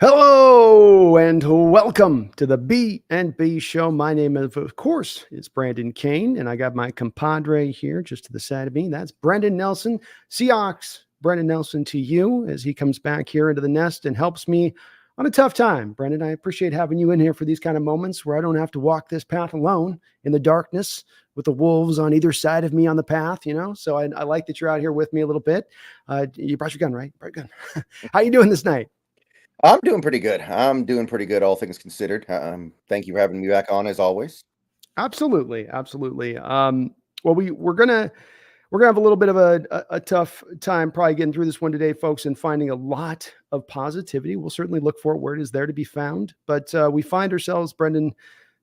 Hello and welcome to the B&B Show. My name, of course, is Brandon Kane, and I got my compadre here just to the side of me. That's Brendan Nelson. Seahawks, Brendan Nelson to you as he comes back here into the nest and helps me on a tough time. Brendan, I appreciate having you in here for these kind of moments where I don't have to walk this path alone in the darkness with the wolves on either side of me on the path, So I like that you're out here with me a little bit. You brought your gun, right? Brought your gun. How you doing this night? I'm doing pretty good. All things considered. Thank you for having me back on as always. Absolutely, absolutely. Well, we're gonna have a little bit of a tough time probably getting through this one today, folks, and finding a lot of positivity. We'll certainly look for it where it is there to be found. But we find ourselves, Brendan,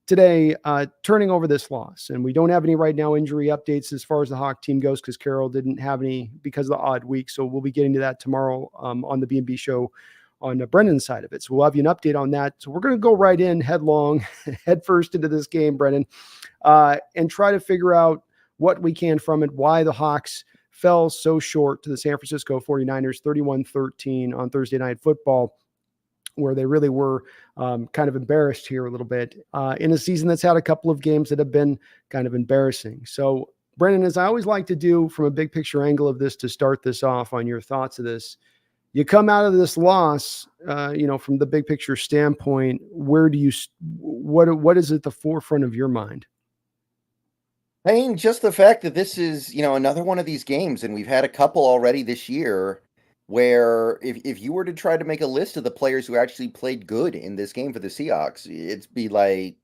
today turning over this loss, and we don't have any right now injury updates as far as the Hawk team goes because Carroll didn't have any because of the odd week. So we'll be getting to that tomorrow on the B&B show on Brendan's side of it. So we'll have you an update on that. So we're going to go right in headlong, head first into this game, Brendan, and try to figure out what we can from it, why the Hawks fell so short to the San Francisco 49ers 31-13 on Thursday Night Football, where they really were kind of embarrassed here a little bit in a season that's had a couple of games that have been kind of embarrassing. So, Brendan, as I always like to do from a big picture angle of this to start this off on your thoughts of this, you come out of this loss, from the big picture standpoint, what is at the forefront of your mind? I mean, just the fact that this is, another one of these games, and we've had a couple already this year, where if you were to try to make a list of the players who actually played good in this game for the Seahawks, it'd be like,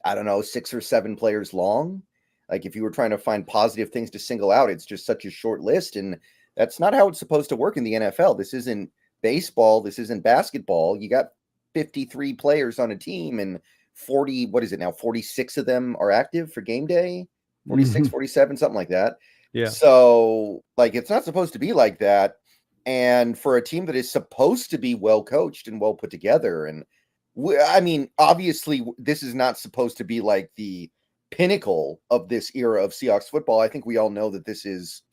I don't know, 6 or 7 players long. Like if you were trying to find positive things to single out, it's just such a short list, and that's not how it's supposed to work in the NFL. This isn't baseball. This isn't basketball. You got 53 players on a team and 40, what is it now? 46 of them are active for game day, 46, 47, something like that. Yeah. So, like, it's not supposed to be like that. And for a team that is supposed to be well coached and well put together, and I mean, obviously, this is not supposed to be like the pinnacle of this era of Seahawks football. I think we all know that this is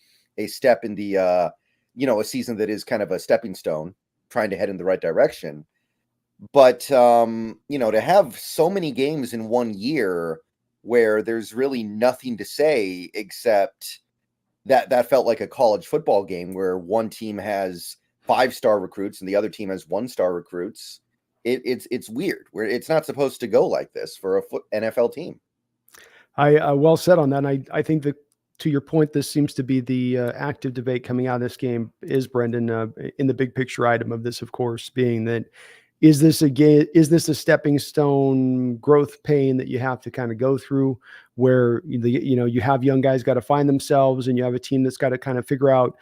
a step in the, a season that is kind of a stepping stone, trying to head in the right direction. But, to have so many games in one year where there's really nothing to say except that felt like a college football game where one team has 5-star recruits and the other team has 1-star recruits. It's weird where it's not supposed to go like this for a NFL team. I well said on that. And I think that to your point, this seems to be the active debate coming out of this game is, Brendan, in the big picture item of this, of course, being that is this a stepping stone growth pain that you have to kind of go through where you have young guys got to find themselves and you have a team that's got to kind of figure out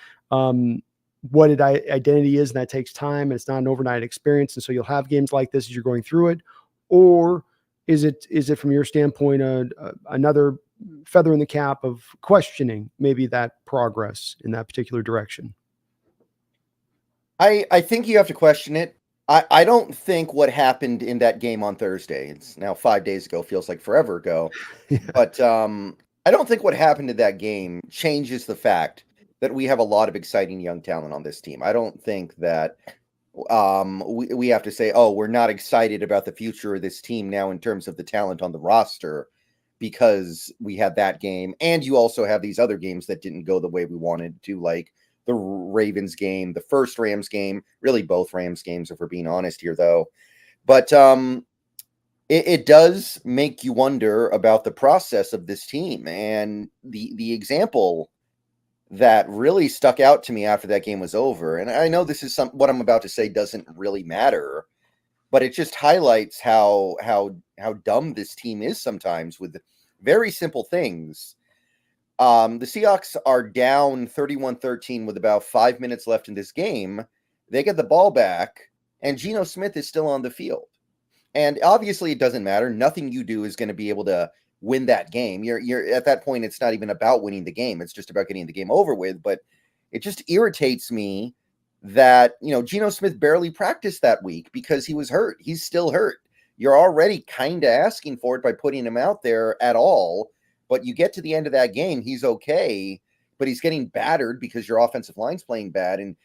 what identity is, and that takes time and it's not an overnight experience, and so you'll have games like this as you're going through it? Or is it from your standpoint another feather in the cap of questioning maybe that progress in that particular direction? I think you have to question it. I don't think what happened in that game on Thursday, it's now 5 days ago, feels like forever ago, Yeah. but I don't think what happened in that game changes the fact that we have a lot of exciting young talent on this team. I don't think that we have to say, oh, we're not excited about the future of this team now in terms of the talent on the roster because we had that game. And you also have these other games that didn't go the way we wanted to, like the Ravens game, the first Rams game, really both Rams games, if we're being honest here, though. But it does make you wonder about the process of this team. And the example that really stuck out to me after that game was over, and I know this is what I'm about to say doesn't really matter, but it just highlights how dumb this team is sometimes with very simple things. The Seahawks are down 31-13 with about 5 minutes left in this game. They get the ball back, and Geno Smith is still on the field. And obviously, it doesn't matter. Nothing you do is going to be able to win that game. You're at that point, it's not even about winning the game. It's just about getting the game over with. But it just irritates me that, Geno Smith barely practiced that week because he was hurt. He's still hurt. You're already kind of asking for it by putting him out there at all. But you get to the end of that game, he's okay, but he's getting battered because your offensive line's playing bad. And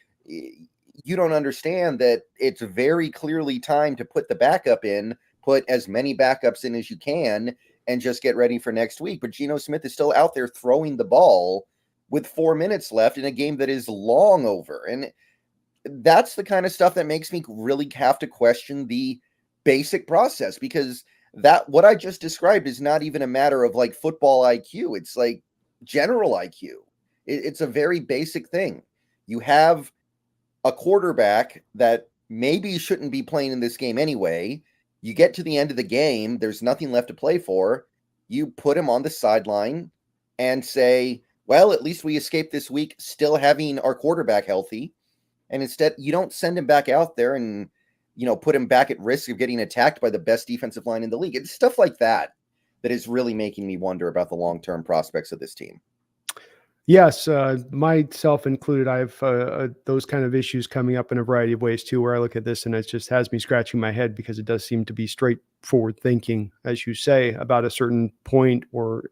you don't understand that it's very clearly time to put the backup in, put as many backups in as you can, and just get ready for next week. But Geno Smith is still out there throwing the ball with 4 minutes left in a game that is long over. And that's the kind of stuff that makes me really have to question the basic process, because that what I just described is not even a matter of like football IQ. It's like general IQ. It's a very basic thing. You have a quarterback that maybe shouldn't be playing in this game anyway. You get to the end of the game, there's nothing left to play for. You put him on the sideline and say, well, at least we escaped this week still having our quarterback healthy. And instead, you don't send him back out there and, put him back at risk of getting attacked by the best defensive line in the league. It's stuff like that that is really making me wonder about the long-term prospects of this team. Yes, myself included. I have those kind of issues coming up in a variety of ways too, where I look at this and it just has me scratching my head, because it does seem to be straightforward thinking, as you say, about a certain point or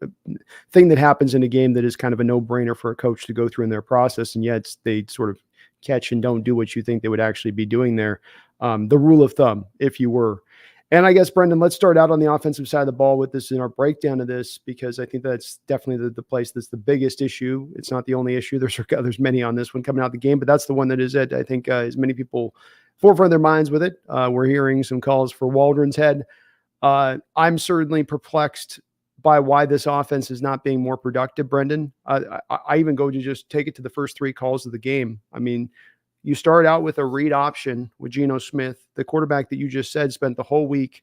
thing that happens in a game that is kind of a no-brainer for a coach to go through in their process, and yet they sort of catch and don't do what you think they would actually be doing there. The rule of thumb, if you were. And I guess, Brendan, let's start out on the offensive side of the ball with this in our breakdown of this, because I think that's definitely the place that's the biggest issue. It's not the only issue. There's many on this one coming out of the game, but that's the one that is I think, as many people forefront of their minds with it. We're hearing some calls for Waldron's head. I'm certainly perplexed by why this offense is not being more productive, Brendan. I even go to just take it to the first 3 calls of the game. I mean, you start out with a read option with Geno Smith, the quarterback that you just said spent the whole week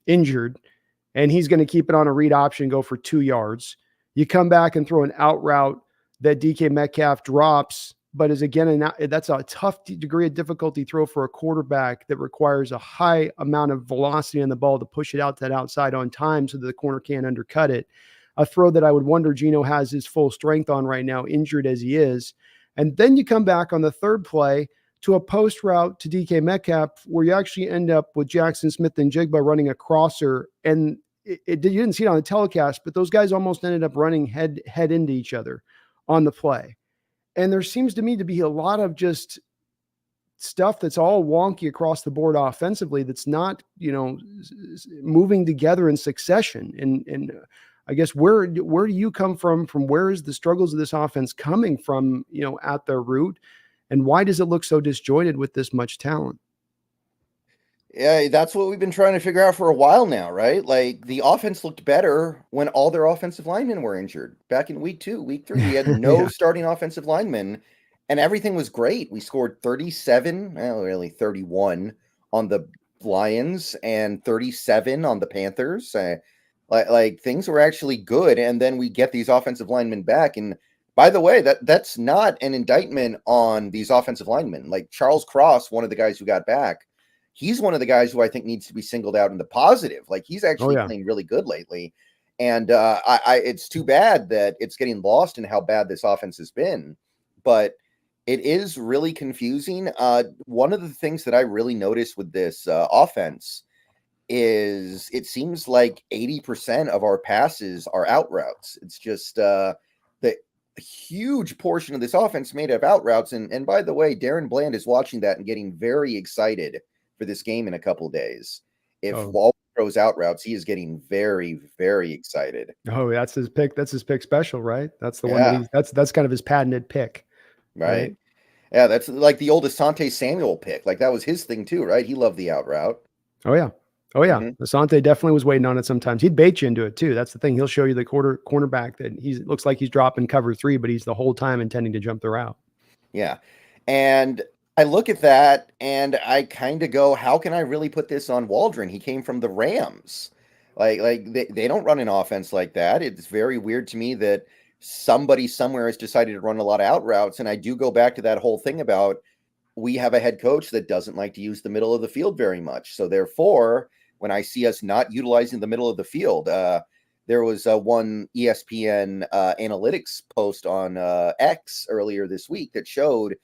injured, and he's going to keep it on a read option, go for 2 yards. You come back and throw an out route that DK Metcalf drops, but is again, that's a tough degree of difficulty throw for a quarterback that requires a high amount of velocity on the ball to push it out to that outside on time so that the corner can't undercut it. A throw that I would wonder Geno has his full strength on right now, injured as he is. And then you come back on the 3rd play to a post route to DK Metcalf, where you actually end up with Jackson Smith and Jigba running a crosser. And you didn't see it on the telecast, but those guys almost ended up running head into each other on the play. And there seems to me to be a lot of just stuff that's all wonky across the board offensively that's not, moving together in succession. And I guess where do you come from where is the struggles of this offense coming from, at their root, and why does it look so disjointed with this much talent? Yeah, that's what we've been trying to figure out for a while now, right? Like, the offense looked better when all their offensive linemen were injured. Back in week 2, week 3, we had no Yeah. starting offensive linemen, and everything was great. We scored 37, well, really 31 on the Lions and 37 on the Panthers. Like things were actually good, and then we get these offensive linemen back. And by the way, that's not an indictment on these offensive linemen. Like Charles Cross, one of the guys who got back, he's one of the guys who I think needs to be singled out in the positive. Like, he's actually playing really good lately. And it's too bad that it's getting lost in how bad this offense has been. But it is really confusing. One of the things that I really noticed with this offense is it seems like 80% of our passes are out routes. It's just the huge portion of this offense made of out routes. And by the way, Darren Bland is watching that and getting very excited for this game in a couple days. If Wall throws out routes, he is getting very, very excited. Oh, that's his pick. That's his pick special, right? That's the one that's kind of his patented pick. Right. Yeah, that's like the old Asante Samuel pick. Like, that was his thing too, right? He loved the out route. Oh yeah. Asante definitely was waiting on it sometimes. He'd bait you into it too. That's the thing. He'll show you the cornerback that looks like he's dropping cover 3, but he's the whole time intending to jump the route. Yeah. And I look at that and I kind of go, how can I really put this on Waldron? He came from the Rams. Like they don't run an offense like that. It's very weird to me that somebody somewhere has decided to run a lot of out routes. And I do go back to that whole thing about we have a head coach that doesn't like to use the middle of the field very much. So therefore, when I see us not utilizing the middle of the field, there was one ESPN analytics post on X earlier this week that showed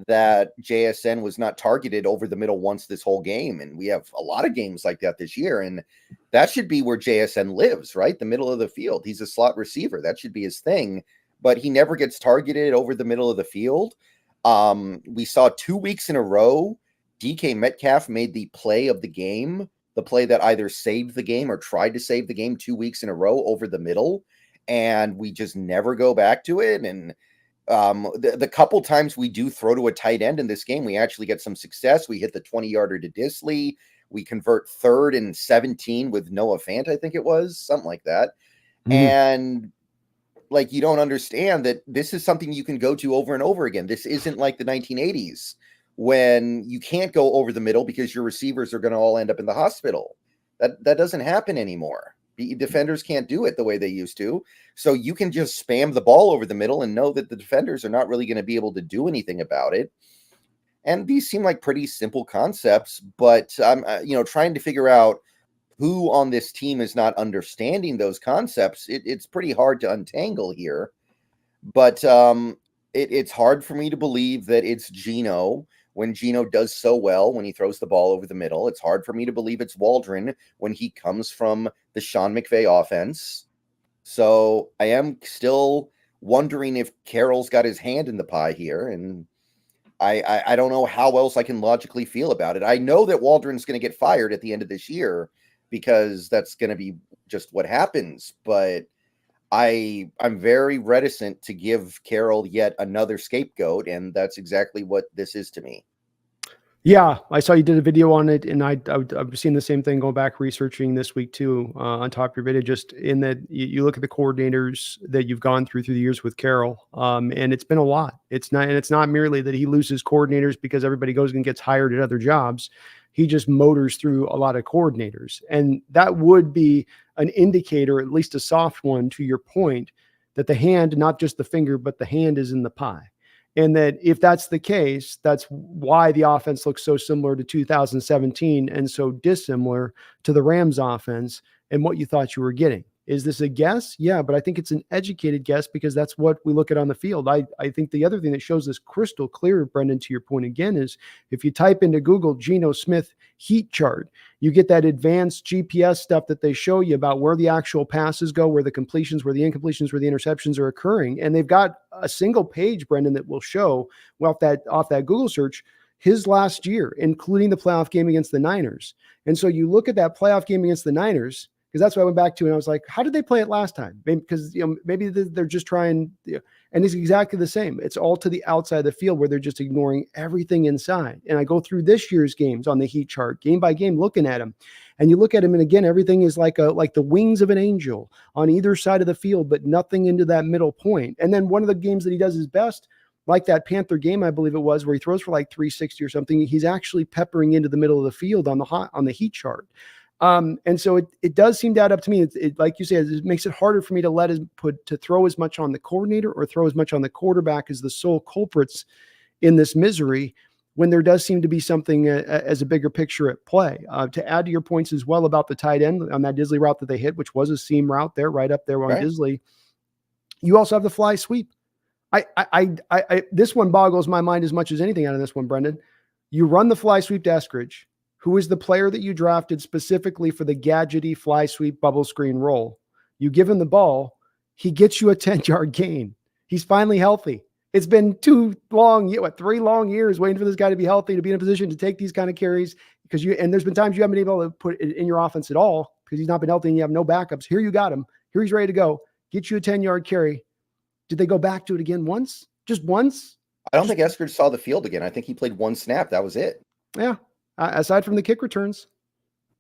that JSN was not targeted over the middle once this whole game. And we have a lot of games like that this year. And that should be where JSN lives, right? The middle of the field. He's a slot receiver. That should be his thing. But he never gets targeted over the middle of the field. We saw 2 weeks in a row, DK Metcalf made the play of the game, the play that either saved the game or tried to save the game 2 weeks in a row over the middle. And we just never go back to it. And the couple times we do throw to a tight end in this game, we actually get some success. We hit the 20-yarder to Disley. We convert 3rd and 17 with Noah Fant, I think it was, something like that. And like, you don't understand that this is something you can go to over and over again. This isn't like the 1980s when you can't go over the middle because your receivers are going to all end up in the hospital. That doesn't happen anymore. The defenders can't do it the way they used to. So you can just spam the ball over the middle and know that the defenders are not really going to be able to do anything about it. And these seem like pretty simple concepts, but I'm trying to figure out who on this team is not understanding those concepts. It's pretty hard to untangle here, but it's hard for me to believe that it's Geno when Geno does so well when he throws the ball over the middle. It's hard for me to believe it's Waldron when he comes from the Sean McVay offense. So I am still wondering if Carroll's got his hand in the pie here, and I don't know how else I can logically feel about it. I know that Waldron's going to get fired at the end of this year because that's going to be just what happens, but I'm very reticent to give Carroll yet another scapegoat, and that's exactly what this is to me. Yeah, I saw you did a video on it, and I've seen the same thing going back researching this week too, on top of your video, just in that you look at the coordinators that you've gone through the years with Carroll, and it's been a lot. It's not merely that he loses coordinators because everybody goes and gets hired at other jobs. He just motors through a lot of coordinators, and that would be an indicator, at least a soft one, to your point, that the hand, not just the finger, but the hand is in the pie. And that if that's the case, that's why the offense looks so similar to 2017 and so dissimilar to the Rams offense and what you thought you were getting. Is this a guess? Yeah, but I think it's an educated guess because that's what we look at on the field. I think the other thing that shows this crystal clear, Brendan, to your point again, is if you type into Google Geno Smith heat chart, you get that advanced GPS stuff that they show you about where the actual passes go, where the completions, where the incompletions, where the interceptions are occurring. And they've got a single page, Brendan, that will show, well, off that Google search, his last year, including the playoff game against the Niners. And so you look at that playoff game against the Niners, because that's what I went back to, and I was like, how did they play it last time? Because maybe they're just trying, and it's exactly the same. It's all to the outside of the field where they're just ignoring everything inside. And I go through this year's games on the heat chart, game by game, looking at them, and you look at them, and again, everything is like the wings of an angel on either side of the field, but nothing into that middle point. And then one of the games that he does his best, like that Panther game, I believe it was, where he throws for like 360 or something, he's actually peppering into the middle of the field on the heat chart. And so it does seem to add up to me. It like you say, it makes it harder for me to throw as much on the coordinator or throw as much on the quarterback as the sole culprits in this misery, when there does seem to be something as a bigger picture at play. To add to your points as well about the tight end on that Disley route that they hit, which was a seam route there, right up there on Right. Disley. You also have the fly sweep. This one boggles my mind as much as anything out of this one, Brendan. You run the fly sweep to Eskridge, who is the player that you drafted specifically for the gadgety fly sweep bubble screen role. You give him the ball, he gets you a 10-yard gain. He's finally healthy. It's been 3 long years waiting for this guy to be healthy, to be in a position to take these kind of carries, and there's been times you haven't been able to put it in your offense at all because he's not been healthy and you have no backups. Here you got him. Here he's ready to go. Get you a 10-yard carry. Did they go back to it again once? Just once? I don't think Eskridge saw the field again. I think he played one snap. That was it. Yeah. Aside from the kick returns.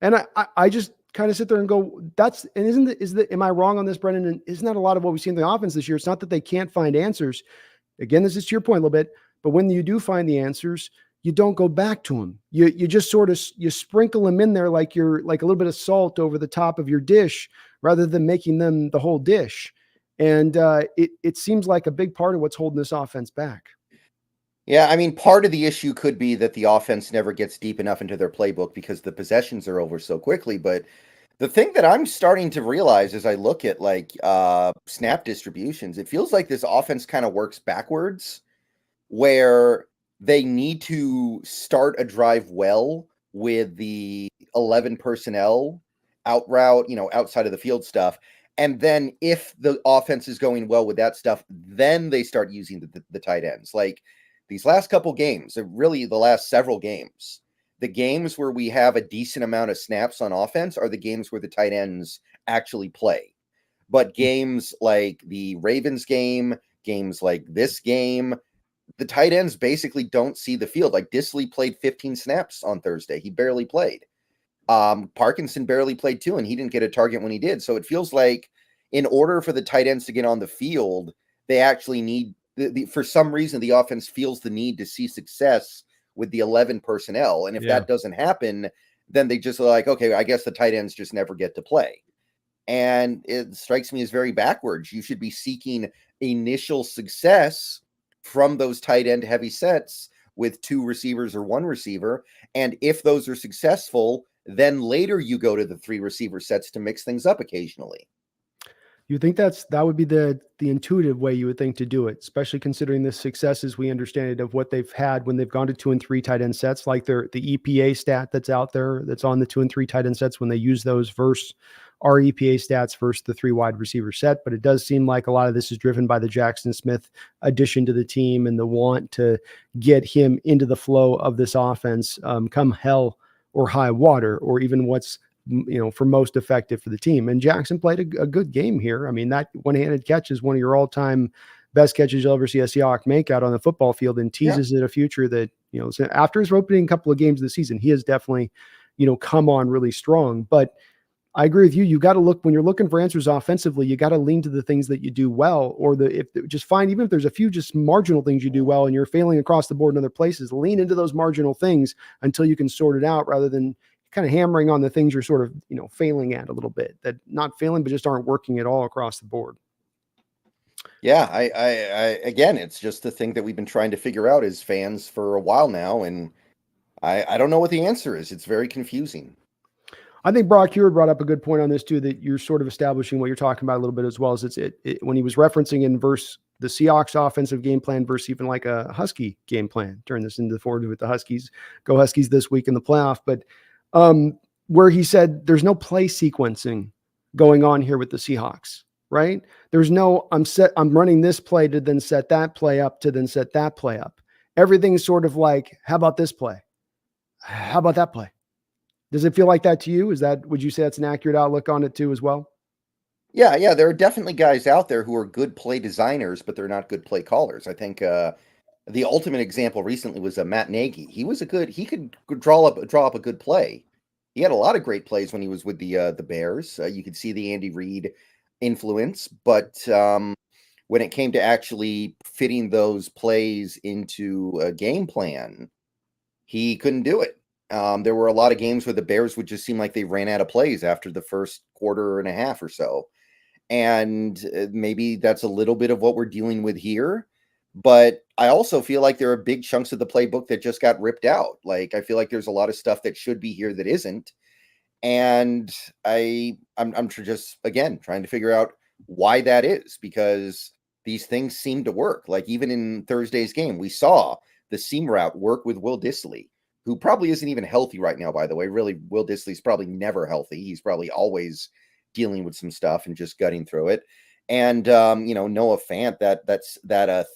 And I just kind of sit there and go, am I wrong on this, Brendan? And isn't that a lot of what we've seen in the offense this year? It's not that they can't find answers. Again, this is to your point a little bit, but when you do find the answers, you don't go back to them. You just sort of, you sprinkle them in there like a little bit of salt over the top of your dish rather than making them the whole dish. And it seems like a big part of what's holding this offense back. Yeah, I mean, part of the issue could be that the offense never gets deep enough into their playbook because the possessions are over so quickly. But the thing that I'm starting to realize as I look at snap distributions, it feels like this offense kind of works backwards, where they need to start a drive well with the 11 personnel out route, outside of the field stuff. And then if the offense is going well with that stuff, then they start using the tight ends. Like, these last couple games, really the last several games, the games where we have a decent amount of snaps on offense are the games where the tight ends actually play. But games like the Ravens game, games like this game, the tight ends basically don't see the field. Like Disley played 15 snaps on Thursday. He barely played. Parkinson barely played too, and he didn't get a target when he did. So it feels like in order for the tight ends to get on the field, they actually need, for some reason, the offense feels the need to see success with the 11 personnel. And if that doesn't happen, then they just are like, okay, I guess the tight ends just never get to play. And it strikes me as very backwards. You should be seeking initial success from those tight end heavy sets with 2 receivers or 1 receiver. And if those are successful, then later you go to the 3 receiver sets to mix things up occasionally. You think that would be the intuitive way you would think to do it, especially considering the successes we understand it of what they've had when they've gone to 2 and 3 tight end sets, like the EPA stat that's out there that's on the 2 and 3 tight end sets when they use those versus our EPA stats versus the 3 wide receiver set. But it does seem like a lot of this is driven by the Jackson Smith addition to the team and the want to get him into the flow of this offense, come hell or high water, or even what's for most effective for the team. And Jackson played a good game here. I mean, that one-handed catch is one of your all-time best catches you'll ever see a Seahawk make out on the football field, and teases it a future that, so after his opening couple of games of the season, he has definitely, come on really strong. But I agree with you. You got to look, when you're looking for answers offensively, you got to lean to the things that you do well, or even if there's a few just marginal things you do well and you're failing across the board in other places, lean into those marginal things until you can sort it out, rather than kind of hammering on the things you're sort of, failing at a little bit, that not failing, but just aren't working at all across the board. Yeah. I again, it's just the thing that we've been trying to figure out as fans for a while now. And I don't know what the answer is. It's very confusing. I think Brock Heward brought up a good point on this too, that you're sort of establishing what you're talking about a little bit as well, as when he was referencing in verse the Seahawks offensive game plan versus even like a Husky game plan. Turn this into forward with the Huskies, go Huskies this week in the playoff. But where he said there's no play sequencing going on here with the Seahawks, right? There's no, I'm running this play to then set that play up to then set that play up. Everything's sort of like, how about this play? How about that play? Does it feel like that to you? Would you say that's an accurate outlook on it too as well? Yeah. There are definitely guys out there who are good play designers, but they're not good play callers. I think the ultimate example recently was Matt Nagy. He could draw up a good play. He had a lot of great plays when he was with the Bears. You could see the Andy Reid influence, but when it came to actually fitting those plays into a game plan, he couldn't do it. There were a lot of games where the Bears would just seem like they ran out of plays after the first quarter and a half or so. And maybe that's a little bit of what we're dealing with here. But I also feel like there are big chunks of the playbook that just got ripped out. Like, I feel like there's a lot of stuff that should be here that isn't. And I'm just, again, trying to figure out why that is, because these things seem to work. Like, even in Thursday's game, we saw the seam route work with Will Dissly, who probably isn't even healthy right now, by the way. Really, Will Dissly's probably never healthy. He's probably always dealing with some stuff and just gutting through it. And, Noah Fant, that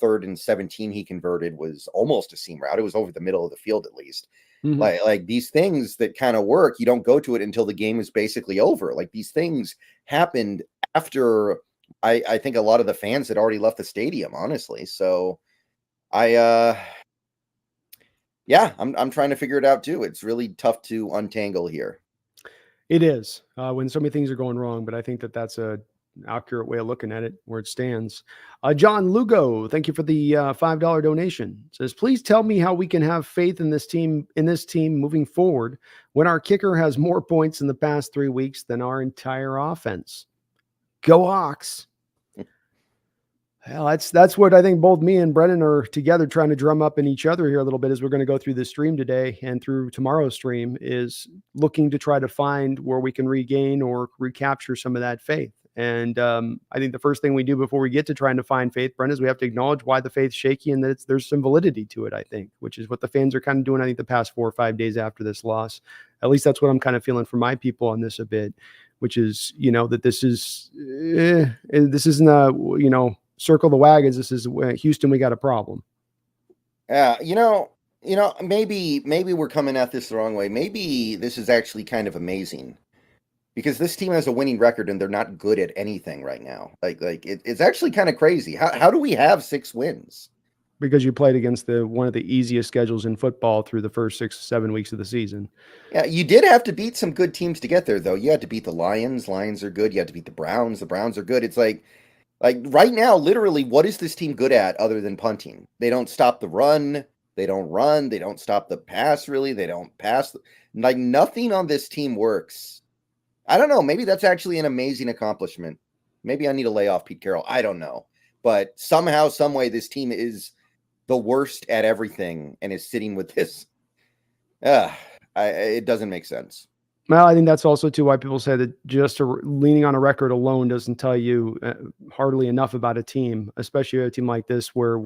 3rd and 17 he converted was almost a seam route. It was over the middle of the field, at least. Mm-hmm. Like these things that kind of work, you don't go to it until the game is basically over. Like, these things happened after I think a lot of the fans had already left the stadium, honestly. So I'm trying to figure it out too. It's really tough to untangle here. It is when so many things are going wrong, but I think that's a accurate way of looking at it where it stands. John Lugo, thank you for the $5 donation. Says, please tell me how we can have faith in this team moving forward when our kicker has more points in the past 3 weeks than our entire offense. Go Hawks. Well, that's what I think both me and Brennan are together trying to drum up in each other here a little bit as we're going to go through this stream today and through tomorrow's stream, is looking to try to find where we can regain or recapture some of that faith. And I think the first thing we do before we get to trying to find faith, Brennan, is we have to acknowledge why the faith's shaky and that there's some validity to it, I think, which is what the fans are kind of doing, I think, the past 4 or 5 days after this loss. At least that's what I'm kind of feeling for my people on this a bit, which is, that this isn't circle the wagons. This is Houston. We got a problem. Yeah, maybe we're coming at this the wrong way. Maybe this is actually kind of amazing because this team has a winning record and they're not good at anything right now. It's actually kind of crazy. How do we have 6 wins? Because you played against one of the easiest schedules in football through the first 6 or 7 weeks of the season. Yeah, you did have to beat some good teams to get there, though. You had to beat the Lions. Lions are good. You had to beat the Browns. The Browns are good. It's like right now, literally, what is this team good at other than punting? They don't stop the run. They don't run. They don't stop the pass, really. They don't pass. Like, nothing on this team works. I don't know. Maybe that's actually an amazing accomplishment. Maybe I need to lay off Pete Carroll. I don't know. But somehow, some way, this team is the worst at everything and is sitting with this. It doesn't make sense. Well, I think that's also too why people say that just leaning on a record alone doesn't tell you hardly enough about a team, especially a team like this, where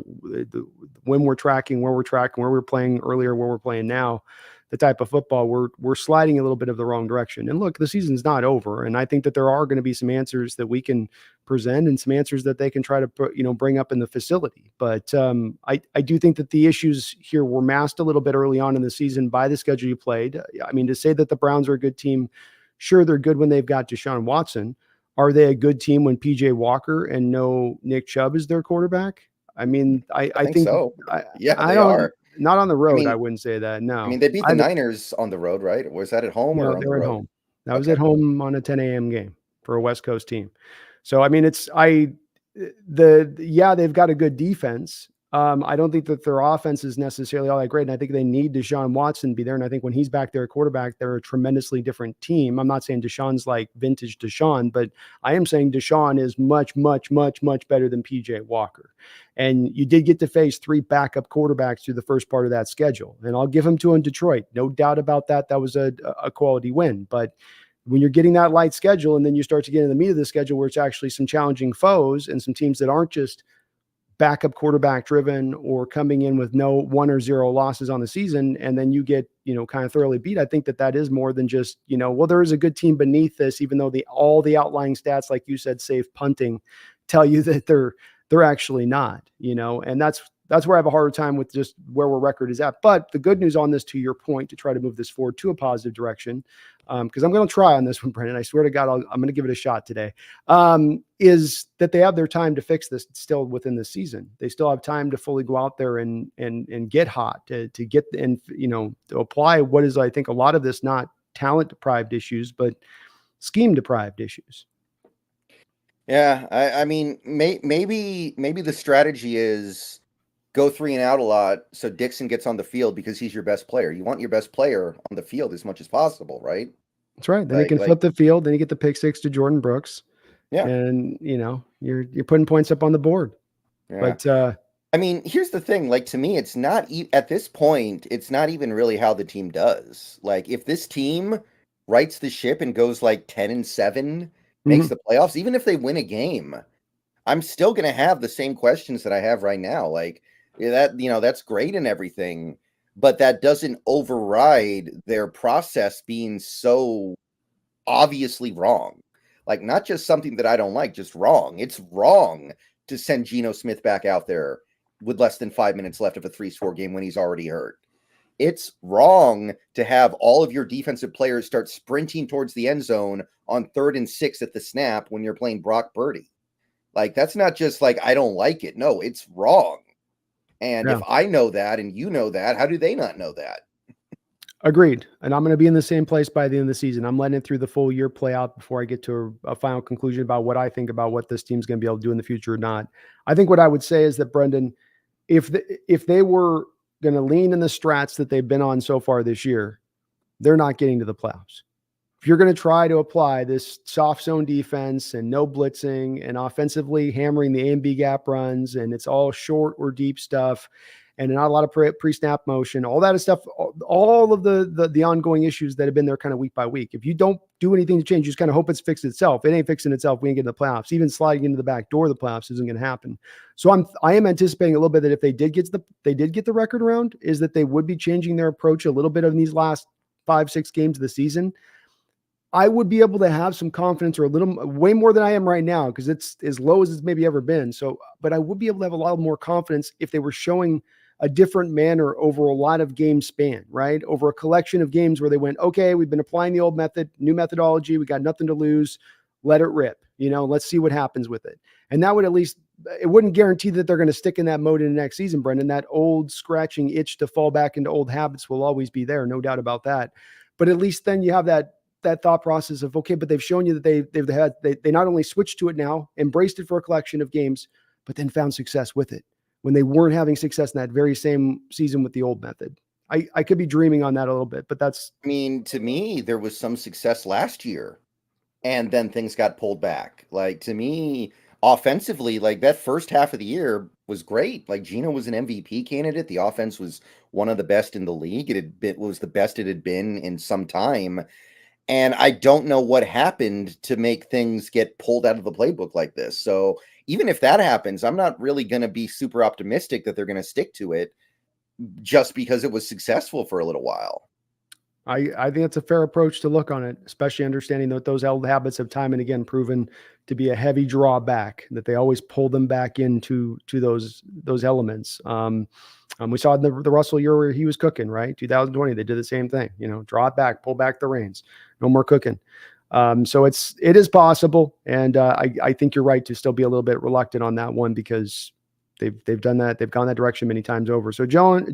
when we're tracking, where we're playing earlier, where we're playing now, the type of football we're sliding a little bit of the wrong direction. And look, the season's not over, and I think that there are going to be some answers that we can present and some answers that they can try to bring up in the facility. But I do think that the issues here were masked a little bit early on in the season by the schedule you played. I mean, to say that the Browns are a good team, sure, they're good when they've got Deshaun Watson. Are they a good team when PJ Walker and no Nick Chubb is their quarterback? I mean, I think so. Yeah, they are. Not on the road, I wouldn't say that. No. I mean, they beat the Niners on the road, right? Or was that at home or on the road? At home. That was at home on a 10 a.m. game for a West Coast team. So, I mean, they've got a good defense. I don't think that their offense is necessarily all that great. And I think they need Deshaun Watson to be there. And I think when he's back there at quarterback, they're a tremendously different team. I'm not saying Deshaun's like vintage Deshaun, but I am saying Deshaun is much, much, much, much better than PJ Walker. And you did get to face 3 backup quarterbacks through the first part of that schedule. And I'll give him to in Detroit. No doubt about that. That was a quality win. But when you're getting that light schedule and then you start to get in the meat of the schedule where it's actually some challenging foes and some teams that aren't just backup quarterback driven or coming in with no 1 or 0 losses on the season, and then you get, kind of thoroughly beat. I think that is more than just, well, there is a good team beneath this, even though all the outlying stats, like you said, save punting, tell you that they're actually not, and that's where I have a harder time with just where our record is at. But the good news on this, to your point, to try to move this forward to a positive direction, because I'm going to try on this one, Brendan. I swear to God, I'm going to give it a shot today, is that they have their time to fix this still within the season. They still have time to fully go out there and get hot, to get, and, to apply what is, I think, a lot of this, not talent-deprived issues, but scheme-deprived issues. Yeah, I mean, maybe the strategy is go 3 and out a lot so Dixon gets on the field because he's your best player. You want your best player on the field as much as possible, right? That's right. Then he can flip the field. Then you get the pick 6 to Jordan Brooks. Yeah. And, you're putting points up on the board. Yeah. But, I mean, here's the thing. Like, to me, it's not at this point, it's not even really how the team does. Like, if this team rights the ship and goes like 10-7, makes the playoffs, even if they win a game, I'm still going to have the same questions that I have right now. Like, that's great and everything, but that doesn't override their process being so obviously wrong. Like, not just something that I don't like, just wrong. It's wrong to send Geno Smith back out there with less than 5 minutes left of a 3-score game when he's already hurt. It's wrong to have all of your defensive players start sprinting towards the end zone on 3rd and 6 at the snap when you're playing Brock Purdy. Like, that's not just like, I don't like it. No, it's wrong. And if I know that and you know that, how do they not know that? Agreed. And I'm going to be in the same place by the end of the season. I'm letting it through the full year play out before I get to a final conclusion about what I think about what this team's going to be able to do in the future or not. I think what I would say is that, Brendan, if they were going to lean in the strats that they've been on so far this year, they're not getting to the playoffs. If you're going to try to apply this soft zone defense and no blitzing and offensively hammering the A and B gap runs, and it's all short or deep stuff and not a lot of pre-snap motion, all that stuff, all of the ongoing issues that have been there kind of week by week. If you don't do anything to change, you just kind of hope it's fixed itself. It ain't fixing itself. We ain't getting the playoffs. Even sliding into the back door of the playoffs isn't going to happen. So I am anticipating a little bit that if they did get the record around, is that they would be changing their approach a little bit in these last 5-6 games of the season. I would be able to have some confidence, or way more than I am right now, because it's as low as it's maybe ever been. So, but I would be able to have a lot more confidence if they were showing a different manner over a lot of game span, right? Over a collection of games where they went, okay, we've been applying the old method, new methodology. We got nothing to lose. Let it rip, let's see what happens with it. And that would at least, it wouldn't guarantee that they're going to stick in that mode in the next season, Brendan. That old scratching itch to fall back into old habits will always be there. No doubt about that. But at least then you have that thought process of, okay, but they've shown you that they not only switched to it now, embraced it for a collection of games, but then found success with it when they weren't having success in that very same season with the old method. I could be dreaming on that a little bit, but that's, I mean, to me, there was some success last year, and then things got pulled back. Like, to me, offensively, like that first half of the year was great. Like, Gino was an MVP candidate. The offense was one of the best in the league. It was the best it had been in some time. And I don't know what happened to make things get pulled out of the playbook like this. So even if that happens, I'm not really going to be super optimistic that they're going to stick to it just because it was successful for a little while. I think it's a fair approach to look on it, especially understanding that those old habits have time and again proven to be a heavy drawback, that they always pull them back into those elements. We saw in the Russell year where he was cooking, right? 2020, they did the same thing, draw it back, pull back the reins, no more cooking. So it is possible. And I think you're right to still be a little bit reluctant on that one because they've done that. They've gone that direction many times over. So John,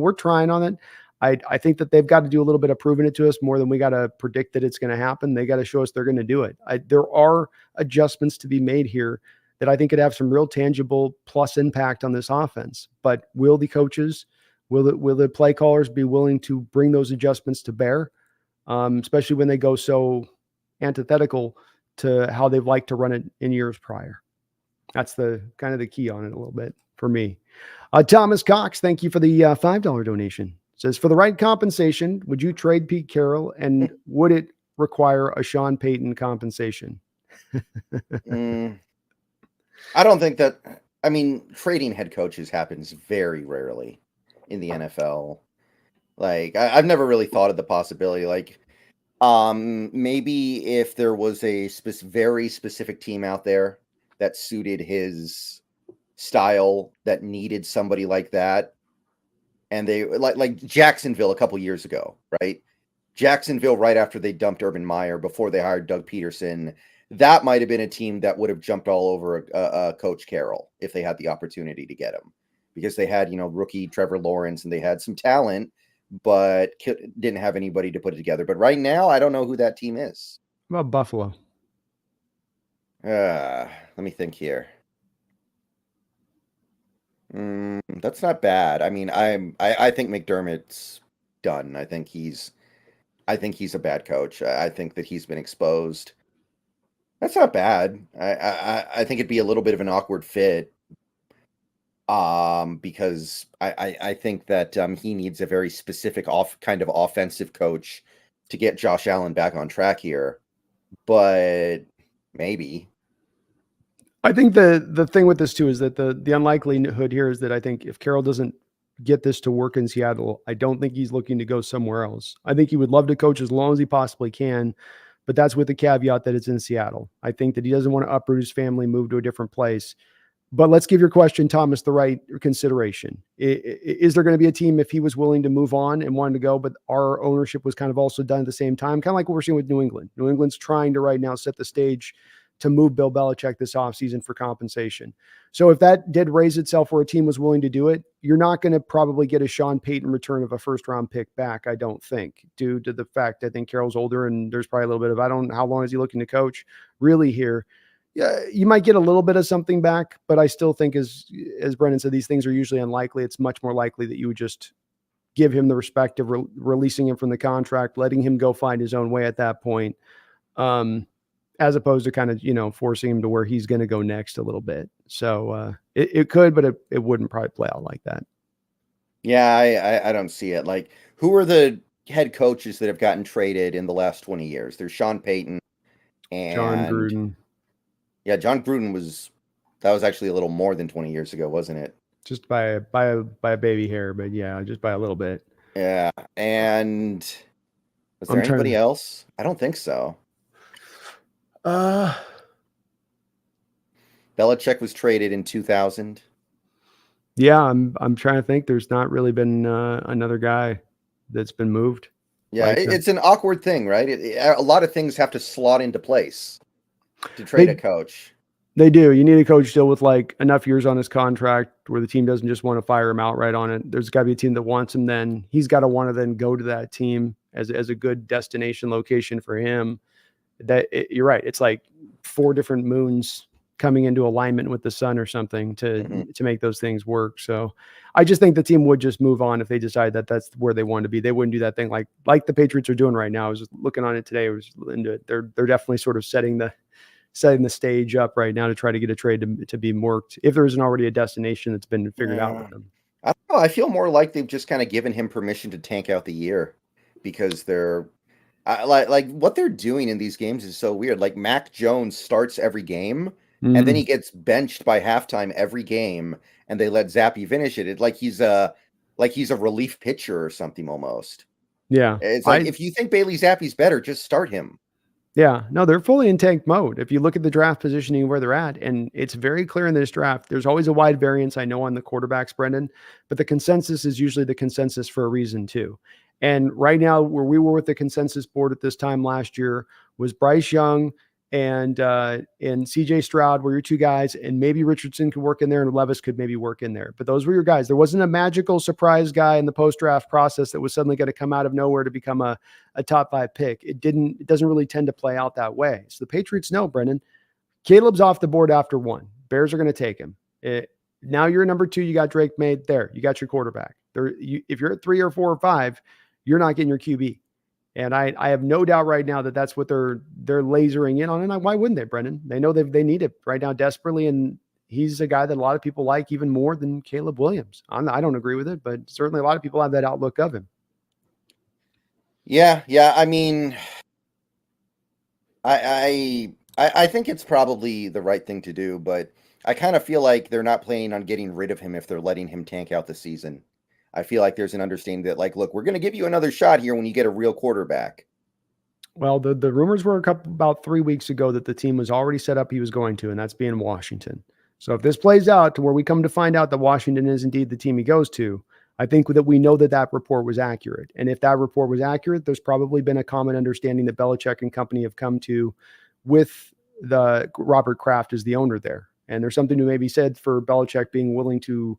we're trying on it. I think that they've got to do a little bit of proving it to us more than we got to predict that it's going to happen. They got to show us they're going to do it. There are adjustments to be made here that I think could have some real tangible plus impact on this offense. But will the coaches, will the play callers be willing to bring those adjustments to bear, especially when they go so antithetical to how they've liked to run it in years prior? That's the kind of the key on it a little bit for me. Thomas Cox, thank you for the $5 donation. Says, for the right compensation, would you trade Pete Carroll, and would it require a Sean Payton compensation? I don't think that. I mean, trading head coaches happens very rarely in the NFL. Like, I've never really thought of the possibility. Like, maybe if there was a very specific team out there that suited his style that needed somebody like that. And they like Jacksonville a couple years ago, right? Jacksonville, right after they dumped Urban Meyer, before they hired Doug Peterson, that might have been a team that would have jumped all over Coach Carroll if they had the opportunity to get him, because they had, rookie Trevor Lawrence and they had some talent, but didn't have anybody to put it together. But right now, I don't know who that team is. What about Buffalo? Let me think here. That's not bad. I mean, I think McDermott's done. I think he's a bad coach. I think that he's been exposed. That's not bad. I think it'd be a little bit of an awkward fit. Because I think that he needs a very specific kind of offensive coach to get Josh Allen back on track here. But maybe. I think the thing with this too is that the unlikelihood here is that I think if Carroll doesn't get this to work in Seattle, I don't think he's looking to go somewhere else. I think he would love to coach as long as he possibly can, but that's with the caveat that it's in Seattle. I think that he doesn't want to uproot his family, move to a different place. But let's give your question, Thomas, the right consideration. Is there going to be a team, if he was willing to move on and wanted to go, but our ownership was kind of also done at the same time, kind of like what we're seeing with New England. New England's trying to right now set the stage to move Bill Belichick this offseason for compensation. So if that did raise itself where a team was willing to do it, you're not going to probably get a Sean Payton return of a first-round pick back, I don't think, due to the fact I think Carroll's older and there's probably a little bit of, I don't know, how long is he looking to coach really here? Yeah, you might get a little bit of something back, but I still think, as Brendan said, these things are usually unlikely. It's much more likely that you would just give him the respect of releasing him from the contract, letting him go find his own way at that point, as opposed to kind of, forcing him to where he's going to go next a little bit. So it could, but it wouldn't probably play out like that. Yeah, I don't see it. Like, who are the head coaches that have gotten traded in the last 20 years? There's Sean Payton and John Gruden. Yeah, John Gruden that was actually a little more than 20 years ago, wasn't it? Just by a baby hair, but yeah, just by a little bit. Yeah. And was there anybody else? I don't think so. Belichick was traded in 2000. Yeah, I'm trying to think. There's not really been another guy that's been moved Yeah, like him. it's an awkward thing, right? A lot of things have to slot into place to trade a They coach. They do. You need a coach still with like enough years on his contract where the team doesn't just want to fire him out right on it. There's got to be a team that wants him. Then he's got to want to then go to that team as a good destination location for him. You're right. It's like 4 different moons coming into alignment with the sun or something Mhm. to make those things work. So I just think the team would just move on if they decide that that's where they want to be. They wouldn't do that thing like the Patriots are doing right now. I was just looking on it today. I was into it. They're definitely sort of setting the stage up right now to try to get a trade to be worked if there isn't already a destination that's been figured out Yeah. with them. I don't know. I feel more like they've just kind of given him permission to tank out the year because like what they're doing in these games is so weird. Like Mac Jones starts every game and then Mm, he gets benched by halftime every game and they let Zappy finish it. It's like he's a relief pitcher or something almost. yeah, It's like I if you think Bailey Zappi's better, just start him. yeah, no, they're fully in tank mode. If you look at the draft positioning where they're at, and it's very clear in this draft, there's always a wide variance, I know, on the quarterbacks, Brendan, but the consensus is usually the consensus for a reason too. And right now, where we were with the consensus board at this time last year was Bryce Young and CJ Stroud were your 2 guys, and maybe Richardson could work in there, and Levis could maybe work in there. But those were your guys. There wasn't a magical surprise guy in the post draft process that was suddenly going to come out of nowhere to become a top 5 pick. It doesn't really tend to play out that way. So the Patriots know, Brendan, Caleb's off the board after 1. Bears are going to take him. Now you're number 2. You got Drake made there. You got your quarterback there. If you're at 3 or 4 or 5, you're not getting your QB. And I have no doubt right now that that's what they're lasering in on. And why wouldn't they, Brendan? They know they need it right now desperately. And he's a guy that a lot of people like even more than Caleb Williams. I don't agree with it, but certainly a lot of people have that outlook of him. Yeah. I mean, I think it's probably the right thing to do, but I kind of feel like they're not planning on getting rid of him if they're letting him tank out the season. I feel like there's an understanding that, like, look, we're going to give you another shot here when you get a real quarterback. Well, the rumors were about 3 weeks ago that the team was already set up he was going to, and that's being Washington. So if this plays out to where we come to find out that Washington is indeed the team he goes to, I think that we know that report was accurate. And if that report was accurate, there's probably been a common understanding that Belichick and company have come to with the Robert Kraft as the owner there. And there's something to maybe said for Belichick being willing to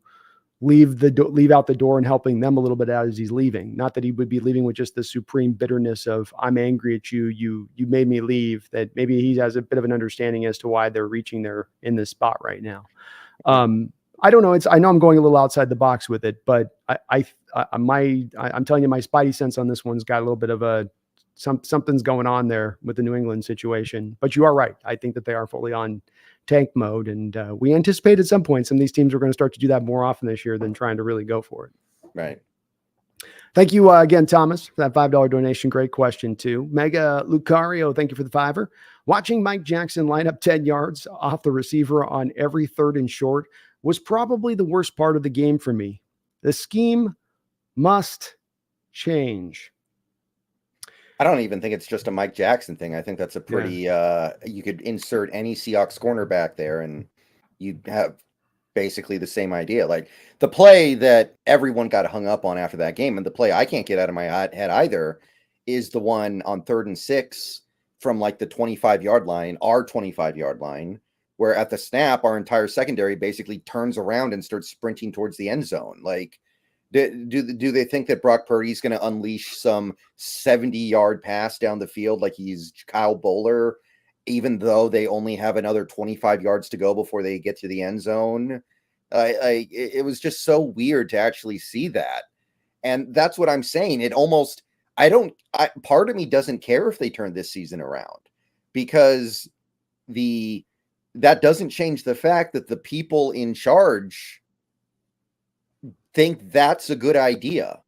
leave out the door and helping them a little bit out as he's leaving. Not that he would be leaving with just the supreme bitterness of I'm angry at you. You made me leave. That maybe he has a bit of an understanding as to why they're reaching there in this spot right now. I don't know. I know I'm going a little outside the box with it, but I'm telling you, my spidey sense on this one's got a little bit of something's going on there with the New England situation. But you are right. I think that they are fully on tank mode, and we anticipate at some point some of these teams are going to start to do that more often this year than trying to really go for it. Right. Thank you again, Thomas, for that $5 donation. Great question, too. Mega Lucario, thank you for the $5. Watching Mike Jackson line up 10 yards off the receiver on every 3rd and short was probably the worst part of the game for me. The scheme must change. I don't even think it's just a Mike Jackson thing. I think that's a pretty you could insert any Seahawks cornerback there and you'd have basically the same idea. Like the play that everyone got hung up on after that game, and the play I can't get out of my head either, is the one on 3rd and 6 from like the 25-yard line, our 25-yard line, where at the snap, our entire secondary basically turns around and starts sprinting towards the end zone. Like, do they think that Brock Purdy's going to unleash some 70-yard pass down the field like he's Kyle Bowler, even though they only have another 25 yards to go before they get to the end zone? It was just so weird to actually see that. And that's what I'm saying. Part of me doesn't care if they turn this season around, because that doesn't change the fact that the people in charge think that's a good idea.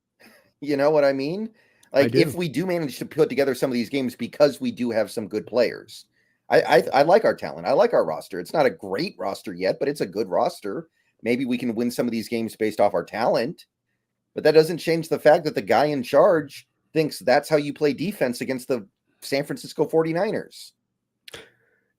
You know what I mean? Like, if we do manage to put together some of these games, because we do have some good players. I like our talent. I like our roster. It's not a great roster yet, but it's a good roster. Maybe we can win some of these games based off our talent, but that doesn't change the fact that the guy in charge thinks that's how you play defense against the San Francisco 49ers.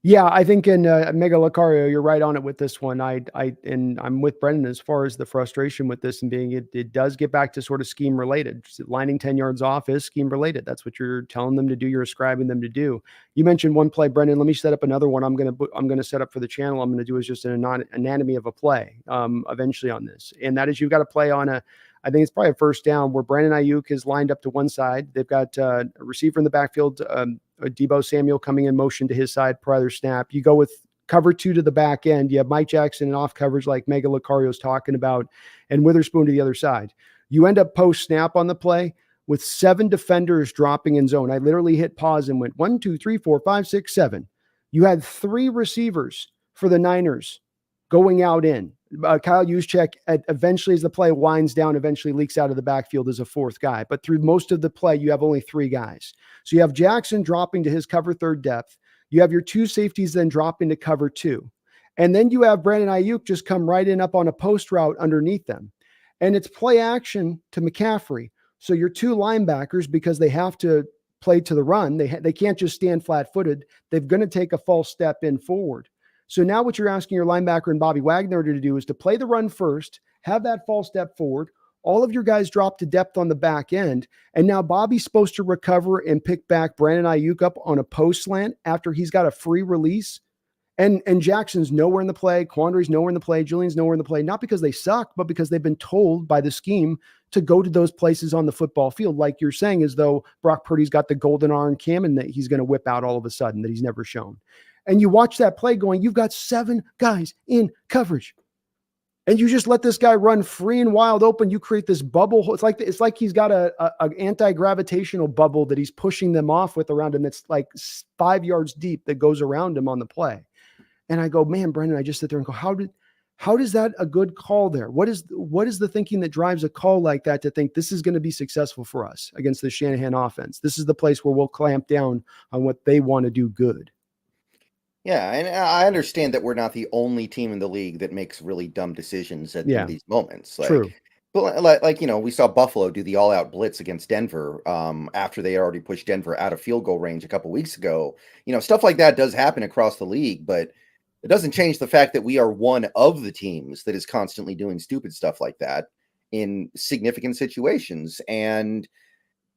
Yeah, I think in Mega Lucario, you're right on it with this one. And I'm with Brendan as far as the frustration with this and being it does get back to sort of scheme related. Lining 10 yards off is scheme related. That's what you're telling them to do. You're ascribing them to do. You mentioned one play, Brendan. Let me set up another one. I'm gonna set up for the channel. I'm gonna do is just an anatomy of a play eventually on this, and that is you've got to play on a. I think it's probably a first down where Brandon Ayuk is lined up to one side. They've got a receiver in the backfield. Debo Samuel coming in motion to his side prior snap. You go with cover 2 to the back end. You have Mike Jackson and off coverage like Mega Lucario's talking about, and Witherspoon to the other side. You end up post snap on the play with 7 defenders dropping in zone. I literally hit pause and went 1, 2, 3, 4, 5, 6, 7. You had 3 receivers for the Niners going out in. Kyle Juszczyk, eventually as the play winds down, eventually leaks out of the backfield as a 4th guy. But through most of the play, you have only 3 guys. So you have Jackson dropping to his cover 3rd depth. You have your 2 safeties then dropping to cover 2. And then you have Brandon Ayuk just come right in up on a post route underneath them. And it's play action to McCaffrey. So your 2 linebackers, because they have to play to the run, they can't just stand flat-footed. They're going to take a false step in forward. So now what you're asking your linebacker and Bobby Wagner to do is to play the run first, have that false step forward. All of your guys drop to depth on the back end. And now Bobby's supposed to recover and pick back Brandon Ayuk up on a post slant after he's got a free release. And Jackson's nowhere in the play. Quandary's nowhere in the play. Julian's nowhere in the play. Not because they suck, but because they've been told by the scheme to go to those places on the football field. Like you're saying, as though Brock Purdy's got the golden arm cannon that he's going to whip out all of a sudden that he's never shown. And you watch that play going, you've got 7 guys in coverage. And you just let this guy run free and wild open. You create this bubble. It's like he's got a anti-gravitational bubble that he's pushing them off with around him. That's like 5 yards deep that goes around him on the play. And I go, man, Brendan, I just sit there and go, how does that a good call there? What is the thinking that drives a call like that to think this is going to be successful for us against the Shanahan offense? This is the place where we'll clamp down on what they want to do good. Yeah, and I understand that we're not the only team in the league that makes really dumb decisions in these moments. True. But we saw Buffalo do the all-out blitz against Denver after they already pushed Denver out of field goal range a couple weeks ago. Stuff like that does happen across the league, but it doesn't change the fact that we are one of the teams that is constantly doing stupid stuff like that in significant situations. And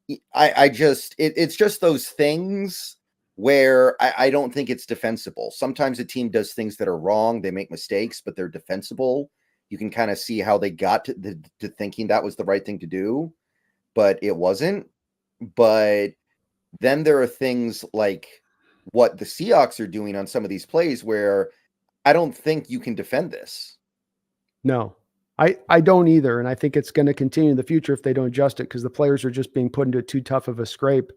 it's just those things where I don't think it's defensible. Sometimes a team does things that are wrong. They make mistakes, but they're defensible. You can kind of see how they got to thinking that was the right thing to do, but it wasn't. But then there are things like what the Seahawks are doing on some of these plays where I don't think you can defend this. No, I don't either. And I think it's going to continue in the future if they don't adjust it because the players are just being put into too tough of a scrape.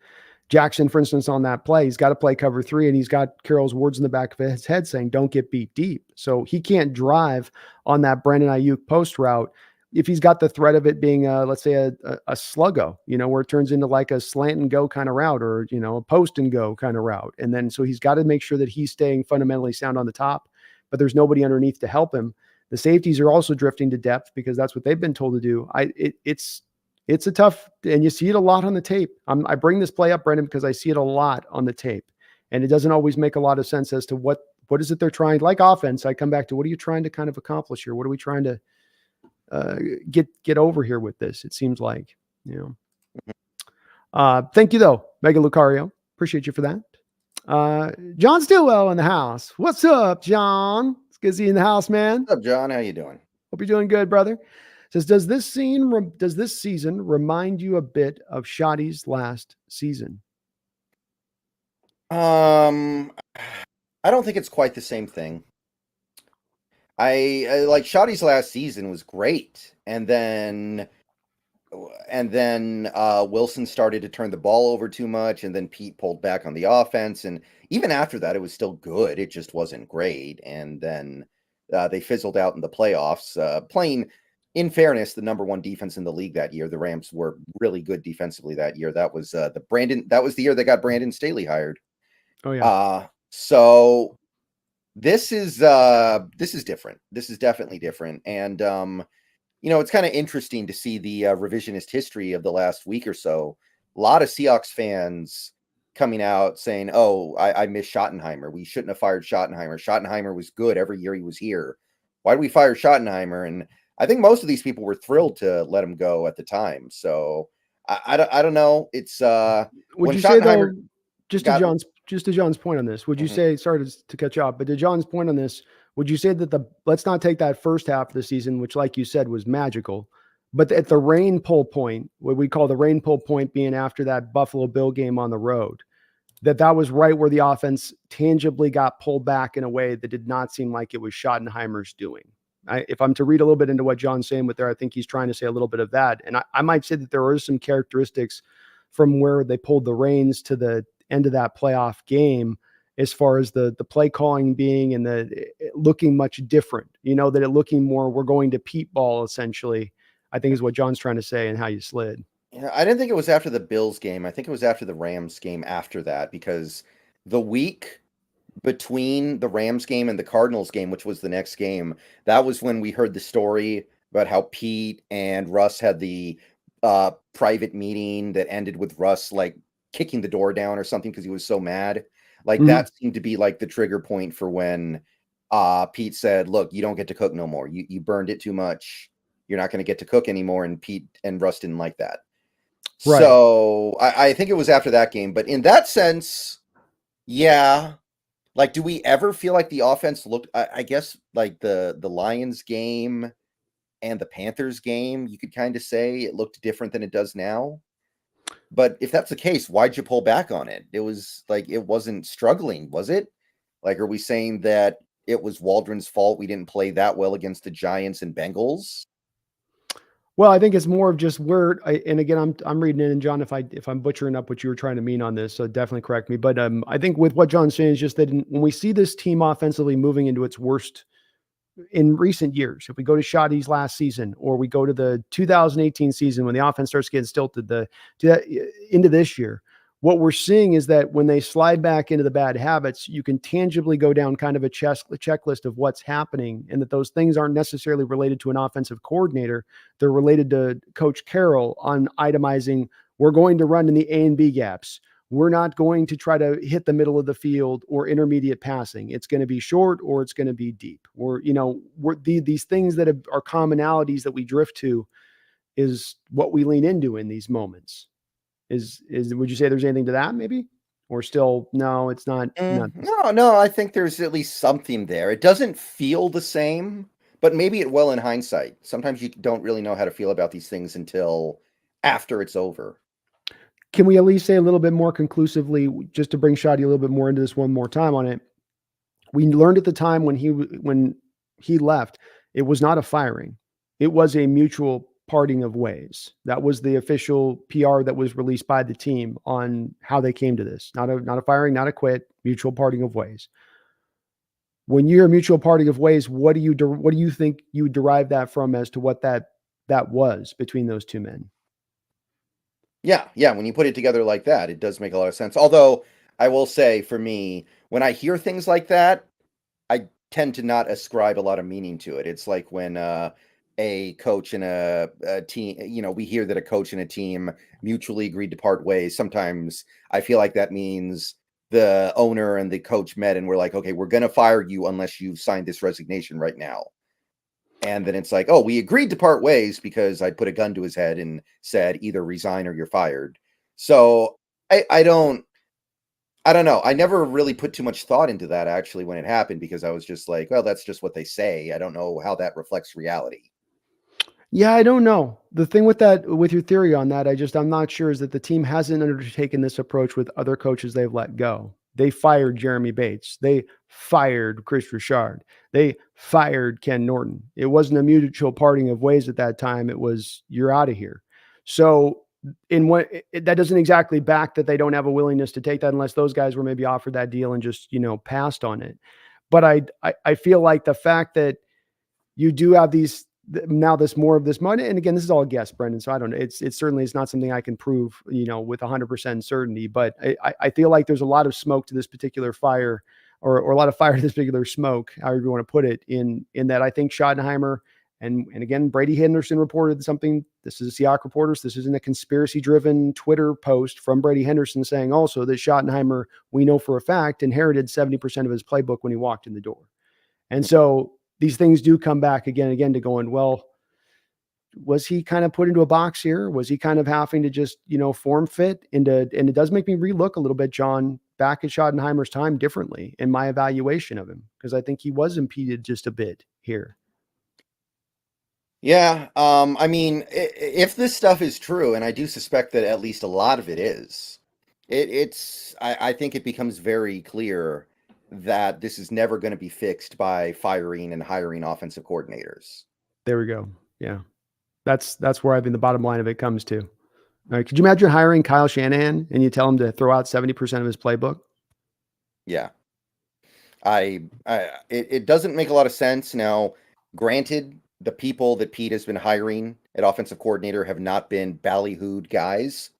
Jackson, for instance, on that play, he's got to play cover 3 and he's got Carroll's words in the back of his head saying, don't get beat deep. So he can't drive on that Brandon Ayuk post route if he's got the threat of it being, let's say, a sluggo, where it turns into like a slant and go kind of route or, a post and go kind of route. And then so he's got to make sure that he's staying fundamentally sound on the top, but there's nobody underneath to help him. The safeties are also drifting to depth because that's what they've been told to do. It's a tough, and you see it a lot on the tape. I bring this play up, Brendan, because I see it a lot on the tape, and it doesn't always make a lot of sense as to what is it they're trying. Like offense, I come back to what are you trying to kind of accomplish here? What are we trying to get over here with this? It seems like, Thank you though, Mega Lucario. Appreciate you for that. John Stillwell in the house. What's up, John? It's good to see you in the house, man. What's up, John? How you doing? Hope you're doing good, brother. Says, does this season remind you a bit of Shoddy's last season? I don't think it's quite the same thing. I like Shoddy's last season was great, and then Wilson started to turn the ball over too much, and then Pete pulled back on the offense, and even after that, it was still good. It just wasn't great, and then they fizzled out in the playoffs, playing. In fairness, the number 1 defense in the league that year, the Rams were really good defensively that year. That was that was the year they got Brandon Staley hired. Oh yeah. So this is different. This is definitely different. And it's kind of interesting to see the revisionist history of the last week or so. A lot of Seahawks fans coming out saying, "Oh, I miss Schottenheimer. We shouldn't have fired Schottenheimer. Schottenheimer was good every year he was here. Why did we fire Schottenheimer?" And I think most of these people were thrilled to let him go at the time. So I don't know. It's Would when you say though, Schottenheimer just to got. John's point on this, would you Mhm. say, sorry to cut you off, but to John's point on this, would you say that let's not take that first half of the season, which like you said was magical, but at the rain pull point, what we call the rain pull point being after that Buffalo Bill game on the road, that was right where the offense tangibly got pulled back in a way that did not seem like it was Schottenheimer's doing. If I'm to read a little bit into what John's saying with there, I think he's trying to say a little bit of that. And I might say that there are some characteristics from where they pulled the reins to the end of that playoff game, as far as the play calling being and the looking much different, that it looking more, we're going to Pete ball essentially, I think is what John's trying to say and how you slid. Yeah, I didn't think it was after the Bills game. I think it was after the Rams game after that, because the week between the Rams game and the Cardinals game, which was the next game, that was when we heard the story about how Pete and Russ had the private meeting that ended with Russ like kicking the door down or something because he was so mad. Like Mhm. that seemed to be like the trigger point for when Pete said, "Look, you don't get to cook no more. You burned it too much. You're not going to get to cook anymore." And Pete and Russ didn't like that. Right. So I think it was after that game. But in that sense, yeah. Like, do we ever feel like the offense looked? I guess like the Lions game and the Panthers game, you could kind of say it looked different than it does now. But if that's the case, why'd you pull back on it? It was like it wasn't struggling, was it? Like, are we saying that it was Waldron's fault we didn't play that well against the Giants and Bengals? Well, I think it's more of just where, and again, I'm reading it, and John, if I'm butchering up what you were trying to mean on this, so definitely correct me. But I think with what John's saying is just that when we see this team offensively moving into its worst in recent years, if we go to Shoddy's last season, or we go to the 2018 season when the offense starts getting stilted, into this year, what we're seeing is that when they slide back into the bad habits, you can tangibly go down kind of a checklist of what's happening, and that those things aren't necessarily related to an offensive coordinator. They're related to Coach Carroll on itemizing, we're going to run in the A and B gaps. We're not going to try to hit the middle of the field or intermediate passing. It's going to be short or it's going to be deep. These things that are commonalities that we drift to is what we lean into in these moments. Would you say there's anything to that maybe? Or still, no, it's not. No, I think there's at least something there. It doesn't feel the same, but maybe it will in hindsight. Sometimes you don't really know how to feel about these things until after it's over. Can we at least say a little bit more conclusively, just to bring Shadi a little bit more into this one more time on it? We learned at the time when he left, it was not a firing. It was a mutual parting of ways. That was the official PR that was released by the team on how they came to this. Not a firing, not a quit, mutual parting of ways. When you're a mutual parting of ways, what do you think you derive that from as to what that was between those two men? Yeah, when you put it together like that, it does make a lot of sense. Although I will say for me, when I hear things like that, I tend to not ascribe a lot of meaning to it. It's like when a coach and a team, we hear that a coach and a team mutually agreed to part ways. Sometimes I feel like that means the owner and the coach met and we're like, okay, we're going to fire you unless you've signed this resignation right now. And then it's like, oh, we agreed to part ways because I put a gun to his head and said either resign or you're fired. So I don't know. I never really put too much thought into that actually when it happened, because I was just like, well, that's just what they say. I don't know how that reflects reality. Yeah, I don't know. The thing with your theory on that, I'm not sure, is that the team hasn't undertaken this approach with other coaches they've let go. They fired Jeremy Bates. They fired Chris Richard. They fired Ken Norton. It wasn't a mutual parting of ways at that time. It was, you're out of here. So that doesn't exactly back that they don't have a willingness to take that, unless those guys were maybe offered that deal and just, passed on it. But I feel like the fact that you do have now this more of this money, and again, this is all a guess, Brendan, so I don't know. It's certainly, it's not something I can prove, with 100% certainty, but I feel like there's a lot of smoke to this particular fire, or a lot of fire to this particular smoke, however you want to put it, in that I think Schottenheimer And again, Brady Henderson reported something. This is Seahawks reporters. This isn't a conspiracy-driven Twitter post from Brady Henderson saying also that Schottenheimer, we know for a fact, inherited 70% of his playbook when he walked in the door. And so these things do come back again and again to going, well, was he kind of put into a box here? Was he kind of having to just, form fit into, and it does make me relook a little bit, John, back at Schottenheimer's time differently in my evaluation of him, because I think he was impeded just a bit here. Yeah. I mean, if this stuff is true, and I do suspect that at least a lot of it is, I think it becomes very clear that this is never going to be fixed by firing and hiring offensive coordinators. There we go. Yeah. That's where I think the bottom line of it comes to. All right. Could you imagine hiring Kyle Shanahan and you tell him to throw out 70% of his playbook? Yeah. It doesn't make a lot of sense. Now, granted, the people that Pete has been hiring at offensive coordinator have not been ballyhooed guys.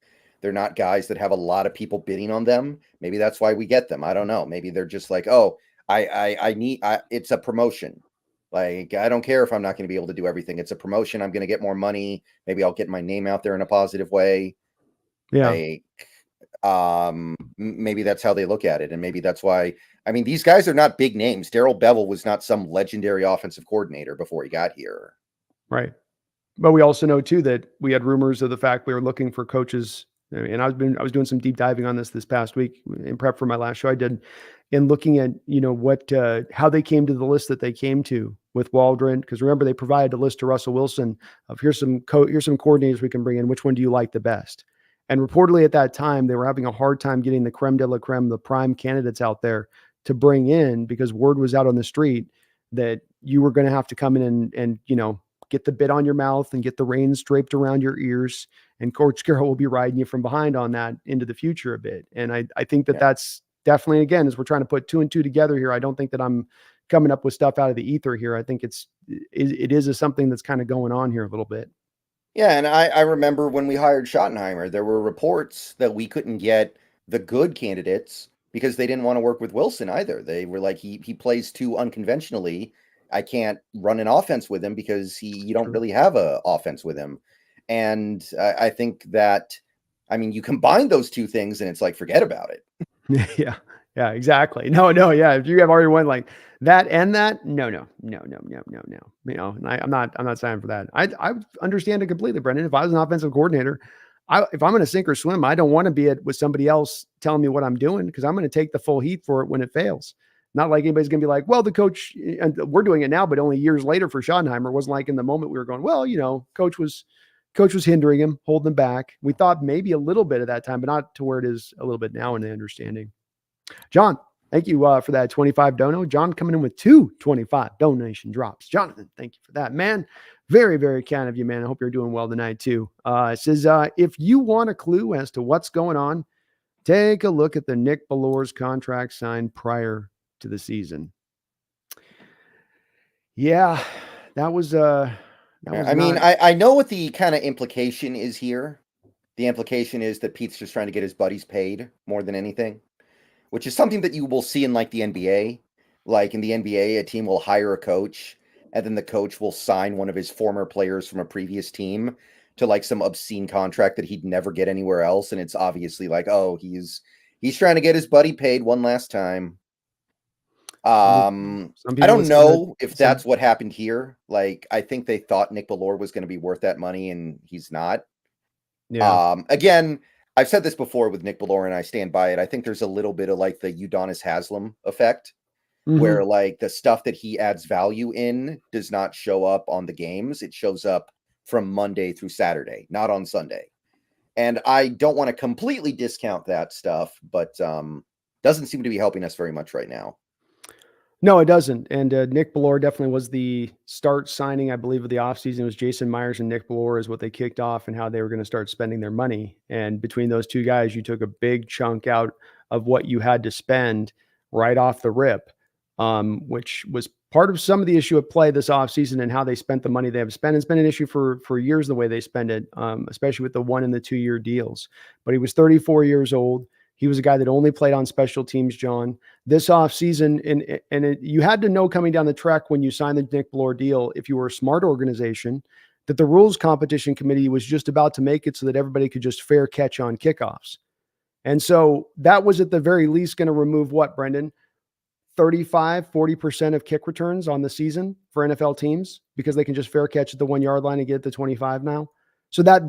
They're not guys that have a lot of people bidding on them. Maybe that's why we get them. I don't know. Maybe they're just like, oh, it's a promotion. Like, I don't care if I'm not going to be able to do everything. It's a promotion. I'm going to get more money. Maybe I'll get my name out there in a positive way. Yeah. Maybe that's how they look at it. And maybe that's why, I mean, these guys are not big names. Darrell Bevel was not some legendary offensive coordinator before he got here. Right. But we also know too that we had rumors of the fact we were looking for coaches. And I was doing some deep diving on this past week in prep for my last show I did, and looking at, how they came to the list that they came to with Waldron. Because remember, they provided a list to Russell Wilson of here's some coordinators we can bring in. Which one do you like the best? And reportedly at that time, they were having a hard time getting the creme de la creme, the prime candidates out there to bring in, because word was out on the street that you were going to have to come in and get the bit on your mouth and get the reins draped around your ears. And Coach Carroll will be riding you from behind on that into the future a bit. And I think that that's definitely, again, as we're trying to put 2 and 2 together here, I don't think that I'm coming up with stuff out of the ether here. I think it is something that's kind of going on here a little bit. Yeah, and I remember when we hired Schottenheimer, there were reports that we couldn't get the good candidates because they didn't want to work with Wilson either. They were like, he plays too unconventionally. I can't run an offense with him because you don't really have a offense with him. And I think that, I mean, you combine those two things and it's like, forget about it. Yeah, exactly. No. Yeah. If you have already one like that and that, no. I'm not signing for that. I understand it completely, Brendan. If I was an offensive coordinator, if I'm going to sink or swim, I don't want to be with somebody else telling me what I'm doing, because I'm going to take the full heat for it when it fails. Not like anybody's going to be like, well, the coach, and we're doing it now, but only years later for Schottenheimer. It wasn't like in the moment we were going, well, coach was hindering him, holding him back. We thought maybe a little bit at that time, but not to where it is a little bit now in the understanding. John, thank you for that 25 dono. John coming in with 225 donation drops. Jonathan, thank you for that, man. Very, very kind of you, man. I hope you're doing well tonight too. It says, if you want a clue as to what's going on, take a look at the Nick Bellor's contract signed prior to the season. Yeah, that was I know what the kind of implication is here. The implication is that Pete's just trying to get his buddies paid more than anything, which is something that you will see in like the NBA. Like in the NBA, a team will hire a coach and then the coach will sign one of his former players from a previous team to like some obscene contract that he'd never get anywhere else. And it's obviously like, oh, he's trying to get his buddy paid one last time. I don't know if that's what happened here. Like, I think they thought Nick Bellor was going to be worth that money and he's not. Yeah. Again, I've said this before with Nick Bellor and I stand by it. I think there's a little bit of like the Udonis Haslam effect, where like the stuff that he adds value in does not show up on the games. It shows up from Monday through Saturday, not on Sunday. And I don't want to completely discount that stuff, but doesn't seem to be helping us very much right now. No, it doesn't. And Nick Bellor definitely was the start signing, I believe, of the offseason. It was Jason Myers and Nick Bellor is what they kicked off and how they were going to start spending their money. And between those two guys, you took a big chunk out of what you had to spend right off the rip, which was part of some of the issue at play this offseason and how they spent the money they have spent. It's been an issue for years, the way they spend it, especially with the 1 and the 2 year deals. But he was 34 years old. He was a guy that only played on special teams, John. This offseason, you had to know coming down the track when you signed the Nick Ballore deal, if you were a smart organization, that the rules competition committee was just about to make it so that everybody could just fair catch on kickoffs. And so that was at the very least going to remove what, Brendan? 40% of kick returns on the season for NFL teams because they can just fair catch at the 1 yard line and get to 25 now. So that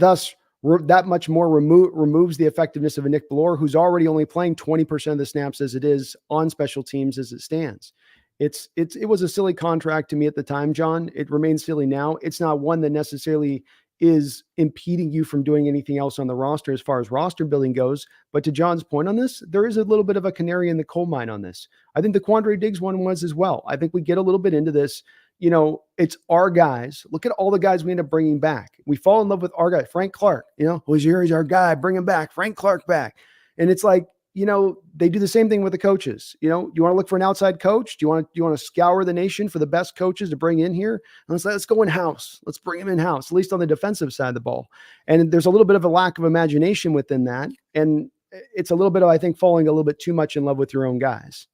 that much more removes the effectiveness of a Nick Ballore, who's already only playing 20% of the snaps as it is on special teams as it stands. It was a silly contract to me at the time, John. It remains silly now. It's not one that necessarily is impeding you from doing anything else on the roster as far as roster building goes. But to John's point on this, there is a little bit of a canary in the coal mine on this. I think the Quandre Diggs one was as well. I think we get a little bit into this. It's our guys. Look at all the guys we end up bringing back. We fall in love with our guy, Frank Clark. He's our guy. Bring him back. Frank Clark back. And it's like, they do the same thing with the coaches. You want to look for an outside coach? Do you want to scour the nation for the best coaches to bring in here? And let's go in house. Let's bring him in house, at least on the defensive side of the ball. And there's a little bit of a lack of imagination within that. And it's a little bit of, I think, falling a little bit too much in love with your own guys.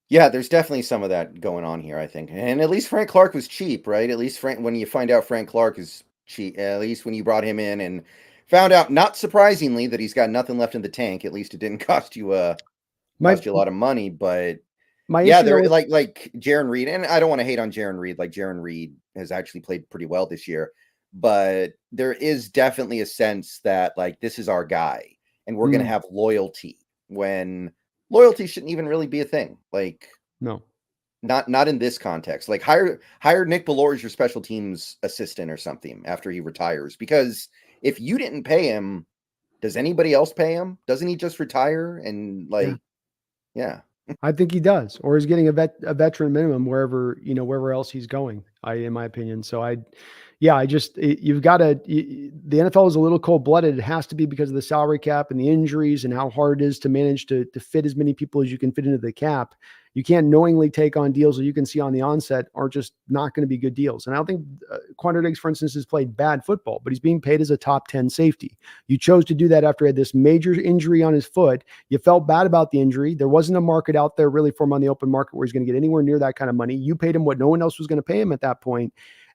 Yeah, there's definitely some of that going on here, I think. And at least Frank Clark was cheap, right? At least when you find out Frank Clark is cheap, at least when you brought him in and found out, not surprisingly, that he's got nothing left in the tank. At least it didn't cost you a lot of money. But they're like Jarran Reed, and I don't want to hate on Jarran Reed. Like, Jarran Reed has actually played pretty well this year, but there is definitely a sense that, like, this is our guy, and we're going to have loyalty when loyalty shouldn't even really be a thing. Like, no, not in this context. Like, hire Nick Ballore as your special teams assistant or something after he retires, because if you didn't pay him, does anybody else pay him? Doesn't he just retire? And yeah. I think he does, or he's getting a veteran minimum wherever else he's going, in my opinion. So you've got to, the NFL is a little cold blooded. It has to be because of the salary cap and the injuries and how hard it is to manage to fit as many people as you can fit into the cap. You can't knowingly take on deals that you can see on the onset are just not going to be good deals. And I don't think Quandre Diggs, for instance, has played bad football, but he's being paid as a top 10 safety. You chose to do that after he had this major injury on his foot. You felt bad about the injury. There wasn't a market out there really for him on the open market where he's going to get anywhere near that kind of money. You paid him what no one else was going to pay him at that point.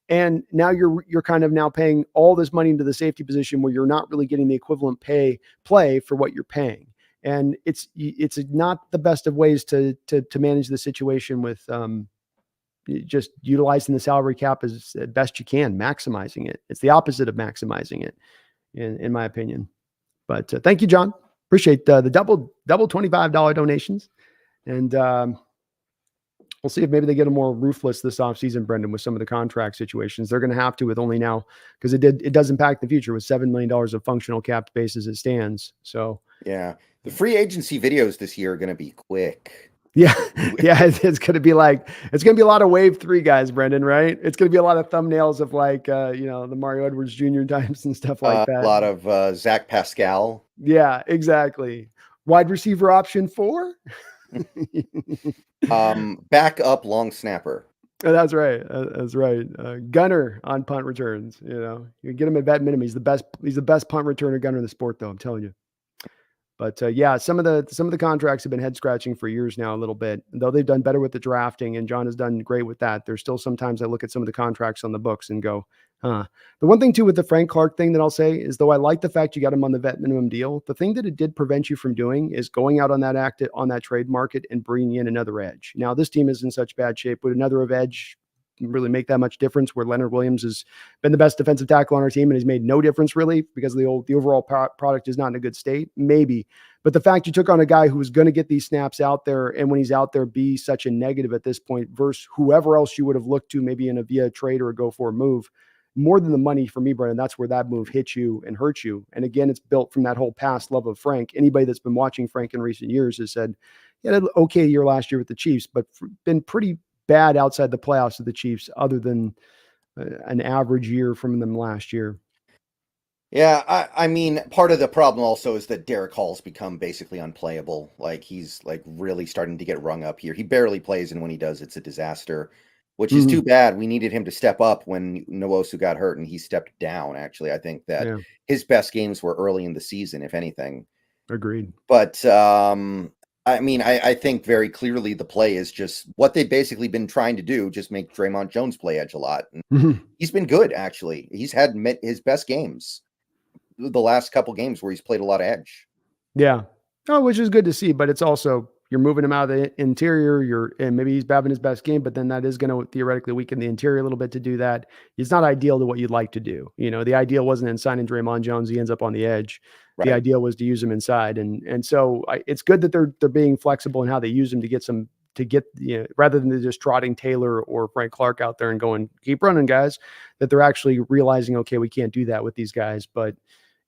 And now you're kind of now paying all this money into the safety position where you're not really getting the equivalent play for what you're paying. And it's not the best of ways to manage the situation with just utilizing the salary cap as best you can, maximizing it. It's the opposite of maximizing it, in my opinion. But thank you, John. Appreciate the double $25 donations. And we'll see if maybe they get a more ruthless this offseason, Brendan, with some of the contract situations. They're going to have to with only now, because it does impact the future with $7 million of functional cap space as it stands. So yeah, the free agency videos this year are going to be quick. Yeah. It's going to be a lot of wave 3 guys, Brendan, right? It's going to be a lot of thumbnails of the Mario Edwards Jr. times and stuff like that. A lot of Zach Pascal. Yeah, exactly. Wide receiver option 4. Back up long snapper. Oh, that's right. That's right. Gunner on punt returns. You get him at vet minimum. He's the best punt returner gunner in the sport, though. I'm telling you. But some of the contracts have been head scratching for years now, a little bit, though they've done better with the drafting, and John has done great with that. There's still sometimes I look at some of the contracts on the books and go, huh. The one thing too with the Frank Clark thing that I'll say is, though I like the fact you got him on the vet minimum deal, the thing that it did prevent you from doing is going out on that trade market and bringing in another edge. Now this team is in such bad shape. Would another edge really make that much difference, where Leonard Williams has been the best defensive tackle on our team and has made no difference really because the overall product is not in a good state? Maybe. But the fact you took on a guy who was going to get these snaps out there, and when he's out there be such a negative at this point versus whoever else you would have looked to maybe in a via trade or a go for a move, more than the money for me, Brendan, that's where that move hits you and hurts you. And again, it's built from that whole past love of Frank. Anybody that's been watching Frank in recent years has said, yeah, had an okay year last year with the Chiefs, but been pretty bad outside the playoffs of the Chiefs, other than an average year from them last year. Yeah, I mean, part of the problem also is that Derek Hall's become basically unplayable. Like, he's really starting to get rung up here. He barely plays, and when he does, it's a disaster, which is too bad. We needed him to step up when Nwosu got hurt, and he stepped down. Actually, I think that his best games were early in the season, if anything. Agreed. But I mean, I think very clearly the play is just what they've basically been trying to do, just make Draymond Jones play edge a lot. And Mhm. he's been good, actually. He's had his best games the last couple games where he's played a lot of edge. Yeah. Oh, which is good to see, but it's also you're moving him out of the interior. And maybe he's having his best game, but then that is going to theoretically weaken the interior a little bit to do that. It's not ideal to what you'd like to do. The ideal wasn't in signing Draymond Jones. He ends up on the edge. The Right. ideal was to use him inside, and so it's good that they're being flexible in how they use him to get some rather than just trotting Taylor or Frank Clark out there and going keep running guys, that they're actually realizing, okay, we can't do that with these guys, but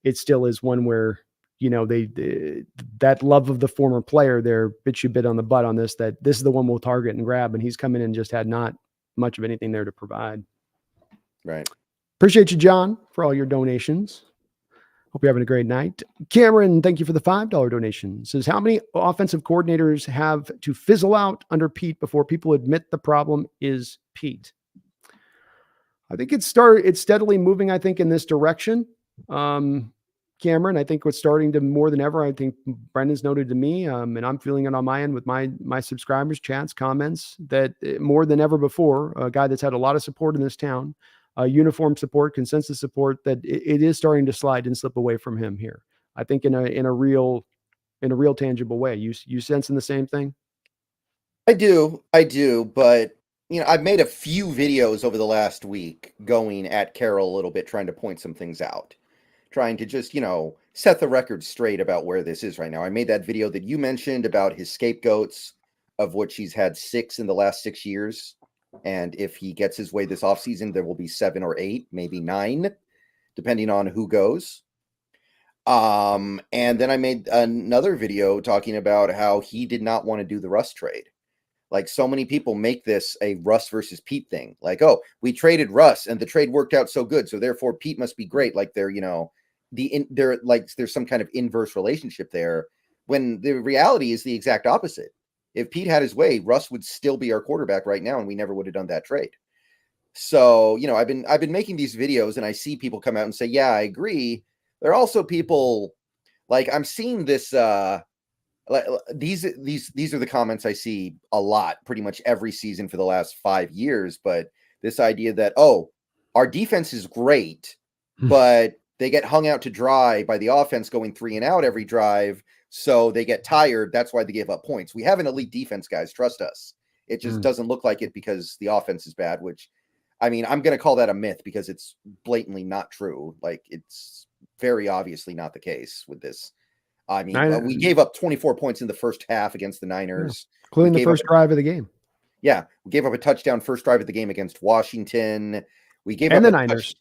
it still is one where they that love of the former player there bit you bit on the butt on this, that this is the one we'll target and grab, and he's come in and just had not much of anything there to provide. Right. Appreciate you, John, for all your donations. Hope you're having a great night. Cameron, thank you for the $5 donation. Says, how many offensive coordinators have to fizzle out under Pete before people admit the problem is Pete? I think it's steadily moving, I think, in this direction. Cameron, I think what's starting to more than ever, I think Brendan's noted to me, and I'm feeling it on my end with my subscribers, chats, comments, that more than ever before, a guy that's had a lot of support in this town, uniform support, consensus support, that it is starting to slide and slip away from him here. I think in a real tangible way. You sensing the same thing? I do, but I've made a few videos over the last week going at Carroll a little bit, trying to point some things out, trying to just, set the record straight about where this is right now. I made that video that you mentioned about his scapegoats, of which he's had 6 in the last 6 years. And if he gets his way this offseason, there will be 7 or 8, maybe 9, depending on who goes. And then I made another video talking about how he did not want to do the Russ trade. Like, so many people make this a Russ versus Pete thing. Like, oh, we traded Russ and the trade worked out so good, so therefore Pete must be great. Like there's some kind of inverse relationship there, when the reality is the exact opposite. If Pete had his way, Russ would still be our quarterback right now, and we never would have done that trade. So, I've been making these videos, and I see people come out and say, yeah, I agree. There are also people, like, I'm seeing this these are the comments I see a lot, pretty much every season for the last 5 years. But this idea that, oh, our defense is great, but they get hung out to dry by the offense going 3 and out every drive, so they get tired. That's why they give up points. We have an elite defense, guys. Trust us. It just doesn't look like it because the offense is bad, which, I mean, I'm going to call that a myth because it's blatantly not true. Like, it's very obviously not the case with this. I mean, we gave up 24 points in the first half against the Niners, including the first drive of the game. Yeah, we gave up a touchdown first drive of the game against Washington. We gave up the Niners.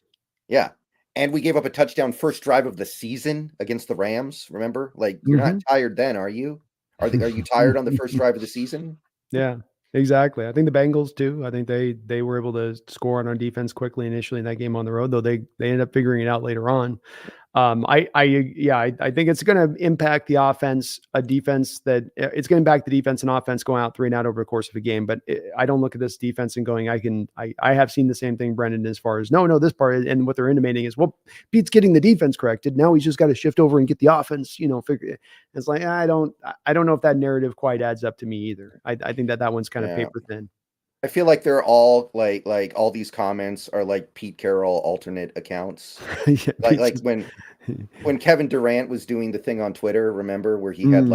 And we gave up a touchdown first drive of the season against the Rams. Remember, like, you're not tired then, are you? Are you tired on the first drive of the season? Yeah, exactly. I think the Bengals too. I think they were able to score on our defense quickly initially in that game on the road, though they ended up figuring it out later on. I think it's going to impact the offense, a defense that it's going to impact the defense and offense going out 3 and out over the course of a game. But I don't look at this defense and going, I have seen the same thing, Brendan, as far as this part, and what they're intimating is, well, Pete's getting the defense corrected. Now he's just got to shift over and get the offense, figure. It's like, I don't know if that narrative quite adds up to me either. I think that one's kind of paper thin. I feel like they're all like all these comments are like Pete Carroll alternate accounts. like when Kevin Durant was doing the thing on Twitter, remember, where he had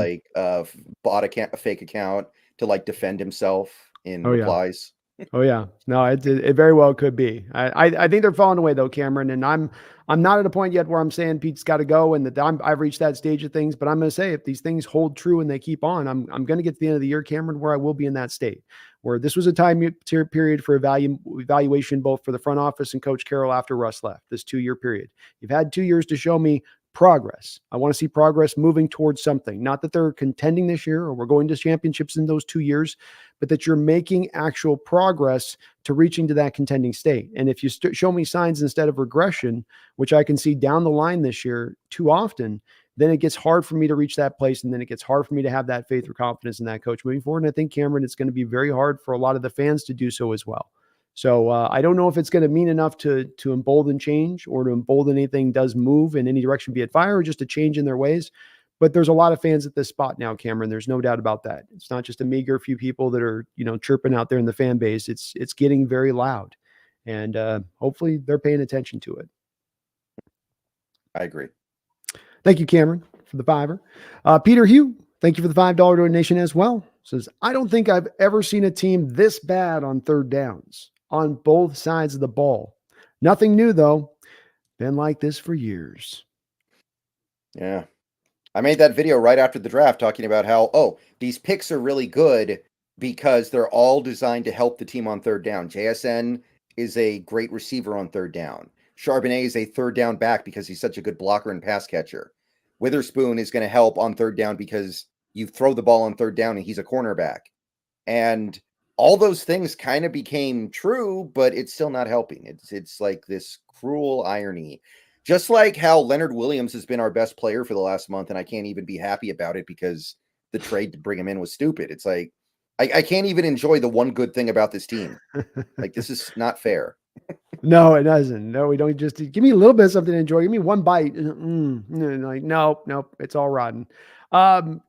bought a fake account to like defend himself in replies. Oh yeah, no, it very well could be. I think they're falling away though, Cameron, and I'm not at a point yet where I'm saying Pete's got to go and that I've reached that stage of things. But I'm going to say, if these things hold true and they keep on, I'm going to get to the end of the year, Cameron, where I will be in that state where this was a time period for evaluation, both for the front office and Coach Carroll after Russ left. This 2-year period, you've had 2 years to show me progress. I want to see progress moving towards something. Not that they're contending this year or we're going to championships in those 2 years, but that you're making actual progress to reaching to that contending state. And if you show me signs instead of regression, which I can see down the line this year too often, then it gets hard for me to reach that place. And then it gets hard for me to have that faith or confidence in that coach moving forward. And I think, Cameron, it's going to be very hard for a lot of the fans to do so as well. So I don't know if it's going to mean enough to embolden change or to embolden anything does move in any direction, be it fire or just a change in their ways. But there's a lot of fans at this spot now, Cameron. There's no doubt about that. It's not just a meager few people that are, chirping out there in the fan base. It's getting very loud, and hopefully they're paying attention to it. I agree. Thank you, Cameron, for the $5. Peter Hugh, thank you for the $5 donation as well. Says, I don't think I've ever seen a team this bad on third downs on both sides of the ball. Nothing new, though. Been like this for years. Yeah. I made that video right after the draft talking about how, these picks are really good because they're all designed to help the team on third down. JSN is a great receiver on third down. Charbonnet is a third down back because he's such a good blocker and pass catcher. Witherspoon is going to help on third down because you throw the ball on third down and he's a cornerback. And all those things kind of became true, but it's still not helping. It's like this cruel irony. Just like how Leonard Williams has been our best player for the last month, and I can't even be happy about it because the trade to bring him in was stupid. It's like, I can't even enjoy the one good thing about this team. Like, this is not fair. No, it doesn't. No, we don't. Just give me a little bit of something to enjoy. Give me one bite. Like, nope, it's all rotten.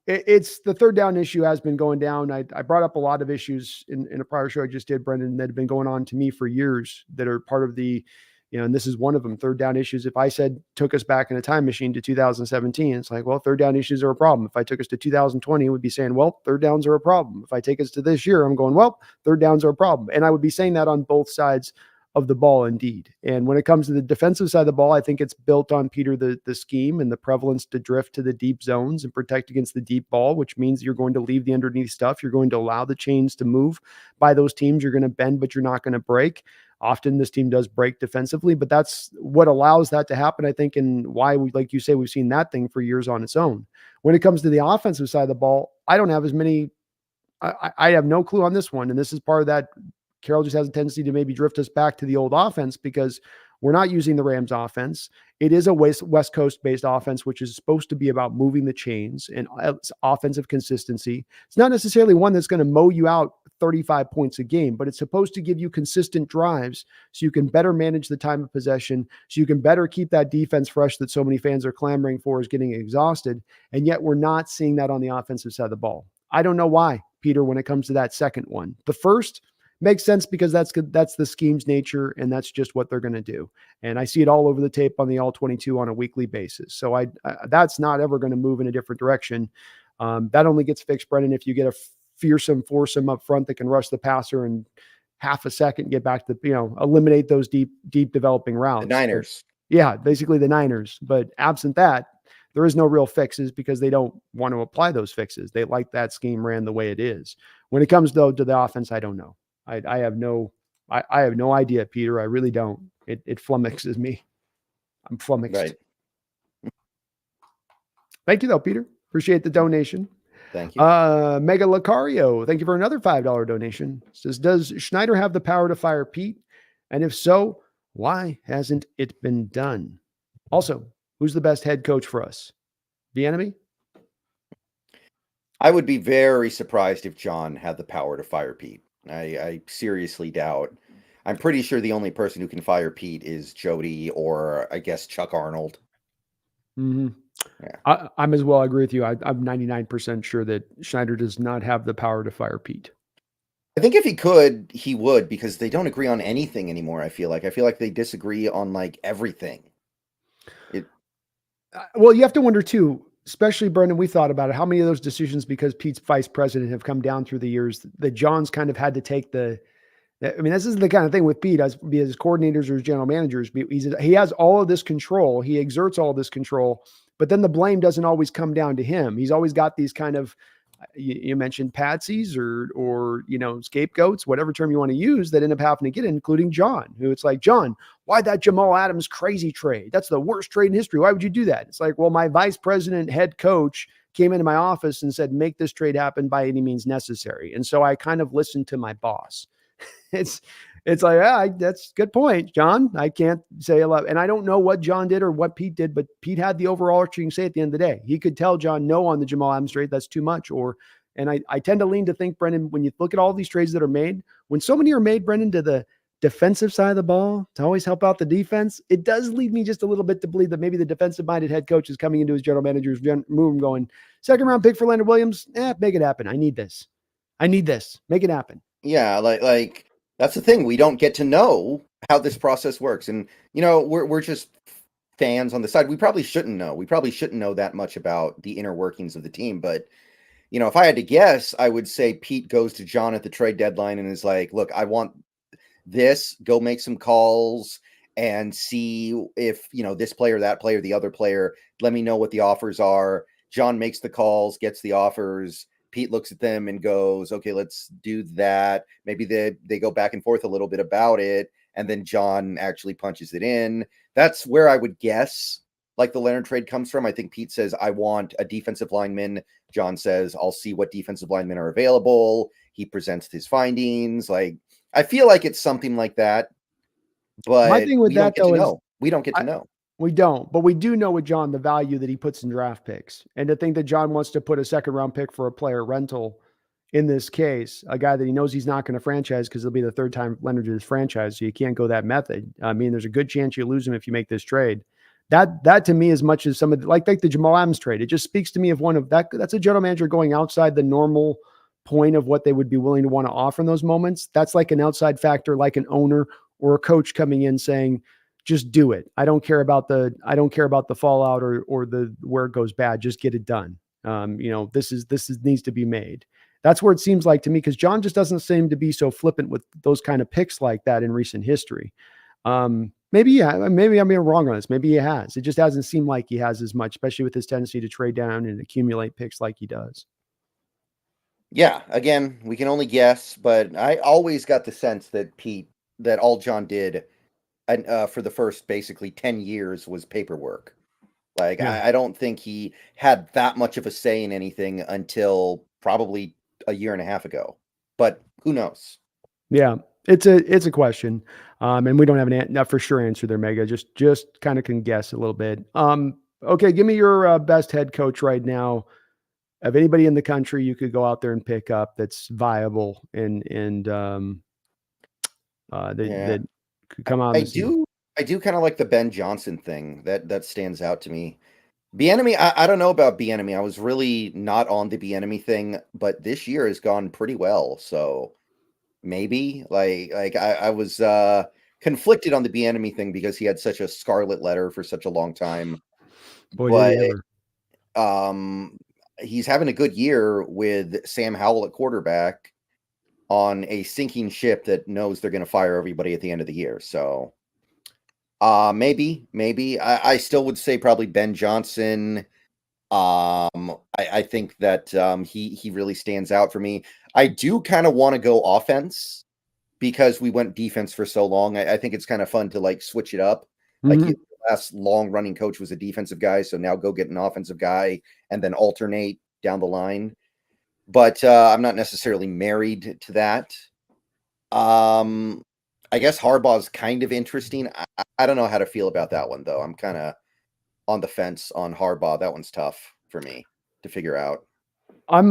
It's the third down issue has been going down. I brought up a lot of issues in a prior show I just did, Brendan, that have been going on to me for years that are part of the, and this is one of them, third down issues. If I said took us back in a time machine to 2017, it's like, well, third down issues are a problem. If I took us to 2020, we'd be saying, well, third downs are a problem. If I take us to this year, I'm going, well, third downs are a problem. And I would be saying that on both sides of the ball, indeed. And when it comes to the defensive side of the ball, I think it's built on, Peter, the scheme and the prevalence to drift to the deep zones and protect against the deep ball, which means you're going to leave the underneath stuff. You're going to allow the chains to move by those teams. You're going to bend, but you're not going to break. Often this team does break defensively, but that's what allows that to happen, I think, and why we, like you say, we've seen that thing for years on its own. When it comes to the offensive side of the ball, I don't have as many. I have no clue on this one. And this is part of that. Carroll just has a tendency to maybe drift us back to the old offense because we're not using the Rams offense. It is a West Coast based offense, which is supposed to be about moving the chains and offensive consistency. It's not necessarily one that's going to mow you out 35 points a game, but it's supposed to give you consistent drives so you can better manage the time of possession, so you can better keep that defense fresh that so many fans are clamoring for is getting exhausted. And yet we're not seeing that on the offensive side of the ball. I don't know why, Peter, when it comes to that second one. The first makes sense because that's the scheme's nature, and that's just what they're going to do. And I see it all over the tape on the All 22 on a weekly basis. So I that's not ever going to move in a different direction. That only gets fixed, Brendan, if you get a fearsome foursome up front that can rush the passer in half a second, get back to eliminate those deep developing routes. The Niners. But, basically the Niners. But absent that, there is no real fixes because they don't want to apply those fixes. They like that scheme ran the way it is. When it comes though to the offense, I don't know. I have no idea, Peter. I really don't. It flummoxes me. I'm flummoxed. Right. Thank you though, Peter. Appreciate the donation. Thank you. Mega Lucario, thank you for another $5 donation. Says, does Schneider have the power to fire Pete? And if so, why hasn't it been done? Also, who's the best head coach for us? The enemy? I would be very surprised if John had the power to fire Pete. I seriously doubt. I'm pretty sure the only person who can fire Pete is Jody or I guess Chuck Arnold. Mm-hmm. Yeah. I'm as well. I agree with you. I'm 99% sure that Schneider does not have the power to fire Pete. I think if he could, he would, because they don't agree on anything anymore. I feel like they disagree on like everything. Well, you have to wonder too, especially Brendan, we thought about it. How many of those decisions, because Pete's vice president, have come down through the years that John's kind of had to take this is the kind of thing with Pete as coordinators or as general managers. He has all of this control. He exerts all of this control, but then the blame doesn't always come down to him. He's always got these kind of, you mentioned patsies or scapegoats, whatever term you want to use, that end up having to get in, including John, who it's like, John, why'd that Jamal Adams crazy trade? That's the worst trade in history. Why would you do that? It's like, well, my vice president head coach came into my office and said, make this trade happen by any means necessary. And so I kind of listened to my boss. It's like, that's a good point, John. I can't say a lot. And I don't know what John did or what Pete did, but Pete had the overarching say at the end of the day. He could tell John no on the Jamal Adams trade. That's too much. And I tend to lean to think, Brendan, when you look at all these trades that are made, when so many are made, Brendan, to defensive side of the ball to always help out the defense, it does lead me just a little bit to believe that maybe the defensive-minded head coach is coming into his general manager's room going, second round pick for Leonard Williams, make it happen. I need this. Make it happen. Yeah, like that's the thing. We don't get to know how this process works. And, we're just fans on the side. We probably shouldn't know. We probably shouldn't know that much about the inner workings of the team. But, if I had to guess, I would say Pete goes to John at the trade deadline and is like, look, I want this, go make some calls and see if, this player, that player, the other player, let me know what the offers are. John makes the calls, gets the offers. Pete looks at them and goes, okay, let's do that. Maybe they go back and forth a little bit about it. And then John actually punches it in. That's where I would guess like the Leonard trade comes from. I think Pete says, I want a defensive lineman. John says, I'll see what defensive linemen are available. He presents his findings. Like, I feel like it's something like that, but my thing with that though is we don't get to know. We don't, but we do know with John the value that he puts in draft picks, and to think that John wants to put a second round pick for a player rental in this case, a guy that he knows he's not going to franchise because it'll be the third time Leonard is franchised. So you can't go that method. I mean, there's a good chance you lose him if you make this trade. That to me, as much as some of like the Jamal Adams trade, it just speaks to me of one of that. That's a general manager going outside the normal point of what they would be willing to want to offer in those moments. That's like an outside factor, like an owner or a coach coming in saying, just do it. I don't care about the fallout or the where it goes bad. Just get it done. This needs to be made. That's where it seems like to me, because John just doesn't seem to be so flippant with those kind of picks like that in recent history. Maybe I'm being wrong on this. Maybe he has. It just hasn't seemed like he has as much, especially with his tendency to trade down and accumulate picks like he does. Yeah, again, we can only guess, but I always got the sense that all John did for the first basically 10 years was paperwork. Like, Yeah. I don't think he had that much of a say in anything until probably a year and a half ago, but who knows? Yeah, it's a question. And we don't have a for sure answer there, Mega. Just kind of can guess a little bit. Okay, give me your best head coach right now of anybody in the country you could go out there and pick up that's viable and that could come out. I do kind of like the Ben Johnson thing that stands out to me. Bieniemy, I don't know about Bieniemy. I was really not on the Bieniemy thing, but this year has gone pretty well. So maybe like I was conflicted on the Bieniemy thing because he had such a scarlet letter for such a long time. Boy, But did he ever. he's having a good year with Sam Howell at quarterback on a sinking ship that knows they're going to fire everybody at the end of the year. So maybe I still would say probably Ben Johnson. I think that he really stands out for me. I do kind of want to go offense because we went defense for so long. I think it's kind of fun to like switch it up. Like the last long running coach was a defensive guy, so now go get an offensive guy and then alternate down the line. But I'm not necessarily married to that. I guess Harbaugh's kind of interesting. I don't know how to feel about that one though. I'm kind of on the fence on Harbaugh. That one's tough for me to figure out. I'm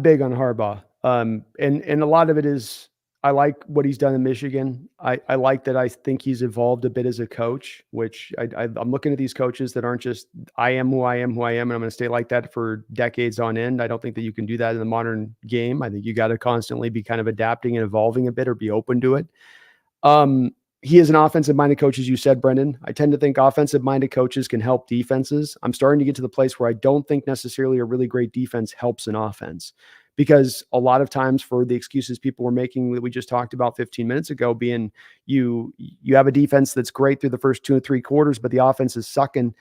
big on Harbaugh. And a lot of it is I like what he's done in Michigan. I like that. I think he's evolved a bit as a coach, which I'm looking at these coaches that aren't just I am who I am, and I'm going to stay like that for decades on end. I don't think that you can do that in the modern game. I think you got to constantly be kind of adapting and evolving a bit or be open to it. He is an offensive-minded coach, as you said, Brendan. I tend to think offensive-minded coaches can help defenses. I'm starting to get to the place where I don't think necessarily a really great defense helps an offense, because a lot of times for the excuses people were making that we just talked about 15 minutes ago being you have a defense that's great through the first 2 or 3 quarters, but the offense is sucking.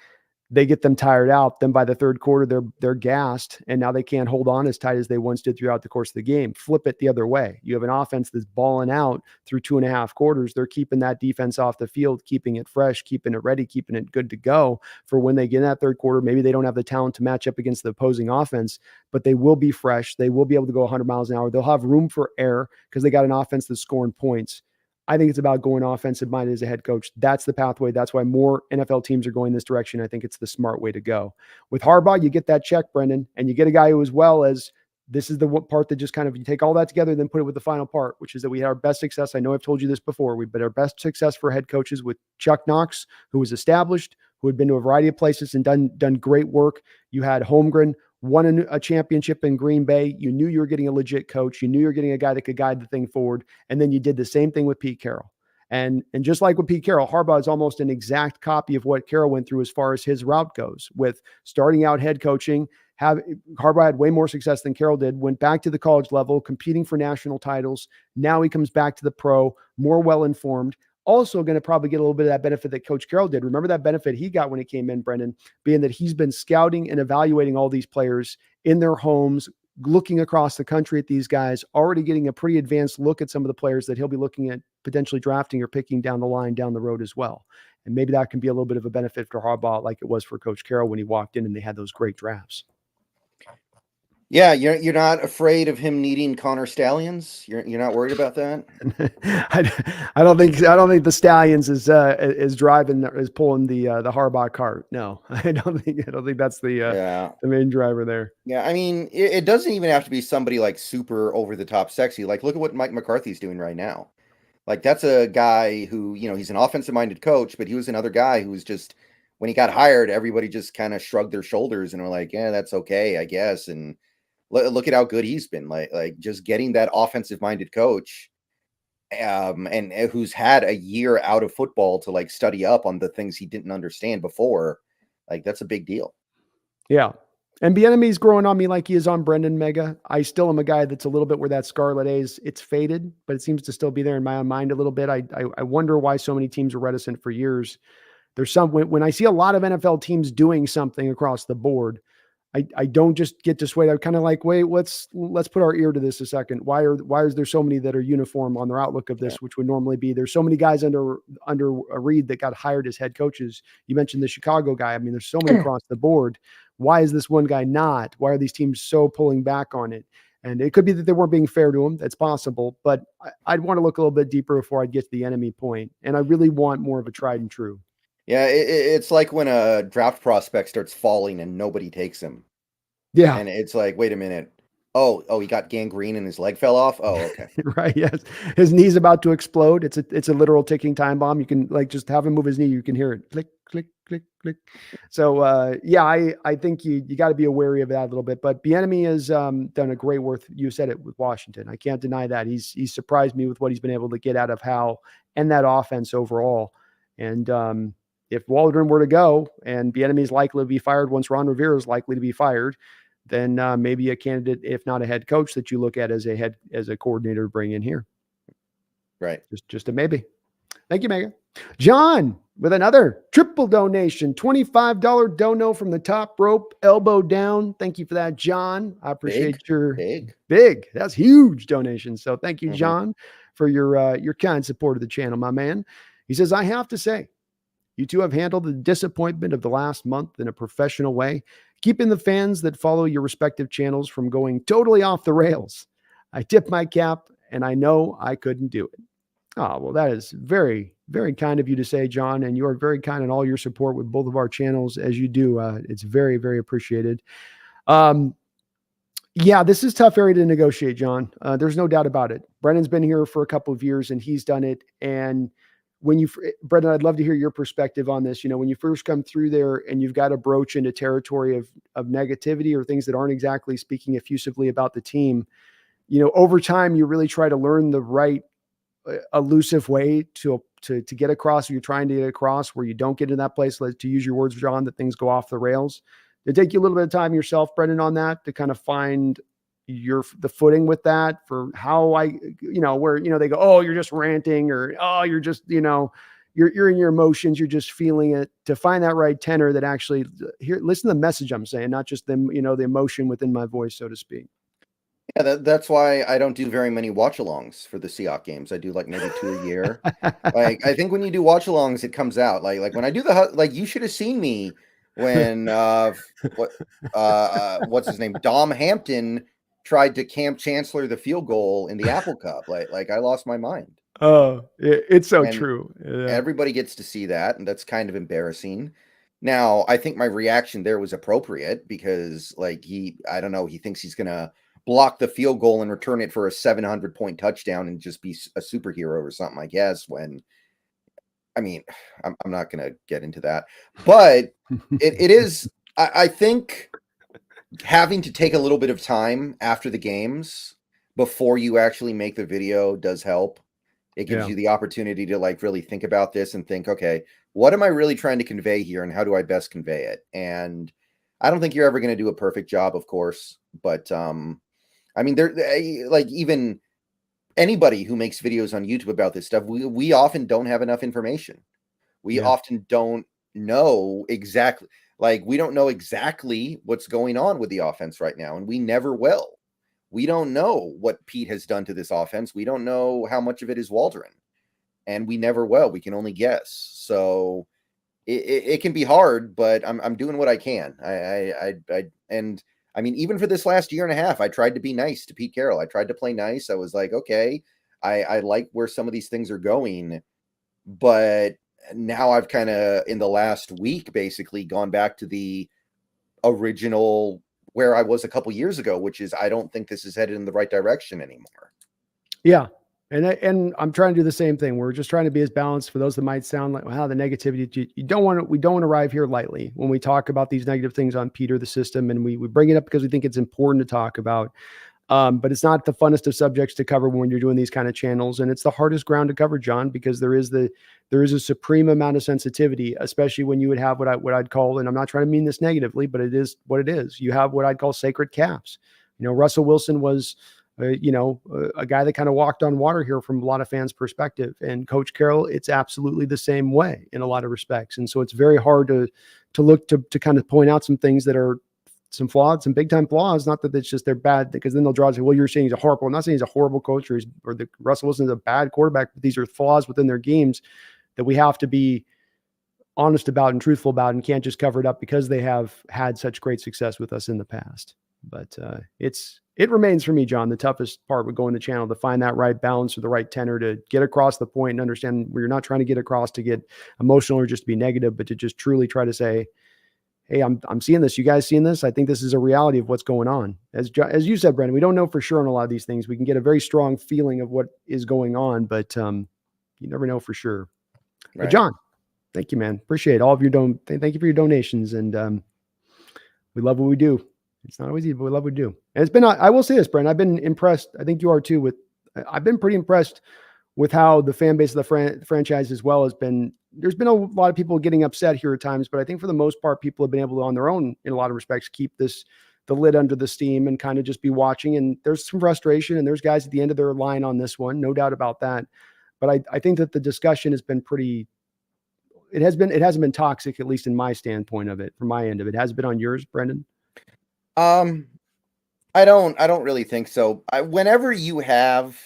They get them tired out. Then by the third quarter, they're gassed, and now they can't hold on as tight as they once did throughout the course of the game. Flip it the other way. You have an offense that's balling out through 2.5 quarters. They're keeping that defense off the field, keeping it fresh, keeping it ready, keeping it good to go for when they get in that third quarter. Maybe they don't have the talent to match up against the opposing offense, but they will be fresh. They will be able to go 100 miles an hour. They'll have room for error because they got an offense that's scoring points. I think it's about going offensive minded as a head coach. That's the pathway. That's why more NFL teams are going this direction. I think it's the smart way to go. With Harbaugh, you get that check, Brendan, and you get a guy who, as well as this is the part that just kind of, you take all that together and then put it with the final part, which is that we had our best success. I know I've told you this before. We've been our best success for head coaches with Chuck Knox, who was established, who had been to a variety of places and done great work. You had Holmgren, won a championship in Green Bay. You knew you were getting a legit coach. You knew you were getting a guy that could guide the thing forward. And then you did the same thing with Pete Carroll. And just like with Pete Carroll, Harbaugh is almost an exact copy of what Carroll went through as far as his route goes, with starting out head coaching. Harbaugh had way more success than Carroll did, went back to the college level, competing for national titles. Now he comes back to the pro, more well-informed, also going to probably get a little bit of that benefit that Coach Carroll did. Remember that benefit he got when he came in, Brendan, being that he's been scouting and evaluating all these players in their homes, looking across the country at these guys, already getting a pretty advanced look at some of the players that he'll be looking at potentially drafting or picking down the line, down the road as well. And maybe that can be a little bit of a benefit for Harbaugh, like it was for Coach Carroll when he walked in and they had those great drafts. Yeah, you're not afraid of him needing Connor Stallions. You're not worried about that. I don't think the Stallions is pulling the Harbaugh cart. No, I don't think that's the main driver there. Yeah, I mean, it doesn't even have to be somebody like super over the top sexy. Like, look at what Mike McCarthy's doing right now. Like, that's a guy who, he's an offensive minded coach, but he was another guy who was just, when he got hired, everybody just kind of shrugged their shoulders and were like, yeah, that's okay, I guess. And look at how good he's been. Like just getting that offensive minded coach, and who's had a year out of football to like study up on the things he didn't understand before. Like, that's a big deal. Yeah. And Bieniemy's growing on me like he is on Brendan Mega. I still am a guy that's a little bit where that Scarlet A's, it's faded, but it seems to still be there in my own mind a little bit. I wonder why so many teams are reticent for years. There's some, when I see a lot of NFL teams doing something across the board, I don't just get dissuaded. I'm kind of like, wait, let's put our ear to this a second. Why is there so many that are uniform on their outlook of this, which would normally be, there's so many guys under a Reed that got hired as head coaches. You mentioned the Chicago guy. I mean, there's so many across the board. Why is this one guy not? Why are these teams so pulling back on it? And it could be that they weren't being fair to him. That's possible, but I'd want to look a little bit deeper before I'd get to the enemy point. And I really want more of a tried and true. Yeah, it's like when a draft prospect starts falling and nobody takes him. Yeah. And it's like, wait a minute. Oh, he got gangrene and his leg fell off. Oh, okay. Right. Yes. His knee's about to explode. It's a literal ticking time bomb. You can like just have him move his knee. You can hear it click, click, click, click. So I think you got to be wary of that a little bit, but Bieniemy has done a great work. You said it with Washington. I can't deny that. He's surprised me with what he's been able to get out of Howell and that offense overall. And, if Waldron were to go and Bieniemy is likely to be fired once Ron Rivera is likely to be fired, then maybe a candidate, if not a head coach, that you look at as a coordinator to bring in here. Right. Just a maybe. Thank you, Megan. John with another triple donation, $25 dono from the top rope, elbow down. Thank you for that, John. I appreciate your big. That's huge donation. So thank you, John, for your kind support of the channel, my man. He says, I have to say, you two have handled the disappointment of the last month in a professional way, keeping the fans that follow your respective channels from going totally off the rails. I tip my cap, and I know I couldn't do it. Oh, well, that is very, very kind of you to say, John, and you are very kind in all your support with both of our channels, as you do. It's very, very appreciated. Yeah, this is a tough area to negotiate, John. There's no doubt about it. Brendan's been here for a couple of years, and he's done it. And Brendan, I'd love to hear your perspective on this. When you first come through there and you've got to broach into territory of negativity or things that aren't exactly speaking effusively about the team, over time, you really try to learn the right elusive way to get across, or you're trying to get across where you don't get in that place, to use your words, John, that things go off the rails. Did it take you a little bit of time yourself, Brendan, on that to kind of find the footing with that, for how where, they go, oh, you're just ranting, or, oh, you're just, you're in your emotions. You're just feeling it, to find that right tenor that actually listen to the message I'm saying, not just the emotion within my voice, so to speak. Yeah, that's why I don't do very many watch-alongs for the Seahawks games. I do like maybe 2 a year. Like, I think when you do watch-alongs, it comes out. Like when I do you should have seen me when what's his name, Dom Hampton tried to Camp Chancellor the field goal in the Apple Cup. Like I lost my mind. Oh, it's so true. Yeah. Everybody gets to see that, and that's kind of embarrassing. Now, I think my reaction there was appropriate because, like, he thinks he's gonna block the field goal and return it for a 700-point touchdown and just be a superhero or something, I guess. When, I mean, I'm not going to get into that, but it is, I think, having to take a little bit of time after the games before you actually make the video does help. It gives you the opportunity to like really think about this and think, okay, what am I really trying to convey here and how do I best convey it? And I don't think you're ever going to do a perfect job, of course, but I mean, there, like, even anybody who makes videos on YouTube about this stuff, we often don't have enough information. We often don't know exactly, like, we don't know exactly what's going on with the offense right now, and we never will. We don't know what Pete has done to this offense. We don't know how much of it is Waldron, and we never will. We can only guess. So it can be hard, but I'm doing what I can. And I mean, even for this last year and a half, I tried to be nice to Pete Carroll. I tried to play nice. I was like, okay, I like where some of these things are going, but now I've kind of, in the last week, basically gone back to the original where I was a couple years ago, which is, I don't think this is headed in the right direction anymore. Yeah. And I'm trying to do the same thing. We're just trying to be as balanced. For those that might sound like, wow, the negativity, we don't want to arrive here lightly when we talk about these negative things on Peter, the system, and we bring it up because we think it's important to talk about. But it's not the funnest of subjects to cover when you're doing these kind of channels. And it's the hardest ground to cover, John, because there is a supreme amount of sensitivity, especially when you would have what I'd call, and I'm not trying to mean this negatively, but it is what it is. You have what I'd call sacred calves. You know, Russell Wilson was, a guy that kind of walked on water here from a lot of fans' perspective. And Coach Carroll, it's absolutely the same way in a lot of respects. And so it's very hard to look to kind of point out some things that are some flaws, some big time flaws. Not that it's just they're bad, because then they'll draw and say, well, you're saying he's a horrible. I'm not saying he's a horrible coach or Russell Wilson's a bad quarterback, but these are flaws within their games that we have to be honest about and truthful about, and can't just cover it up because they have had such great success with us in the past. But it remains for me, John, the toughest part with going the channel, to find that right balance or the right tenor to get across the point and understand where you're not trying to get across to get emotional or just to be negative, but to just truly try to say, hey, I'm seeing this. You guys seeing this? I think this is a reality of what's going on. As you said, Brendan, we don't know for sure on a lot of these things. We can get a very strong feeling of what is going on, but you never know for sure. Right. But John, thank you, man. Appreciate all of your thank you for your donations, and we love what we do. It's not always easy, but we love what we do. And it's been, I will say this, Brendan, I've been impressed. I think you are too. I've been pretty impressed with how the fan base of the franchise as well has been. There's been a lot of people getting upset here at times, but I think for the most part, people have been able to, on their own, in a lot of respects, keep the lid under the steam and kind of just be watching. And there's some frustration, and there's guys at the end of their line on this one, no doubt about that. But I think that the discussion has been it hasn't been toxic, at least in my standpoint of it, from my end of it. Has it been on yours, Brendan? I don't really think so. Whenever you have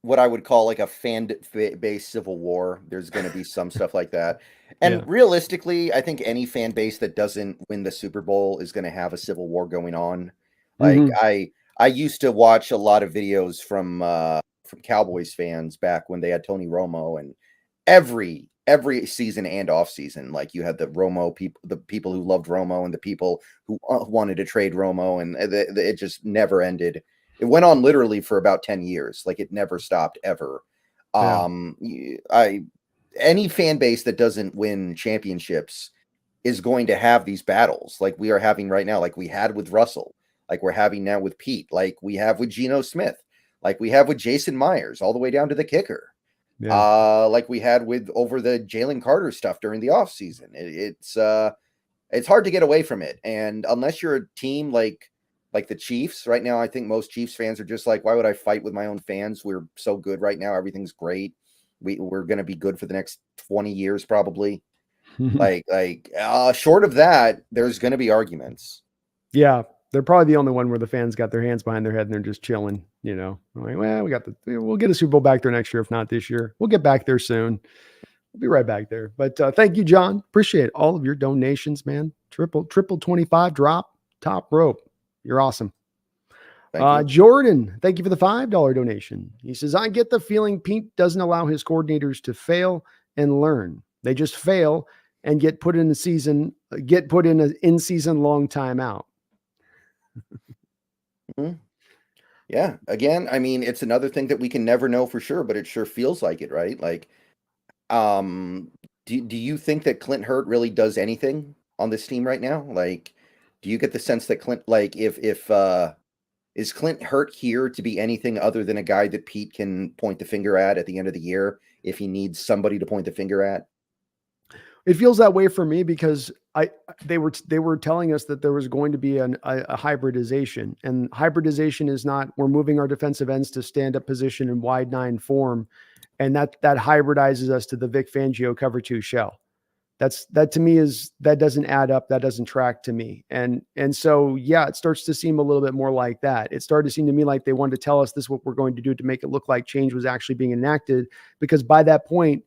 what I would call like a fan-based civil war, there's going to be some stuff like that. And realistically, I think any fan base that doesn't win the Super Bowl is going to have a civil war going on. Like, I used to watch a lot of videos from Cowboys fans back when they had Tony Romo, and every season and off season, like, you had the Romo people, the people who loved Romo and the people who wanted to trade Romo, and it just never ended. It went on literally for about 10 years. Like, it never stopped ever. Any fan base that doesn't win championships is going to have these battles like we are having right now, like we had with Russell, like we're having now with Pete, like we have with Geno Smith, like we have with Jason Myers, all the way down to the kicker. Like we had with over the Jalen Carter stuff during the offseason. It's hard to get away from it. And unless you're a team like the Chiefs right now, I think most Chiefs fans are just like, why would I fight with my own fans? We're so good right now. Everything's great. We're going to be good for the next 20 years, probably. Short of that, there's going to be arguments. Yeah. They're probably the only one where the fans got their hands behind their head and they're just chilling, you know, like, well, we'll get a Super Bowl back there next year. If not this year, we'll get back there soon. We'll be right back there. But thank you, John. Appreciate all of your donations, man. Triple 25 drop, top rope. You're awesome. Jordan, thank you for the $5 donation. He says, I get the feeling Pete doesn't allow his coordinators to fail and learn. They just fail and get put in an in-season long timeout. Yeah. Again, I mean, it's another thing that we can never know for sure, but it sure feels like it, right? Like, um, do you think that Clint Hurt really does anything on this team right now? Like, do you get the sense that Clint, like, if is Clint Hurt here to be anything other than a guy that Pete can point the finger at the end of the year if he needs somebody to point the finger at? It feels that way for me because they were telling us that there was going to be a hybridization, and hybridization is not we're moving our defensive ends to stand up position in wide nine form, and that hybridizes us to the Vic Fangio cover two shell. That to me that doesn't add up. That doesn't track to me. And so, yeah, it starts to seem a little bit more like that. It started to seem to me like they wanted to tell us this is what we're going to do to make it look like change was actually being enacted, because by that point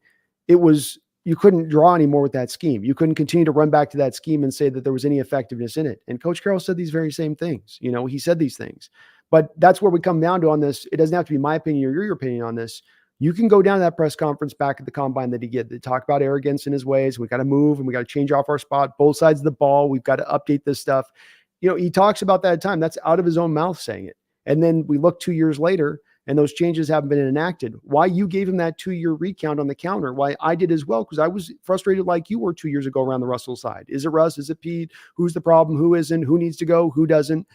you couldn't draw anymore with that scheme. You couldn't continue to run back to that scheme and say that there was any effectiveness in it. And Coach Carroll said these very same things. He said these things, but that's where we come down to on this. It doesn't have to be my opinion or your opinion on this. You can go down to that press conference back at the combine that he did. They talk about arrogance in his ways. We got to move and we got to change off our spot, both sides of the ball. We've got to update this stuff. He talks about that at time. That's out of his own mouth saying it. And then we look 2 years later and those changes haven't been enacted. Why you gave him that 2-year recount on the counter? Why I did as well, because I was frustrated like you were 2 years ago around the Russell side. Is it Russ? Is it Pete? Who's the problem? Who isn't? Who needs to go? Who doesn't?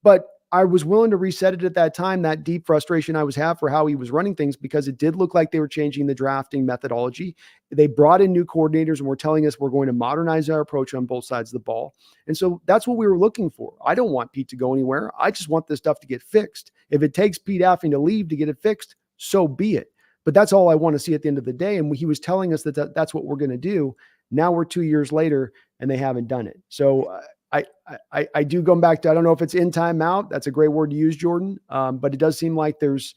But I was willing to reset it at that time, that deep frustration I was have for how he was running things, because it did look like they were changing the drafting methodology. They brought in new coordinators and were telling us we're going to modernize our approach on both sides of the ball. And so that's what we were looking for. I don't want Pete to go anywhere. I just want this stuff to get fixed. If it takes Pete having to leave to get it fixed, so be it. But that's all I want to see at the end of the day. And he was telling us that's what we're going to do. Now we're 2 years later and they haven't done it. So I do go back to, I don't know if it's in time out. That's a great word to use, Jordan. But it does seem like there's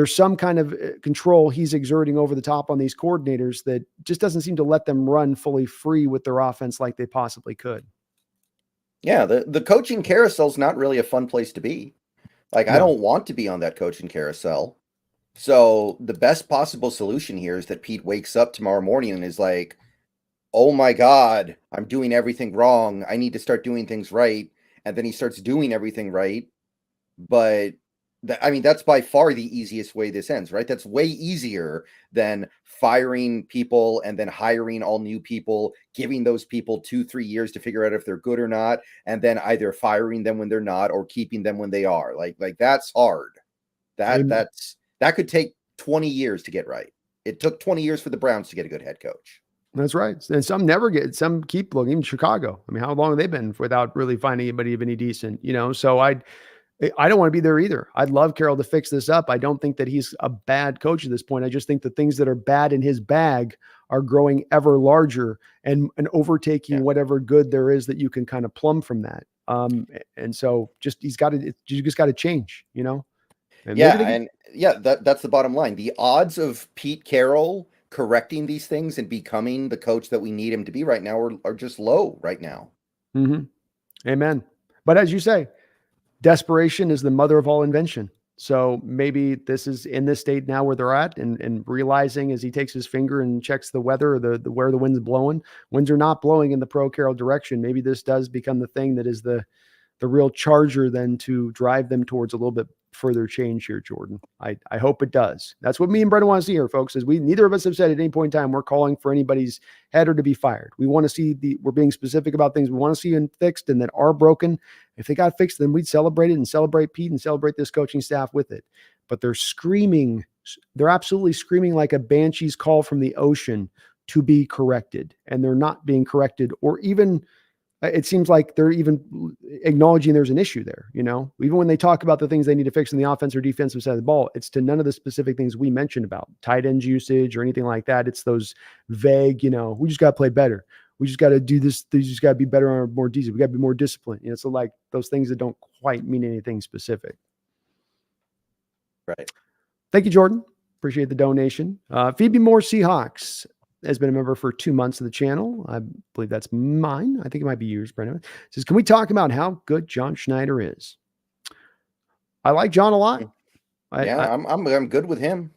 some kind of control he's exerting over the top on these coordinators that just doesn't seem to let them run fully free with their offense like they possibly could. Yeah, the coaching carousel is not really a fun place to be. Like, I don't want to be on that coaching carousel. So the best possible solution here is that Pete wakes up tomorrow morning and is like, oh my God, I'm doing everything wrong. I need to start doing things right. And then he starts doing everything right. But that's by far the easiest way this ends, right? That's way easier than firing people and then hiring all new people, giving those people 2-3 years to figure out if they're good or not, and then either firing them when they're not or keeping them when they are. Like that's hard. That could take 20 years to get right. It took 20 years for the Browns to get a good head coach. That's right. And some keep looking. Even Chicago. I mean, how long have they been without really finding anybody of any decent, So I don't want to be there either. I'd love Carroll to fix this up. I don't think that he's a bad coach at this point. I just think the things that are bad in his bag are growing ever larger and overtaking whatever good there is that you can kind of plumb from that. And so you just got to change, And that's the bottom line. The odds of Pete Carroll correcting these things and becoming the coach that we need him to be right now are just low right now. Mm-hmm. Amen. But as you say, desperation is the mother of all invention. So maybe this is in this state now where they're at and realizing as he takes his finger and checks the weather or the where the wind's blowing, winds are not blowing in the pro Carroll direction. Maybe this does become the thing that is the real charger then to drive them towards a little bit further change here, Jordan. I hope it does. That's what me and Brendan want to see here, folks, is neither of us have said at any point in time we're calling for anybody's head or to be fired. We want to see we're being specific about things we want to see fixed and that are broken. If they got fixed, then we'd celebrate it and celebrate Pete and celebrate this coaching staff with it. But they're absolutely screaming like a banshee's call from the ocean to be corrected. And they're not being corrected, or even it seems like they're even acknowledging there's an issue there, even when they talk about the things they need to fix in the offense or defensive side of the ball, it's to none of the specific things we mentioned about tight ends usage or anything like that. It's those vague, we just got to play better. We just got to do this. They just got to be better or more decent. We got to be more disciplined. So like those things that don't quite mean anything specific. Right. Thank you, Jordan. Appreciate the donation. Phoebe Moore Seahawks has been a member for 2 months of the channel. I believe that's mine. I think it might be yours, Brendan. Says, can we talk about how good John Schneider is? I like John a lot. I'm good with him.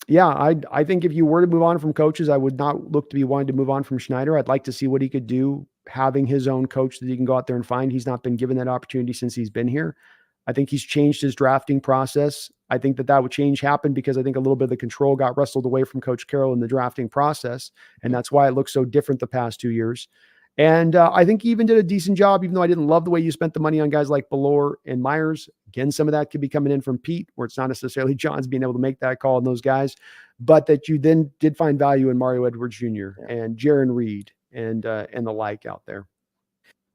Yeah, I think if you were to move on from coaches, I would not look to be wanting to move on from Schneider. I'd like to see what he could do having his own coach that he can go out there and find. He's not been given that opportunity since he's been here. I think he's changed his drafting process. I think that would change happen because I think a little bit of the control got wrestled away from Coach Carroll in the drafting process. And that's why it looks so different the past 2 years. And I think he even did a decent job, even though I didn't love the way you spent the money on guys like Ballore and Myers. Again, some of that could be coming in from Pete, where it's not necessarily John's being able to make that call on those guys, but that you then did find value in Mario Edwards Jr. and Jaron Reed and the like out there.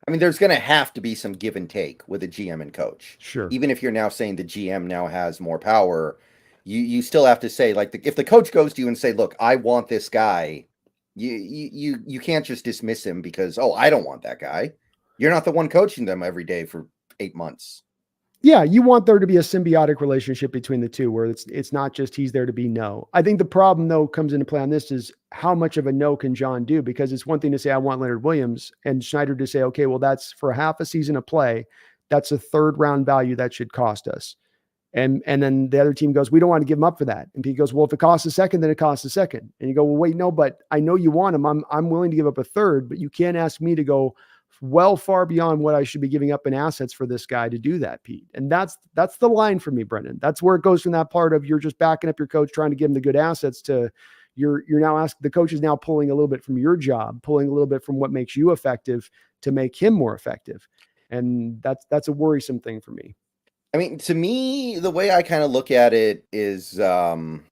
I mean, there's going to have to be some give and take with a GM and coach. Sure. Even if you're now saying the GM now has more power, you still have to say, like, if the coach goes to you and say, look, I want this guy, you can't just dismiss him because, oh, I don't want that guy. You're not the one coaching them every day for 8 months. Yeah, you want there to be a symbiotic relationship between the two where it's not just he's there to be no. I think the problem, though, comes into play on this is how much of a no can John do? Because it's one thing to say, I want Leonard Williams, and Schneider to say, okay, well, that's for half a season of play. That's a third round value that should cost us. And then the other team goes, we don't want to give him up for that. And Pete goes, well, if it costs a second, then it costs a second. And you go, well, wait, no, but I know you want him. I'm willing to give up a third, but you can't ask me to go well far beyond what I should be giving up in assets for this guy to do that, Pete. And that's the line for me, Brendan. That's where it goes from that part of you're just backing up your coach, trying to give him the good assets to you're now asking the coach is now pulling a little bit from your job, pulling a little bit from what makes you effective to make him more effective. And that's a worrisome thing for me. I mean, to me, the way I kind of look at it is that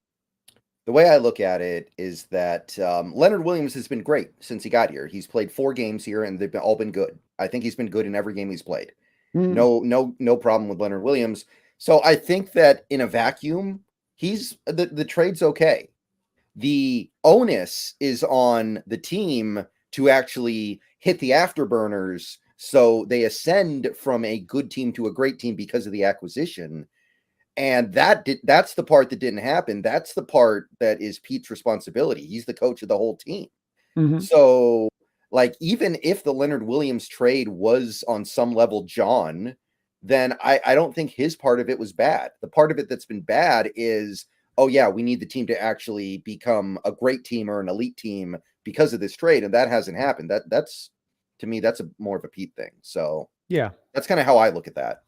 Leonard Williams has been great since he got here. He's played 4 games here, and they've all been good. I think he's been good in every game he's played. No problem with Leonard Williams. So I think that in a vacuum, the trade's okay. The onus is on the team to actually hit the afterburners so they ascend from a good team to a great team because of the acquisition. And that's the part that didn't happen. That's the part that is Pete's responsibility. He's the coach of the whole team. Mm-hmm. So, like, even if the Leonard Williams trade was on some level John, then I don't think his part of it was bad. The part of it that's been bad is, oh, yeah, we need the team to actually become a great team or an elite team because of this trade. And that hasn't happened. That's, to me, that's more of a Pete thing. So, yeah, that's kind of how I look at that.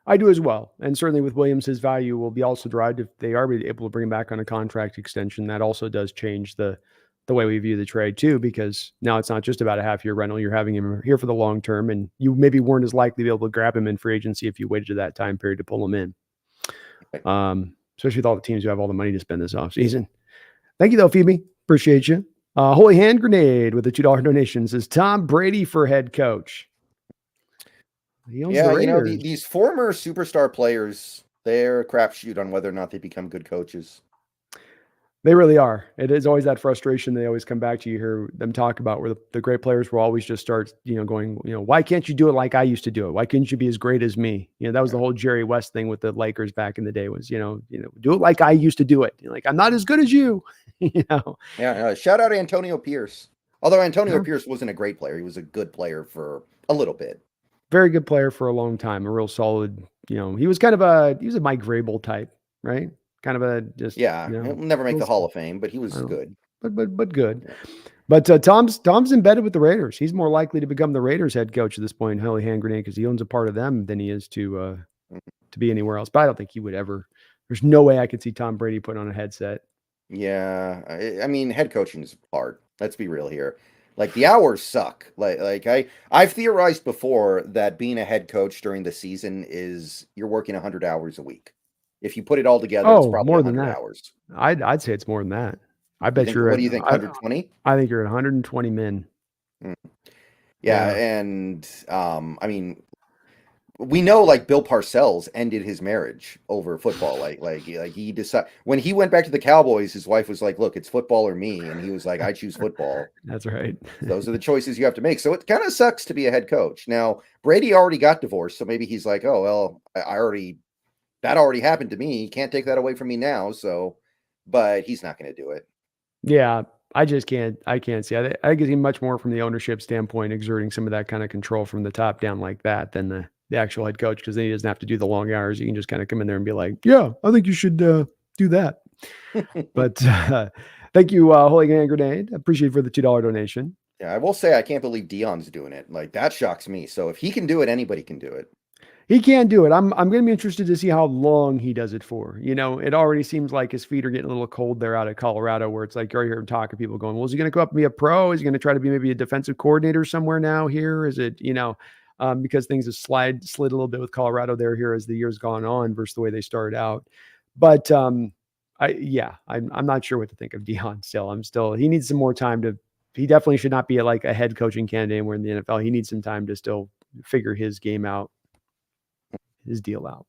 I do as well. And certainly with Williams, his value will be also derived if they are able to bring him back on a contract extension. That also does change the way we view the trade too, because now it's not just about a half-year rental. You're having him here for the long term, and you maybe weren't as likely to be able to grab him in free agency if you waited to that time period to pull him in. Especially with all the teams who have all the money to spend this offseason. Thank you, though, Phoebe. Appreciate you. Holy Hand Grenade with the $2 donation says Tom Brady for head coach. Yeah, you know, these former superstar players, they're a crapshoot on whether or not they become good coaches. They really are. It is always that frustration. They always come back to you hear them talk about where the great players will always just start, going, why can't you do it like I used to do it? Why couldn't you be as great as me? That was the whole Jerry West thing with the Lakers back in the day was, do it like I used to do it. Like, I'm not as good as you, Yeah. Shout out to Antonio Pierce. Although Antonio Pierce wasn't a great player. He was a good player for a little bit. Very good player for a long time. A real solid, he was kind of he was a Mike Vrabel type, right? Kind of a just he'll never make the Hall of Fame, but he was good. But good. Yeah. But Tom's embedded with the Raiders. He's more likely to become the Raiders head coach at this point, Holy Hand Grenade, because he owns a part of them than he is to be anywhere else. But I don't think he would ever. There's no way I could see Tom Brady put on a headset. Yeah, I mean, head coaching is hard. Let's be real here. Like, the hours suck. Like I've theorized before that being a head coach during the season is you're working 100 hours a week. If you put it all together, it's probably more than 100 that. hours. I'd say it's more than that. I bet you're. What do you think? 120? I think you're at 120 men. Yeah, and I mean, we know like Bill Parcells ended his marriage over football. Like he decided when he went back to the Cowboys, his wife was like, "Look, it's football or me," and he was like, "I choose football." That's right. Those are the choices you have to make. So it kind of sucks to be a head coach. Now Brady already got divorced, so maybe he's like, "Oh well, that already happened to me. You can't take that away from me now." So, but he's not going to do it. Yeah, I just can't. I can't see. I can see much more from the ownership standpoint, exerting some of that kind of control from the top down like that than the actual head coach, because then he doesn't have to do the long hours. You can just kind of come in there and be like, "Yeah, I think you should do that." But thank you, Holy Hand Grenade. I appreciate it for the $2 donation. Yeah, I will say I can't believe Dion's doing it. Like, that shocks me. So if he can do it, anybody can do it. He can do it. I'm going to be interested to see how long he does it for. You know, it already seems like his feet are getting a little cold there out of Colorado, where it's like you're hearing talk of people going, well, is he going to go up and be a pro? Is he going to try to be maybe a defensive coordinator somewhere now here? Is it, because things have slid a little bit with Colorado there here as the years gone on versus the way they started out. But I'm not sure what to think of Deion still. He needs some more time he definitely should not be like a head coaching candidate anywhere in the NFL. He needs some time to still figure his game out. His deal out.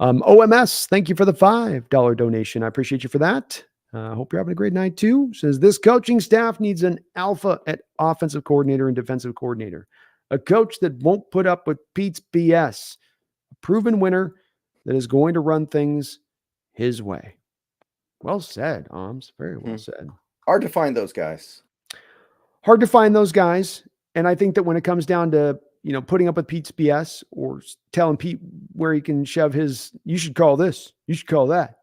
OMS, thank you for the $5 donation. I appreciate you for that. Hope you're having a great night too. Says this coaching staff needs an alpha at offensive coordinator and defensive coordinator. A coach that won't put up with Pete's BS. A proven winner that is going to run things his way. Well said, Oms. Very well said. Hard to find those guys. Hard to find those guys. And I think that when it comes down to putting up with Pete's BS or telling Pete where he can shove you should call this, you should call that.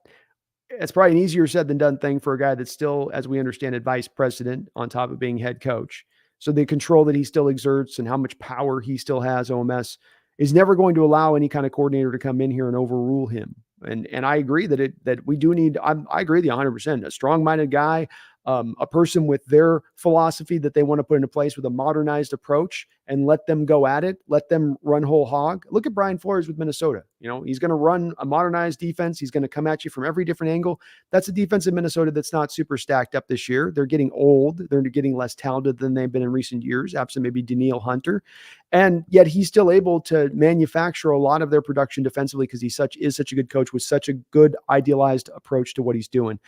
It's probably an easier said than done thing for a guy that's still, as we understand it, vice president on top of being head coach. So the control that he still exerts and how much power he still has, OMS, is never going to allow any kind of coordinator to come in here and overrule him. And I agree that we do need, I agree with you 100%, a strong-minded guy, a person with their philosophy that they want to put into place with a modernized approach and let them go at it, let them run whole hog. Look at Brian Flores with Minnesota. He's going to run a modernized defense. He's going to come at you from every different angle. That's a defense in Minnesota that's not super stacked up this year. They're getting old. They're getting less talented than they've been in recent years, absent maybe Daniil Hunter. And yet he's still able to manufacture a lot of their production defensively because he's such a good coach with such a good idealized approach to what he's doing.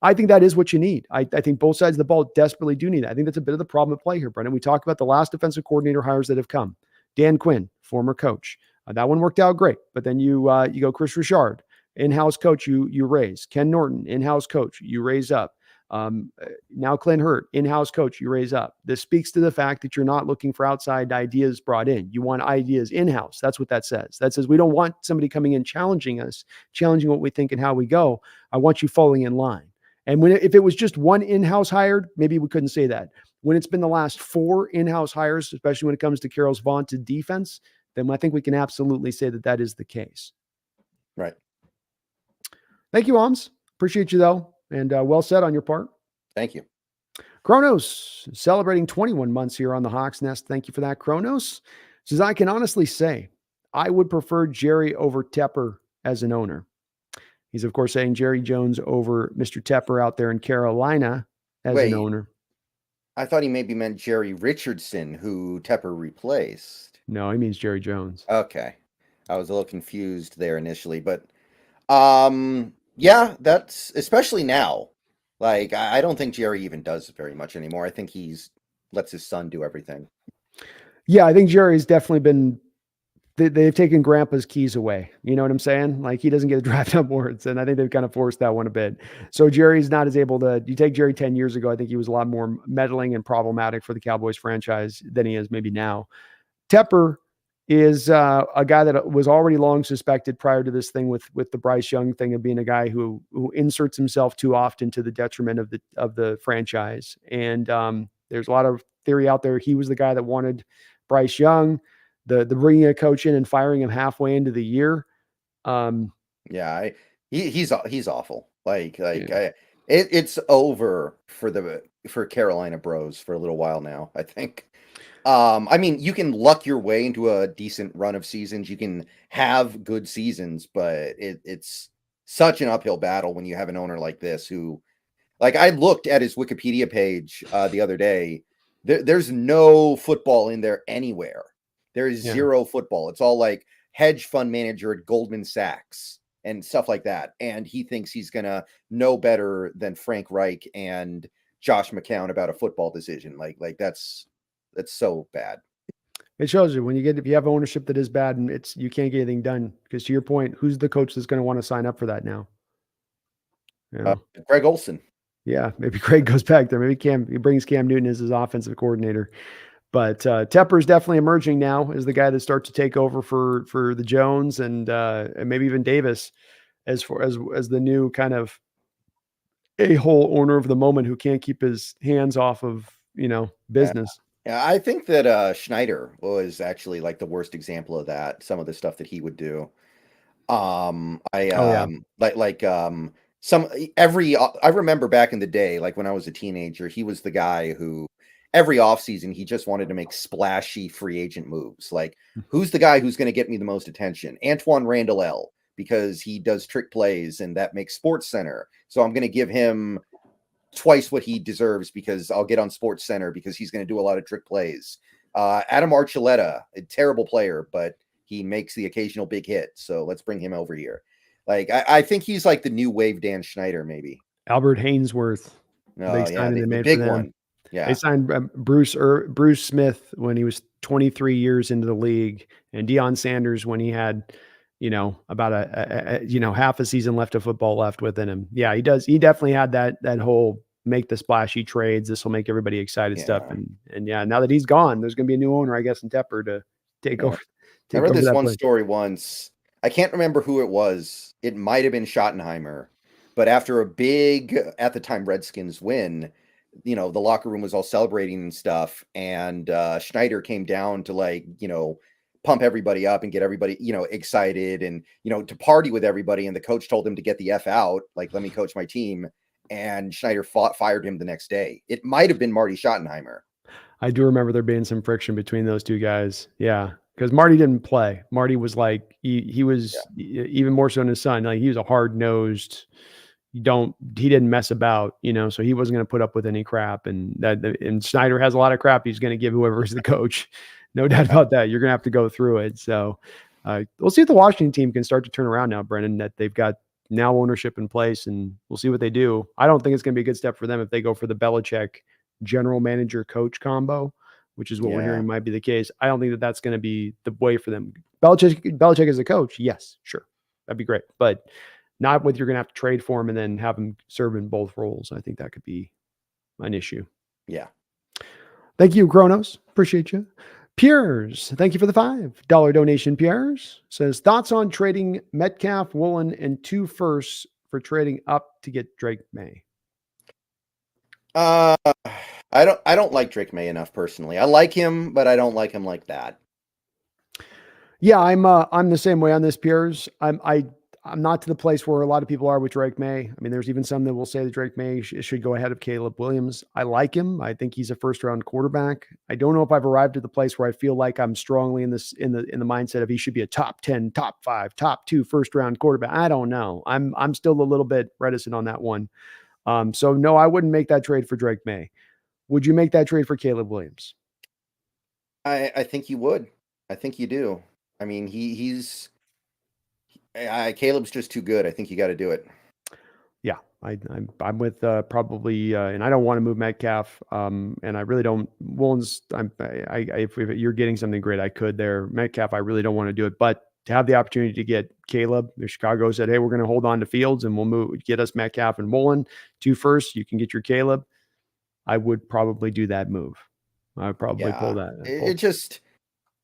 I think that is what you need. I think both sides of the ball desperately do need that. I think that's a bit of the problem at play here, Brendan. We talked about the last defensive coordinator hires that have come. Dan Quinn, former coach. That one worked out great. But then you go Chris Richard, in-house coach, you raise. Ken Norton, in-house coach, you raise up. Now Clint Hurt, in-house coach, you raise up. This speaks to the fact that you're not looking for outside ideas brought in. You want ideas in-house. That's what that says. That says we don't want somebody coming in challenging us, challenging what we think and how we go. I want you falling in line. And if it was just one in-house hired, maybe we couldn't say that. When it's been the last 4 in-house hires, especially when it comes to Carroll's vaunted defense, then I think we can absolutely say that is the case. Right. Thank you, Oms. Appreciate you, though. And well said on your part. Thank you. Kronos, celebrating 21 months here on the Hawks Nest. Thank you for that, Kronos. Says, I can honestly say I would prefer Jerry over Tepper as an owner. He's, of course, saying Jerry Jones over Mr. Tepper out there in Carolina as an owner. I thought he maybe meant Jerry Richardson, who Tepper replaced. No, he means Jerry Jones. Okay. I was a little confused there initially, but yeah, that's especially now. Like, I don't think Jerry even does very much anymore. I think lets his son do everything. Yeah, I think Jerry's definitely been, they've taken Grandpa's keys away. You know what I'm saying? Like, he doesn't get to drive up words, and I think they've kind of forced that one a bit. So Jerry's not as able to, you take Jerry 10 years ago, I think he was a lot more meddling and problematic for the Cowboys franchise than he is maybe now. Tepper is a guy that was already long suspected prior to this thing with the Bryce Young thing of being a guy who inserts himself too often to the detriment of the franchise. And there's a lot of theory out there. He was the guy that wanted Bryce Young, the bringing a coach in and firing him halfway into the year. Yeah, he's awful. It's over for Carolina Bros for a little while now, I think. I mean, you can luck your way into a decent run of seasons. You can have good seasons, but it's such an uphill battle when you have an owner like this who, like, I looked at his Wikipedia page the other day. There's no football in there anywhere. There is zero football. It's all like hedge fund manager at Goldman Sachs and stuff like that. And he thinks he's going to know better than Frank Reich and Josh McCown about a football decision. Like that's so bad. It shows you if you have ownership that is bad and you can't get anything done, because to your point, who's the coach that's going to want to sign up for that now? Greg Olson. Yeah. Maybe Craig goes back there. Maybe he brings Cam Newton as his offensive coordinator, but Tepper is definitely emerging now as the guy that starts to take over for the Jones and maybe even Davis as the new kind of a-hole owner of the moment who can't keep his hands off of, business. Yeah, I think that Schneider was actually like the worst example of that. Some of the stuff that he would do. I Oh yeah. some every I remember back in the day, like when I was a teenager, he was the guy who every offseason he just wanted to make splashy free agent moves. Like, who's the guy who's going to get me the most attention? Antoine Randall L, because he does trick plays and that makes Sports Center. So I'm going to give him twice what he deserves because I'll get on Sports Center because he's going to do a lot of trick plays. Adam Archuleta, a terrible player, but he makes the occasional big hit. So let's bring him over here. Like, I think he's like the new wave Dan Schneider, maybe. Albert Hainsworth, Oh, big yeah, signing they the made for big them. one. They Yeah. signed Bruce Smith when he was 23 years into the league, and Deion Sanders when he had, about half a season left of football left within him. Yeah, he does. He definitely had that whole make the splashy trades. This will make everybody excited stuff. Yeah. And yeah, now that he's gone, there's going to be a new owner, I guess, in Tepper to take Yeah. over I read this that one place. story once. I can't remember who it was. It might have been Schottenheimer, but after a big, at the time, Redskins win, the locker room was all celebrating and stuff, and Schneider came down to pump everybody up and get everybody excited and to party with everybody. And the coach told him to get the F out, like, let me coach my team. And Schneider fired him the next day. It might have been Marty Schottenheimer. I do remember there being some friction between those two guys. Yeah. Because Marty didn't play. Marty was like, he was even more so than his son. Like, he was a hard nosed, he didn't mess about, so he wasn't going to put up with any crap. And Schneider has a lot of crap he's going to give whoever is the coach. No doubt about that. You're going to have to go through it. So we'll see if the Washington team can start to turn around now, Brennan, that they've got now ownership in place, and we'll see what they do. I don't think it's going to be a good step for them if they go for the Belichick general manager coach combo, which is what we're hearing might be the case. I don't think that that's going to be the way for them. Belichick as a coach, yes, sure, that'd be great, but not with you're going to have to trade for him and then have him serve in both roles. I think that could be an issue. Yeah. Thank you, Kronos. Appreciate you. Piers, thank you for the $5 donation. Piers says, thoughts on trading Metcalf, Woolen, and 2 firsts for trading up to get Drake May? I don't like Drake May enough personally. I like him, but I don't like him like that. Yeah, I'm the same way on this, Piers. I'm not to the place where a lot of people are with Drake May. I mean, there's even some that will say that Drake May should go ahead of Caleb Williams. I like him. I think he's a first round quarterback. I don't know if I've arrived at the place where I feel like I'm strongly in the mindset of he should be a top 10, top 5, top 2 first round quarterback. I don't know. I'm still a little bit reticent on that one. So no, I wouldn't make that trade for Drake May. Would you make that trade for Caleb Williams? I think you would. I think you do. I mean, Caleb's just too good. I think you got to do it. Yeah, I'm with probably, and I don't want to move Metcalf, and I really don't. Woolens, if you're getting something great, I could there. Metcalf, I really don't want to do it, but to have the opportunity to get Caleb, if Chicago said, "Hey, we're going to hold on to Fields and we'll get us Metcalf and Woolen 2 firsts, you can get your Caleb," I would probably do that move. I would probably pull that.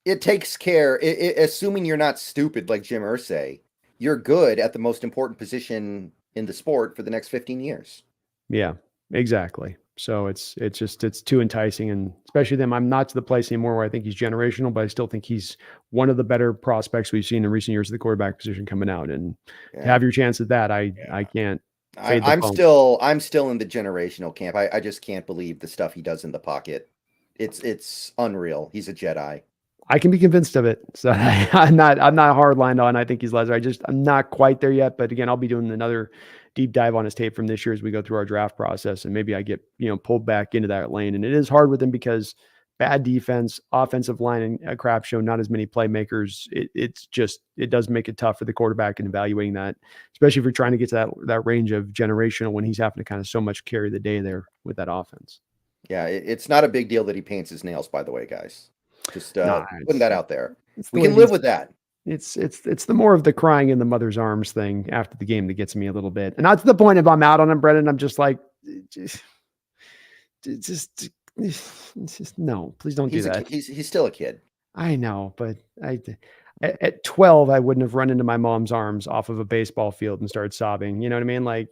It takes care. Assuming you're not stupid like Jim Irsay, you're good at the most important position in the sport for the next 15 years. Yeah, exactly. So it's too enticing, and especially them. I'm not to the place anymore where I think he's generational, but I still think he's one of the better prospects we've seen in recent years of the quarterback position coming out. And to have your chance at that, I can't. I'm still in the generational camp. I just can't believe the stuff he does in the pocket. It's unreal. He's a Jedi. I can be convinced of it. So I'm not hard lined on. I think he's lesser. I'm not quite there yet. But again, I'll be doing another deep dive on his tape from this year as we go through our draft process. And maybe I get, pulled back into that lane. And it is hard with him because bad defense, offensive line, and a crap show, not as many playmakers. It does make it tough for the quarterback in evaluating that, especially if you're trying to get to that range of generational when he's having to kind of so much carry the day there with that offense. Yeah, it's not a big deal that he paints his nails, by the way, guys. Just putting that out there. We can live with that. It's the more of the crying in the mother's arms thing after the game that gets me a little bit. And not to the point of I'm out on him, Brendan. I'm just like, just no, please don't do that. He's still a kid. I know, but at 12, I wouldn't have run into my mom's arms off of a baseball field and started sobbing. You know what I mean? Like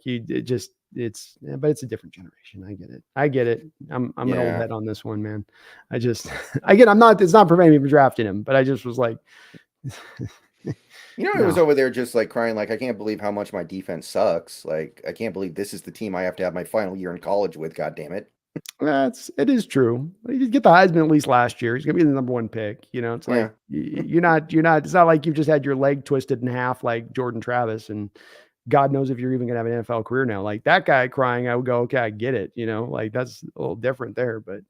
but it's a different generation. I get it. I'm an old head on this one, man. It's not preventing me from drafting him, but I just was like, I was over there just like crying, like, I can't believe how much my defense sucks. Like, I can't believe this is the team I have to have my final year in college with. God damn it. It is true. He did get the Heisman at least last year. He's gonna be the number one pick. It's like you're not. It's not like you've just had your leg twisted in half like Jordan Travis, and God knows if you're even gonna have an NFL career now. Like that guy crying, I would go, okay, I get it. Like that's a little different there, but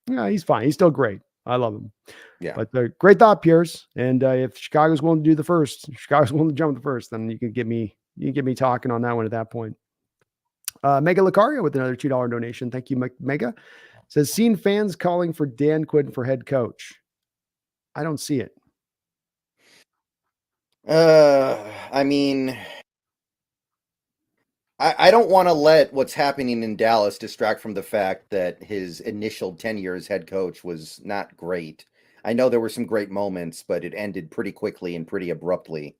yeah, he's fine. He's still great. I love him. Yeah. But great thought, Pierce. And if Chicago's willing to do the first, Chicago's willing to jump the first, then you can get me talking on that one at that point. Mega Lucario with another $2 donation. Thank you, Mega. Says, seen fans calling for Dan Quinn for head coach. I don't see it. I mean, I don't want to let what's happening in Dallas distract from the fact that his initial tenure as head coach was not great. I know there were some great moments, but it ended pretty quickly and pretty abruptly.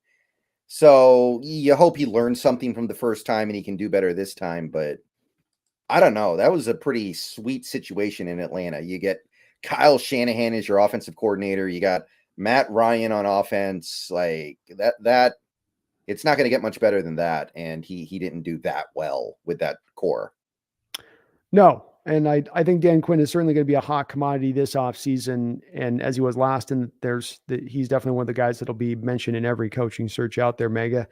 So you hope he learned something from the first time and he can do better this time. But I don't know. That was a pretty sweet situation in Atlanta. You get Kyle Shanahan as your offensive coordinator. You got Matt Ryan on offense. Like that. It's not going to get much better than that. And he didn't do that well with that core. No. And I think Dan Quinn is certainly going to be a hot commodity this offseason. And as he was last, and he's definitely one of the guys that'll be mentioned in every coaching search out there, Mega.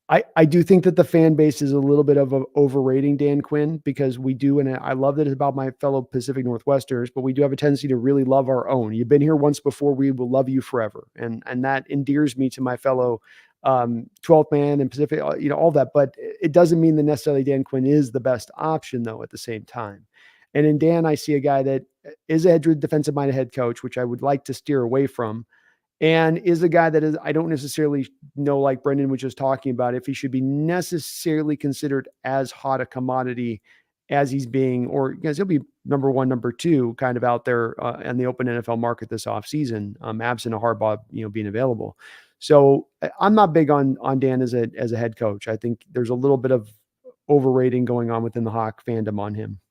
I do think that the fan base is a little bit of overrating Dan Quinn because we do, and I love that it's about my fellow Pacific Northwesterners, but we do have a tendency to really love our own. You've been here once before, we will love you forever. And that endears me to my fellow 12th man and Pacific, all that. But it doesn't mean that necessarily Dan Quinn is the best option, though, at the same time. And in Dan, I see a guy that is a defensive-minded head coach, which I would like to steer away from, and is a guy that is, I don't necessarily know, like Brendan was just talking about, if he should be necessarily considered as hot a commodity as he's being, or because he'll be number one, number two, kind of out there in the open NFL market this offseason, absent a Harbaugh, being available. So I'm not big on Dan as a head coach. I think there's a little bit of overrating going on within the Hawk fandom on him.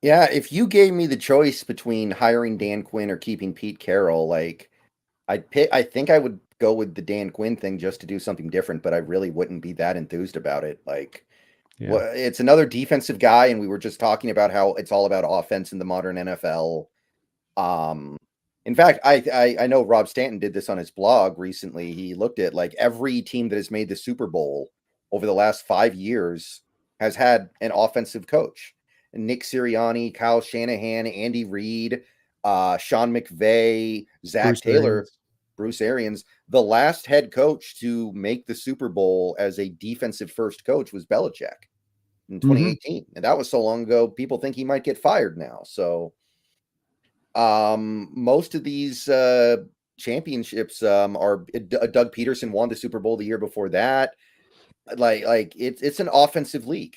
Yeah, if you gave me the choice between hiring Dan Quinn or keeping Pete Carroll, like I think I would go with the Dan Quinn thing just to do something different, but I really wouldn't be that enthused about it. Like, it's another defensive guy, and we were just talking about how it's all about offense in the modern NFL. In fact, I know Rob Stanton did this on his blog recently. He looked at like every team that has made the Super Bowl over the last 5 years has had an offensive coach. Nick Sirianni, Kyle Shanahan, Andy Reid, Sean McVay, Zach Taylor, Bruce Arians. The last head coach to make the Super Bowl as a defensive first coach was Belichick in 2018. And that was so long ago, people think he might get fired now. So most of these championships are Doug Peterson won the Super Bowl the year before that. Like it's an offensive league.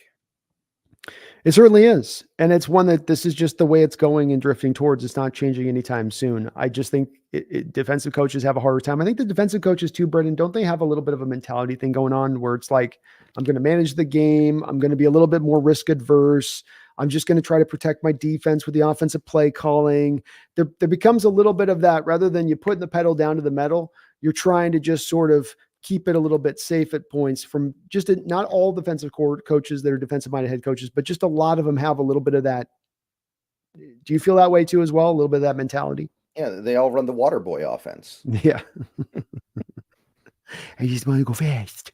It certainly is. And it's one that this is just the way it's going and drifting towards. It's not changing anytime soon. I just think defensive coaches have a harder time. I think the defensive coaches too, Brendan, don't they have a little bit of a mentality thing going on where it's like, I'm going to manage the game. I'm going to be a little bit more risk adverse. I'm just going to try to protect my defense with the offensive play calling. There becomes a little bit of that rather than you putting the pedal down to the metal. You're trying to just sort of keep it a little bit safe at points from just not all defensive coaches that are defensive-minded head coaches, but just a lot of them have a little bit of that. Do you feel that way too as well? A little bit of that mentality? Yeah, they all run the water boy offense. Yeah. I just want to go fast.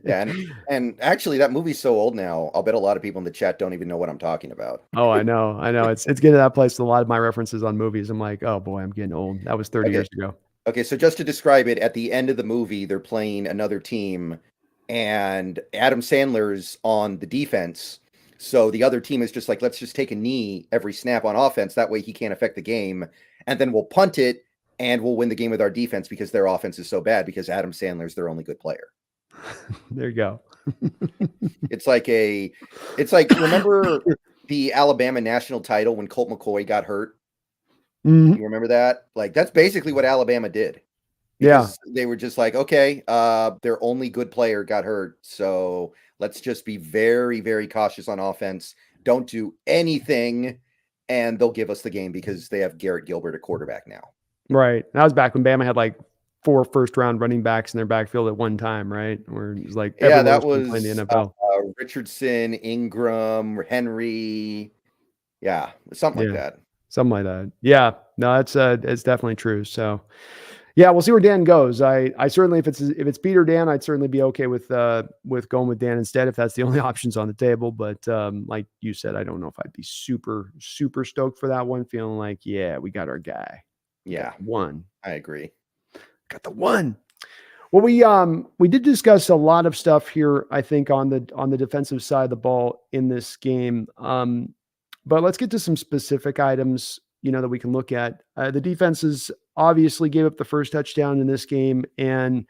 Yeah, and actually that movie's so old now, I'll bet a lot of people in the chat don't even know what I'm talking about. Oh, I know. It's getting to that place with a lot of my references on movies. I'm like, oh boy, I'm getting old. That was 30 years ago. Okay, so just to describe it, at the end of the movie, they're playing another team, and Adam Sandler's on the defense. So the other team is just like, let's just take a knee every snap on offense. That way he can't affect the game. And then we'll punt it, and we'll win the game with our defense because their offense is so bad because Adam Sandler's their only good player. There you go. It's like remember the Alabama national title when Colt McCoy got hurt? Mm-hmm. You remember that? Like, that's basically what Alabama did. Yeah. because they were just like, okay, their only good player got hurt, so let's just be very, very cautious on offense. Don't do anything, and they'll give us the game because they have Garrett Gilbert at quarterback now. Right. That was back when Bama had like 4 first-round running backs in their backfield at one time, right? Where it was like Yeah, everywhere that was playing the was NFL. Richardson, Ingram, Henry. Yeah, something like Yeah. that. Something like that. Yeah. No, it's definitely true. So, yeah, we'll see where Dan goes. I certainly, if it's Pete or Dan, I'd certainly be okay with going with Dan instead if that's the only options on the table. But like you said, I don't know if I'd be super super stoked for that one. Feeling like, yeah, we got our guy. We got Yeah, the one. I agree. Got the one. Well, we did discuss a lot of stuff here, I think, on the defensive side of the ball in this game. But let's get to some specific items, that we can look at. The defenses obviously gave up the first touchdown in this game and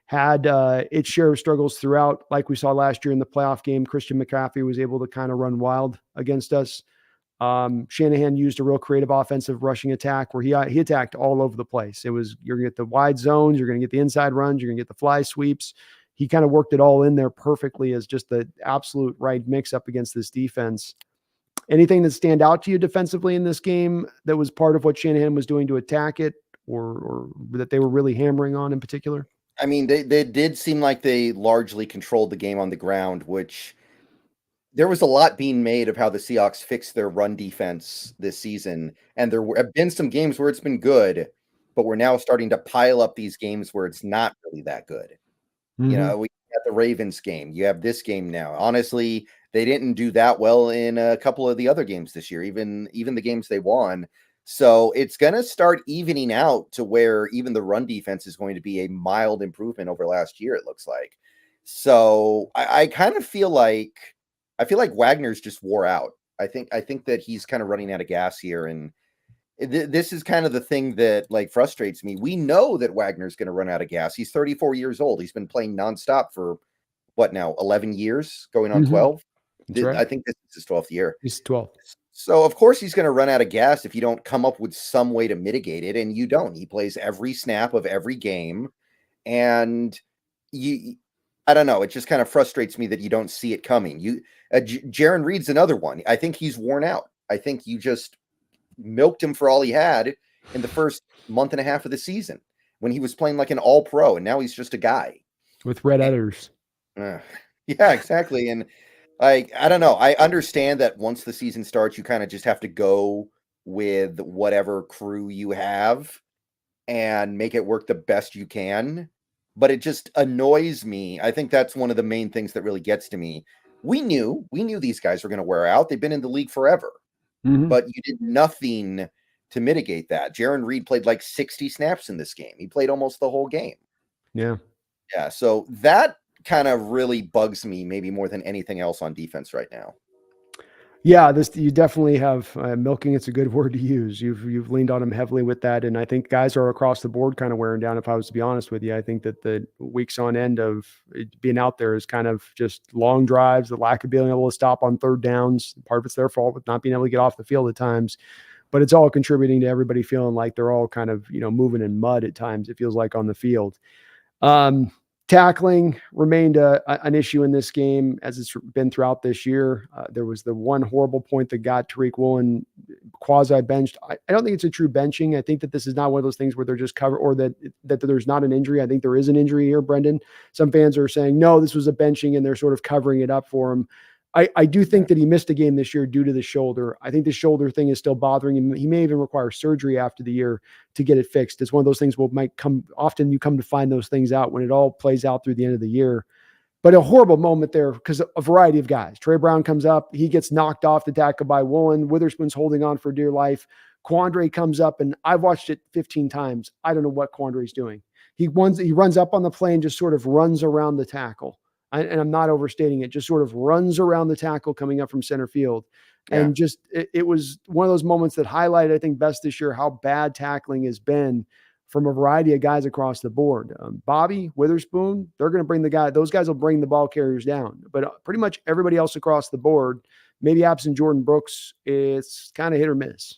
had its share of struggles throughout. Like we saw last year in the playoff game, Christian McCaffrey was able to kind of run wild against us. Shanahan used a real creative offensive rushing attack where he attacked all over the place. It was, you're going to get the wide zones, you're going to get the inside runs, you're going to get the fly sweeps. He kind of worked it all in there perfectly as just the absolute right mix up against this defense. Anything that stand out to you defensively in this game that was part of what Shanahan was doing to attack it, or that they were really hammering on in particular? I mean, they did seem like they largely controlled the game on the ground, which there was a lot being made of how the Seahawks fixed their run defense this season. And there have been some games where it's been good, but we're now starting to pile up these games where it's not really that good. Mm-hmm. We got the Ravens game. You have this game now. Honestly, they didn't do that well in a couple of the other games this year, even the games they won. So it's going to start evening out to where even the run defense is going to be a mild improvement over last year, it looks like. So I kind of feel like Wagner's just wore out. I think that he's kind of running out of gas here, and this is kind of the thing that like frustrates me. We know that Wagner's going to run out of gas. He's 34 years old. He's been playing nonstop for what now, 11 years, going on Mm-hmm. 12. That's right. I think this is his 12th year. He's 12. So of course he's going to run out of gas if you don't come up with some way to mitigate it, and you don't. He plays every snap of every game, and I don't know. It just kind of frustrates me that you don't see it coming. Jaron Reed's another one. I think he's worn out. I think you just milked him for all he had in the first month and a half of the season when he was playing like an all-pro, and now he's just a guy With red udders. yeah, exactly. And I don't know. I understand that once the season starts, you kind of just have to go with whatever crew you have and make it work the best you can. But it just annoys me. I think that's one of the main things that really gets to me. We knew these guys were going to wear out. They've been in the league forever, Mm-hmm. but you did nothing to mitigate that. Jaron Reed played like 60 snaps in this game. He played almost the whole game. Yeah. Yeah. So that kind of really bugs me, maybe more than anything else on defense right now. Yeah, you definitely have milking. It's a good word to use. You've leaned on him heavily with that, and I think guys are across the board kind of wearing down. If I was to be honest with you, I think that the weeks on end of it being out there is kind of just long drives, the lack of being able to stop on third downs. Part of it's their fault with not being able to get off the field at times, but it's all contributing to everybody feeling like they're all kind of moving in mud at times. It feels like on the field. Tackling remained an issue in this game, as it's been throughout this year. There was the one horrible point that got Tariq Woolen quasi-benched. I don't think it's a true benching. I think that this is not one of those things where they're just covered, or that there's not an injury. I think there is an injury here, Brendan. Some fans are saying, no, this was a benching, and they're sort of covering it up for him. I do think that he missed a game this year due to the shoulder. I think the shoulder thing is still bothering him. He may even require surgery after the year to get it fixed. It's one of those things often you come to find those things out when it all plays out through the end of the year. But a horrible moment there because a variety of guys. Trey Brown comes up. He gets knocked off the tackle by Woolen. Witherspoon's holding on for dear life. Quandre comes up, and I've watched it 15 times. I don't know what Quandre's doing. He runs up on the play and just sort of runs around the tackle. And I'm not overstating it, just sort of runs around the tackle coming up from center field. And just, it was one of those moments that highlighted, I think, best this year, how bad tackling has been from a variety of guys across the board. Bobby, Witherspoon, they're going to bring those guys will bring the ball carriers down. But pretty much everybody else across the board, maybe absent Jordan Brooks, it's kind of hit or miss.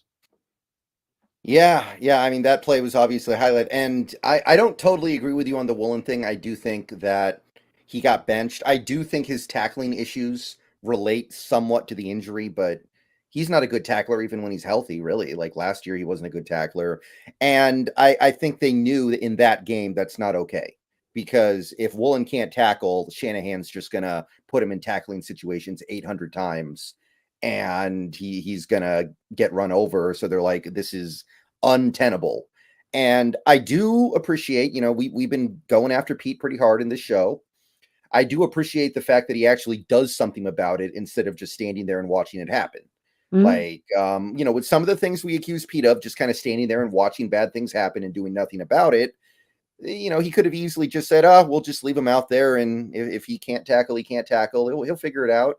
Yeah. I mean, that play was obviously a highlight. And I don't totally agree with you on the Woolen thing. I do think that he got benched. I do think his tackling issues relate somewhat to the injury, but he's not a good tackler even when he's healthy, really. Like last year, he wasn't a good tackler. And I think they knew that in that game that's not okay. Because if Woolen can't tackle, Shanahan's just going to put him in tackling situations 800 times and he's going to get run over. So they're like, this is untenable. And I do appreciate, we've been going after Pete pretty hard in this show. I do appreciate the fact that he actually does something about it instead of just standing there and watching it happen. Mhm. Like, with some of the things we accuse Pete of, just kind of standing there and watching bad things happen and doing nothing about it, he could have easily just said, we'll just leave him out there. And if he can't tackle, he can't tackle. He'll figure it out.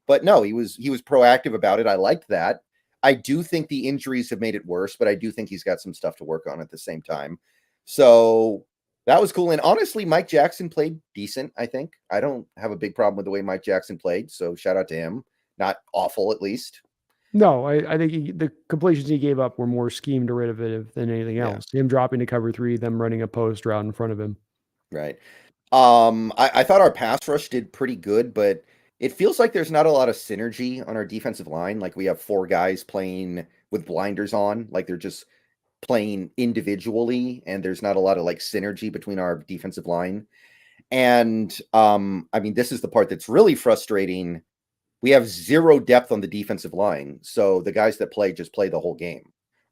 But no, he was proactive about it. I liked that. I do think the injuries have made it worse, but I do think he's got some stuff to work on at the same time. So that was cool. And honestly, Mike Jackson played decent, I think. I don't have a big problem with the way Mike Jackson played. So shout out to him. Not awful, at least. No, I think the completions he gave up were more scheme derivative than anything Yeah, else. Him dropping to cover 3, them running a post route in front of him. right. I thought our pass rush did pretty good, but it feels like there's not a lot of synergy on our defensive line. Like we have 4 guys playing with blinders on, like they're just playing individually, and there's not a lot of like synergy between our defensive line. And I mean, this is the part that's really frustrating. We have 0 depth on the defensive line, so the guys that play just play the whole game.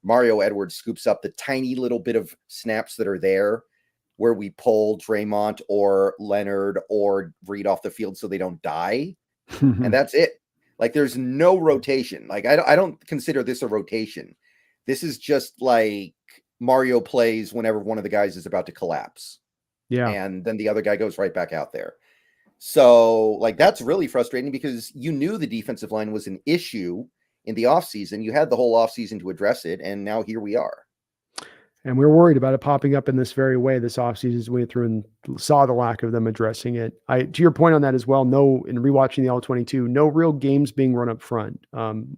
Mario Edwards scoops up the tiny little bit of snaps that are there where we pull Draymond or Leonard or Reed off the field so they don't die. And that's it. Like there's no rotation. Like I don't consider this a rotation. This is just like Mario plays whenever one of the guys is about to collapse. Yeah. And then the other guy goes right back out there. So like that's really frustrating because you knew the defensive line was an issue in the offseason. You had the whole offseason to address it. And now here we are. And we were worried about it popping up in this very way this offseason as we went through and saw the lack of them addressing it. To your point on that as well, no, in rewatching the All-22, no real games being run up front.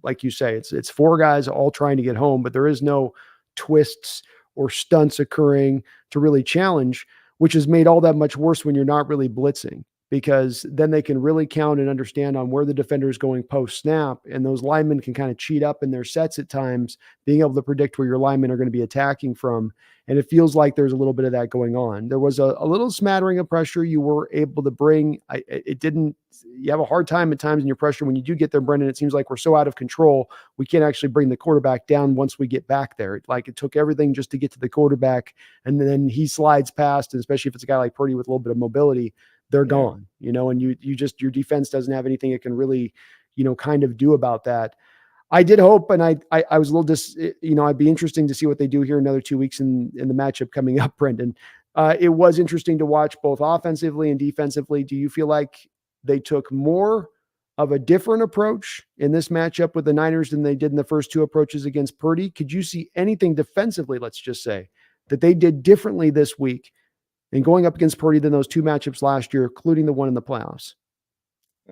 Like you say, it's 4 guys all trying to get home, but there is no twists or stunts occurring to really challenge, which has made all that much worse when you're not really blitzing, because then they can really count and understand on where the defender is going post snap. And those linemen can kind of cheat up in their sets at times, being able to predict where your linemen are going to be attacking from. And it feels like there's a little bit of that going on. There was a little smattering of pressure you were able to bring. You have a hard time at times in your pressure when you do get there, Brendan. It seems like we're so out of control. We can't actually bring the quarterback down once we get back there. Like it took everything just to get to the quarterback. And then he slides past, and especially if it's a guy like Purdy with a little bit of mobility, they're gone, and you just, your defense doesn't have anything it can really, kind of do about that. I did hope, and I was a little I'd be interesting to see what they do here another 2 weeks in the matchup coming up, Brendan. It was interesting to watch both offensively and defensively. Do you feel like they took more of a different approach in this matchup with the Niners than they did in the first 2 approaches against Purdy? Could you see anything defensively, let's just say, that they did differently this week and going up against Purdy than those 2 matchups last year, including the one in the playoffs?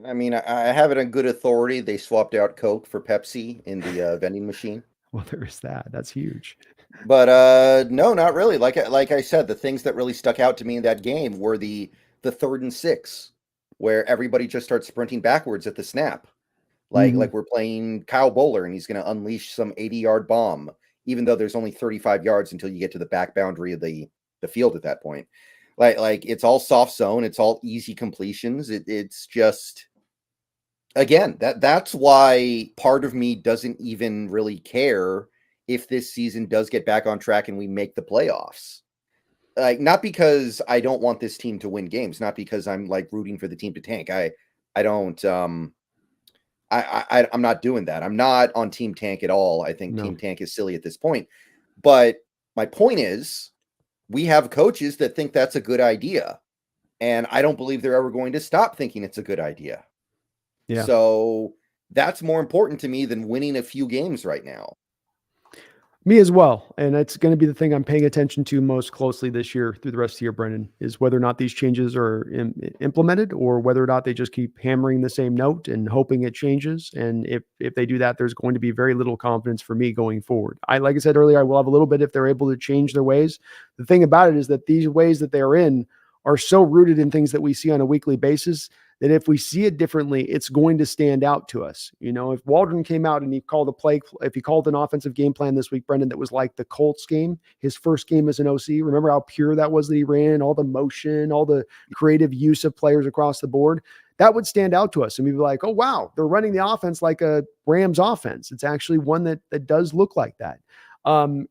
I mean, I have it on good authority. They swapped out Coke for Pepsi in the vending machine. Well, there is that. That's huge. But no, not really. Like I said, the things that really stuck out to me in that game were the 3rd and 6, where everybody just starts sprinting backwards at the snap. Like we're playing Kyle Bowler and he's going to unleash some 80-yard bomb, even though there's only 35 yards until you get to the back boundary of the field at that point. Like it's all soft zone, it's all easy completions. It's just, again, that's why part of me doesn't even really care if this season does get back on track and we make the playoffs. Like, not because I don't want this team to win games, not because I'm like rooting for the team to tank. I don't I'm not doing that. I'm not on Team Tank at all. I think Team Tank is silly at this point. But my point is, we have coaches that think that's a good idea. And I don't believe they're ever going to stop thinking it's a good idea. Yeah. So that's more important to me than winning a few games right now. Me as well. And it's going to be the thing I'm paying attention to most closely this year through the rest of the year, Brendan, is whether or not these changes are implemented or whether or not they just keep hammering the same note and hoping it changes. And if they do that, there's going to be very little confidence for me going forward. Like I said earlier, I will have a little bit if they're able to change their ways. The thing about it is that these ways that they're in are so rooted in things that we see on a weekly basis that if we see it differently, it's going to stand out to us. You know, if Waldron came out and he called if he called an offensive game plan this week, Brendan, that was like the Colts game, his first game as an OC, remember how pure that was that he ran, all the motion, all the creative use of players across the board, that would stand out to us. And we'd be like, oh, wow, they're running the offense like a Rams offense. It's actually one that does look like that.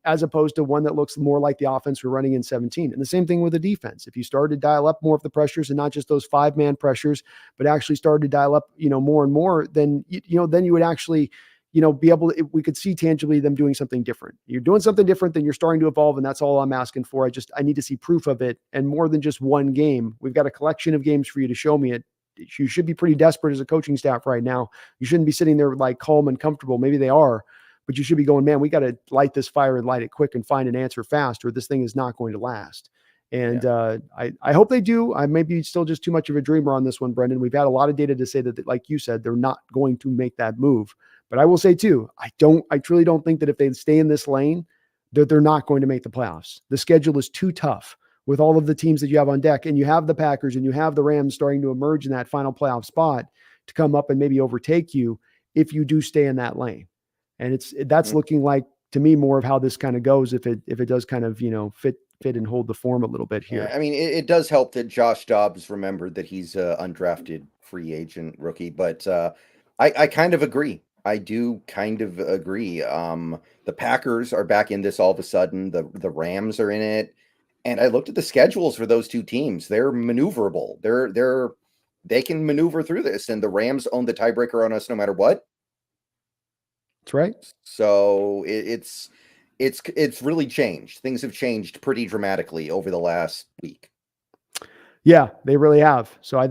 As opposed to one that looks more like the offense we're running in 17. And the same thing with the defense. If you started to dial up more of the pressures and not just those 5-man pressures, but actually started to dial up, more and more, then you would actually, be able to, we could see tangibly them doing something different. You're doing something different, then you're starting to evolve. And that's all I'm asking for. I need to see proof of it. And more than just one game, we've got a collection of games for you to show me it. You should be pretty desperate as a coaching staff right now. You shouldn't be sitting there like calm and comfortable. Maybe they are. But you should be going, man, we got to light this fire and light it quick and find an answer fast, or this thing is not going to last. And I hope they do. I may be still just too much of a dreamer on this one, Brendan. We've had a lot of data to say that, like you said, they're not going to make that move. But I will say too, I truly don't think that if they stay in this lane, that they're not going to make the playoffs. The schedule is too tough with all of the teams that you have on deck, and you have the Packers and you have the Rams starting to emerge in that final playoff spot to come up and maybe overtake you if you do stay in that lane. And that's looking like, to me, more of how this kind of goes if it does kind of, fit and hold the form a little bit here. Yeah, I mean, it does help that Josh Dobbs remembered that he's an undrafted free agent rookie, but I kind of agree. I do kind of agree. The Packers are back in this all of a sudden. The Rams are in it. And I looked at the schedules for those two teams. They're maneuverable. They can maneuver through this, and the Rams own the tiebreaker on us no matter what. That's right. So it's really changed. Things have changed pretty dramatically over the last week. Yeah, they really have. So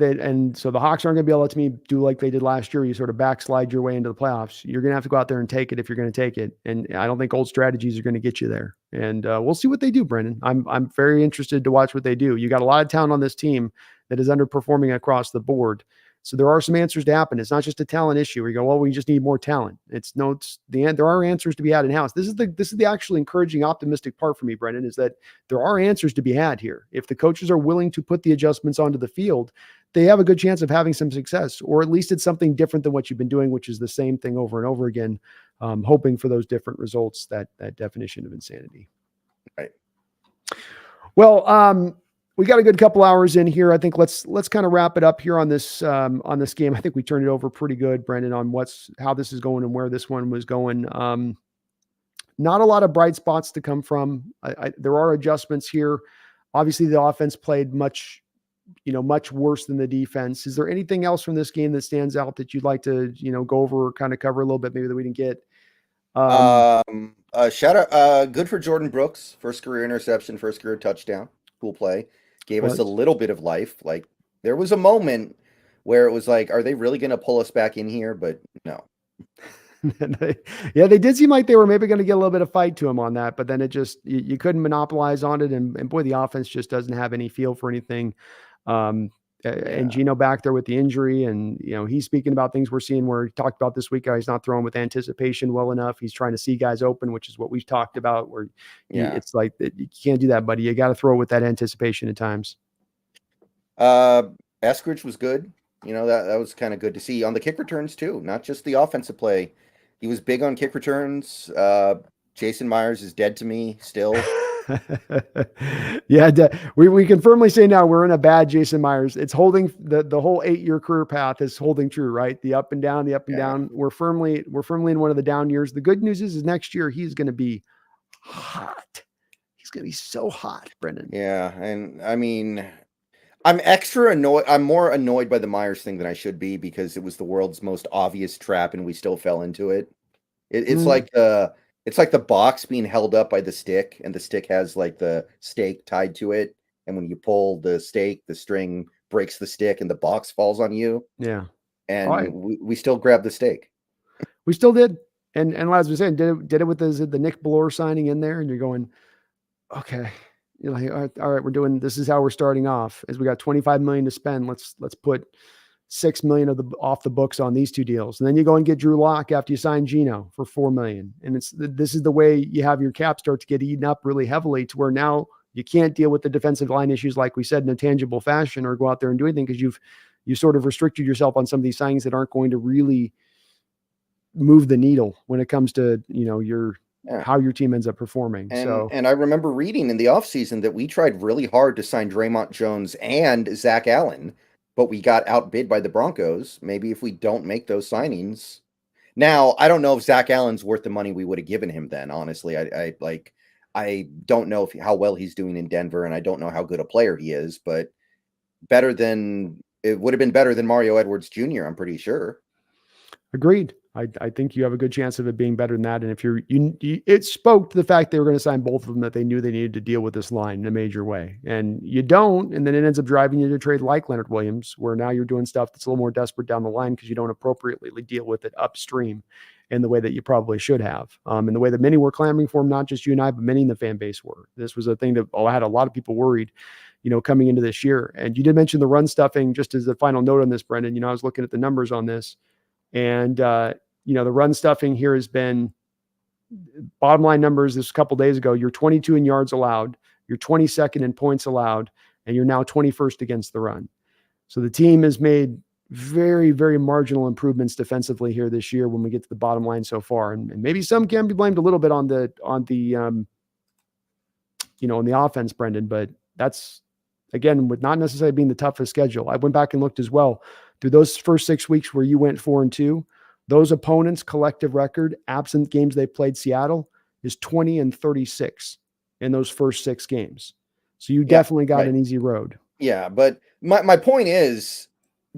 so the Hawks aren't going to be able to let me do like they did last year. You sort of backslide your way into the playoffs. You're going to have to go out there and take it if you're going to take it. And I don't think old strategies are going to get you there. And we'll see what they do, Brendan. I'm very interested to watch what they do. You got a lot of talent on this team that is underperforming across the board. So there are some answers to happen. It's not just a talent issue where you go, well, we just need more talent. There are answers to be had in house. This is the actually encouraging, optimistic part for me, Brendan, is that there are answers to be had here. If the coaches are willing to put the adjustments onto the field, they have a good chance of having some success, or at least it's something different than what you've been doing, which is the same thing over and over again, hoping for those different results, that definition of insanity. Right. Well, we got a good couple hours in here. I think let's kind of wrap it up here on this game. I think we turned it over pretty good, Brendan, on how this is going and where this one was going. Not a lot of bright spots to come from. There are adjustments here. Obviously, the offense played much worse than the defense. Is there anything else from this game that stands out that you'd like to go over or kind of cover a little bit, maybe that we didn't get? Shout out, good for Jordan Brooks. First career interception, first career touchdown. Cool play. Gave us a little bit of life. Like, there was a moment where it was like, are they really going to pull us back in here? But no. They did seem like they were maybe going to get a little bit of fight to him on that, but then it just, you couldn't monopolize on it. And boy, the offense just doesn't have any feel for anything. And Gino back there with the injury, and he's speaking about things we're seeing where he talked about this week. He's not throwing with anticipation well enough. He's trying to see guys open, which is what we've talked about. Where it's like you can't do that, buddy. You got to throw with that anticipation at times. Eskridge was good. That was kind of good to see on the kick returns too, not just the offensive play. He was big on kick returns. Jason Myers is dead to me still. We can firmly say now we're in a bad Jason Myers. It's holding the whole 8-year career path is holding true, right? The up and down, down. We're firmly in one of the down years. The good news is next year he's going to be hot. He's going to be so hot, Brendan. Yeah, and I mean, I'm extra annoyed. I'm more annoyed by the Myers thing than I should be, because it was the world's most obvious trap and we still fell into it. It's like the box being held up by the stick, and the stick has like the stake tied to it. And when you pull the stake, the string breaks the stick and the box falls on you. Yeah. And we still grabbed the stake. We still did. And as we said, did it with the Nick Ballore signing in there, and you're going, okay, you're like, all right, we're doing, this is how we're starting off. As we got 25 million to spend, let's put 6 million off the books on these two deals. And then you go and get Drew Lock after you sign Geno for 4 million. And this is the way you have your cap start to get eaten up really heavily, to where now you can't deal with the defensive line issues, like we said, in a tangible fashion, or go out there and do anything, because you sort of restricted yourself on some of these signings that aren't going to really move the needle when it comes to, how your team ends up performing. And I remember reading in the offseason that we tried really hard to sign Draymond Jones and Zach Allen, but we got outbid by the Broncos. Maybe if we don't make those signings. Now, I don't know if Zach Allen's worth the money we would have given him then, honestly. I don't know how well he's doing in Denver, and I don't know how good a player he is, but it would have been better than Mario Edwards Jr., I'm pretty sure. Agreed. I think you have a good chance of it being better than that. And if it spoke to the fact they were going to sign both of them, that they knew they needed to deal with this line in a major way. And you don't, and then it ends up driving you to trade like Leonard Williams, where now you're doing stuff that's a little more desperate down the line because you don't appropriately deal with it upstream in the way that you probably should have. In the way that many were clamoring for him, not just you and I, but many in the fan base were. This was a thing that had a lot of people worried, coming into this year. And you did mention the run stuffing, just as a final note on this, Brendan. I was looking at the numbers on this, and the run stuffing here has been, bottom line numbers this couple days ago, you're 22 in yards allowed, you're 22nd in points allowed, and you're now 21st against the run. So the team has made very, very marginal improvements defensively here this year when we get to the bottom line so far. And maybe some can be blamed a little bit on the offense, Brendan, but that's, again, with not necessarily being the toughest schedule. I went back and looked as well through those first 6 weeks where you went 4-2. Those opponents' collective record, absent games they played Seattle, is 20-36 in those first 6 games. So you definitely got an easy road. Yeah, but my point is,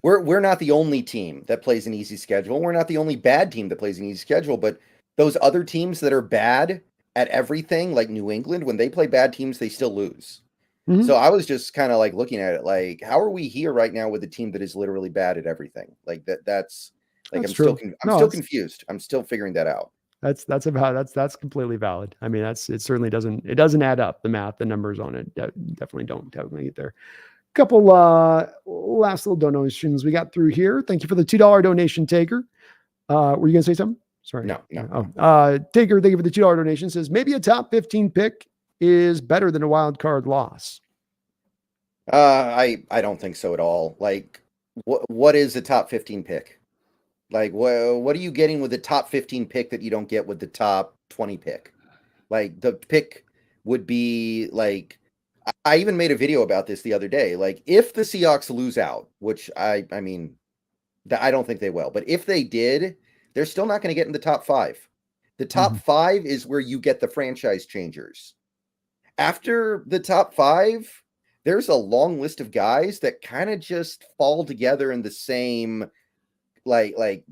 we're not the only team that plays an easy schedule. We're not the only bad team that plays an easy schedule, but those other teams that are bad at everything, like New England, when they play bad teams, they still lose. Mm-hmm. So I was just kind of like looking at it like, how are we here right now with a team that is literally bad at everything? Like that's like, I'm still confused. I'm still figuring that out. That's completely valid. I mean, it certainly doesn't add up. The math, the numbers on it definitely don't get there. Couple last little donations we got through here. Thank you for the $2 donation, Taker. Were you gonna say something? Sorry. No. Taker, thank you for the $2 donation. Says maybe a top 15 pick is better than a wild card loss. I don't think so at all. Like, what is a top 15 pick? Like, what are you getting with the top 15 pick that you don't get with the top 20 pick? Like, the pick would be like, I even made a video about this the other day. Like, if the Seahawks lose out, which I mean, I don't think they will, but if they did, they're still not going to get in the top 5. The top 5 is where you get the franchise changers. After the top 5, there's a long list of guys that kind of just fall together in the same like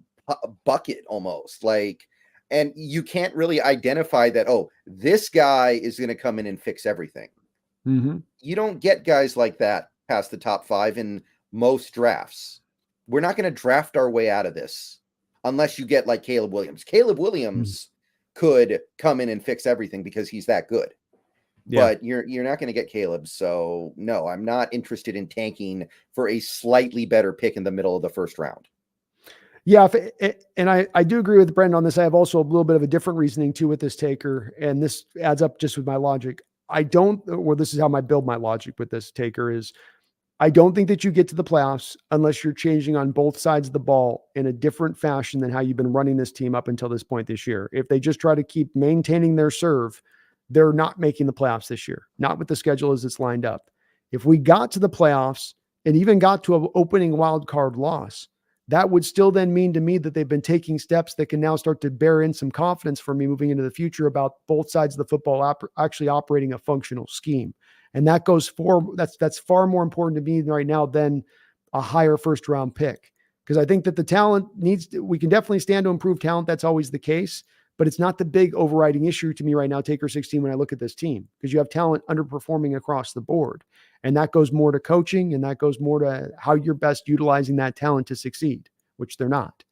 bucket almost, like, and you can't really identify that, oh, this guy is going to come in and fix everything. Mm-hmm. You don't get guys like that past the top 5 in most drafts. We're not going to draft our way out of this unless you get like Caleb Williams. Caleb Williams could come in and fix everything because he's that good. Yeah. But you're not going to get Caleb. So no, I'm not interested in tanking for a slightly better pick in the middle of the first round. Yeah, and I do agree with Brendan on this. I have also a little bit of a different reasoning too with this, Taker, and this adds up just with my logic. This is how I build my logic with this, Taker, is I don't think that you get to the playoffs unless you're changing on both sides of the ball in a different fashion than how you've been running this team up until this point this year. If they just try to keep maintaining their serve, they're not making the playoffs this year, not with the schedule as it's lined up. If we got to the playoffs and even got to an opening wild card loss, that would still then mean to me that they've been taking steps that can now start to bear in some confidence for me moving into the future about both sides of the football actually operating a functional scheme. And that that's far more important to me right now than a higher first round pick. Because I think that the talent we can definitely stand to improve talent. That's always the case, but it's not the big overriding issue to me right now, Taker 16, when I look at this team, because you have talent underperforming across the board. And that goes more to coaching, and that goes more to how you're best utilizing that talent to succeed, which they're not.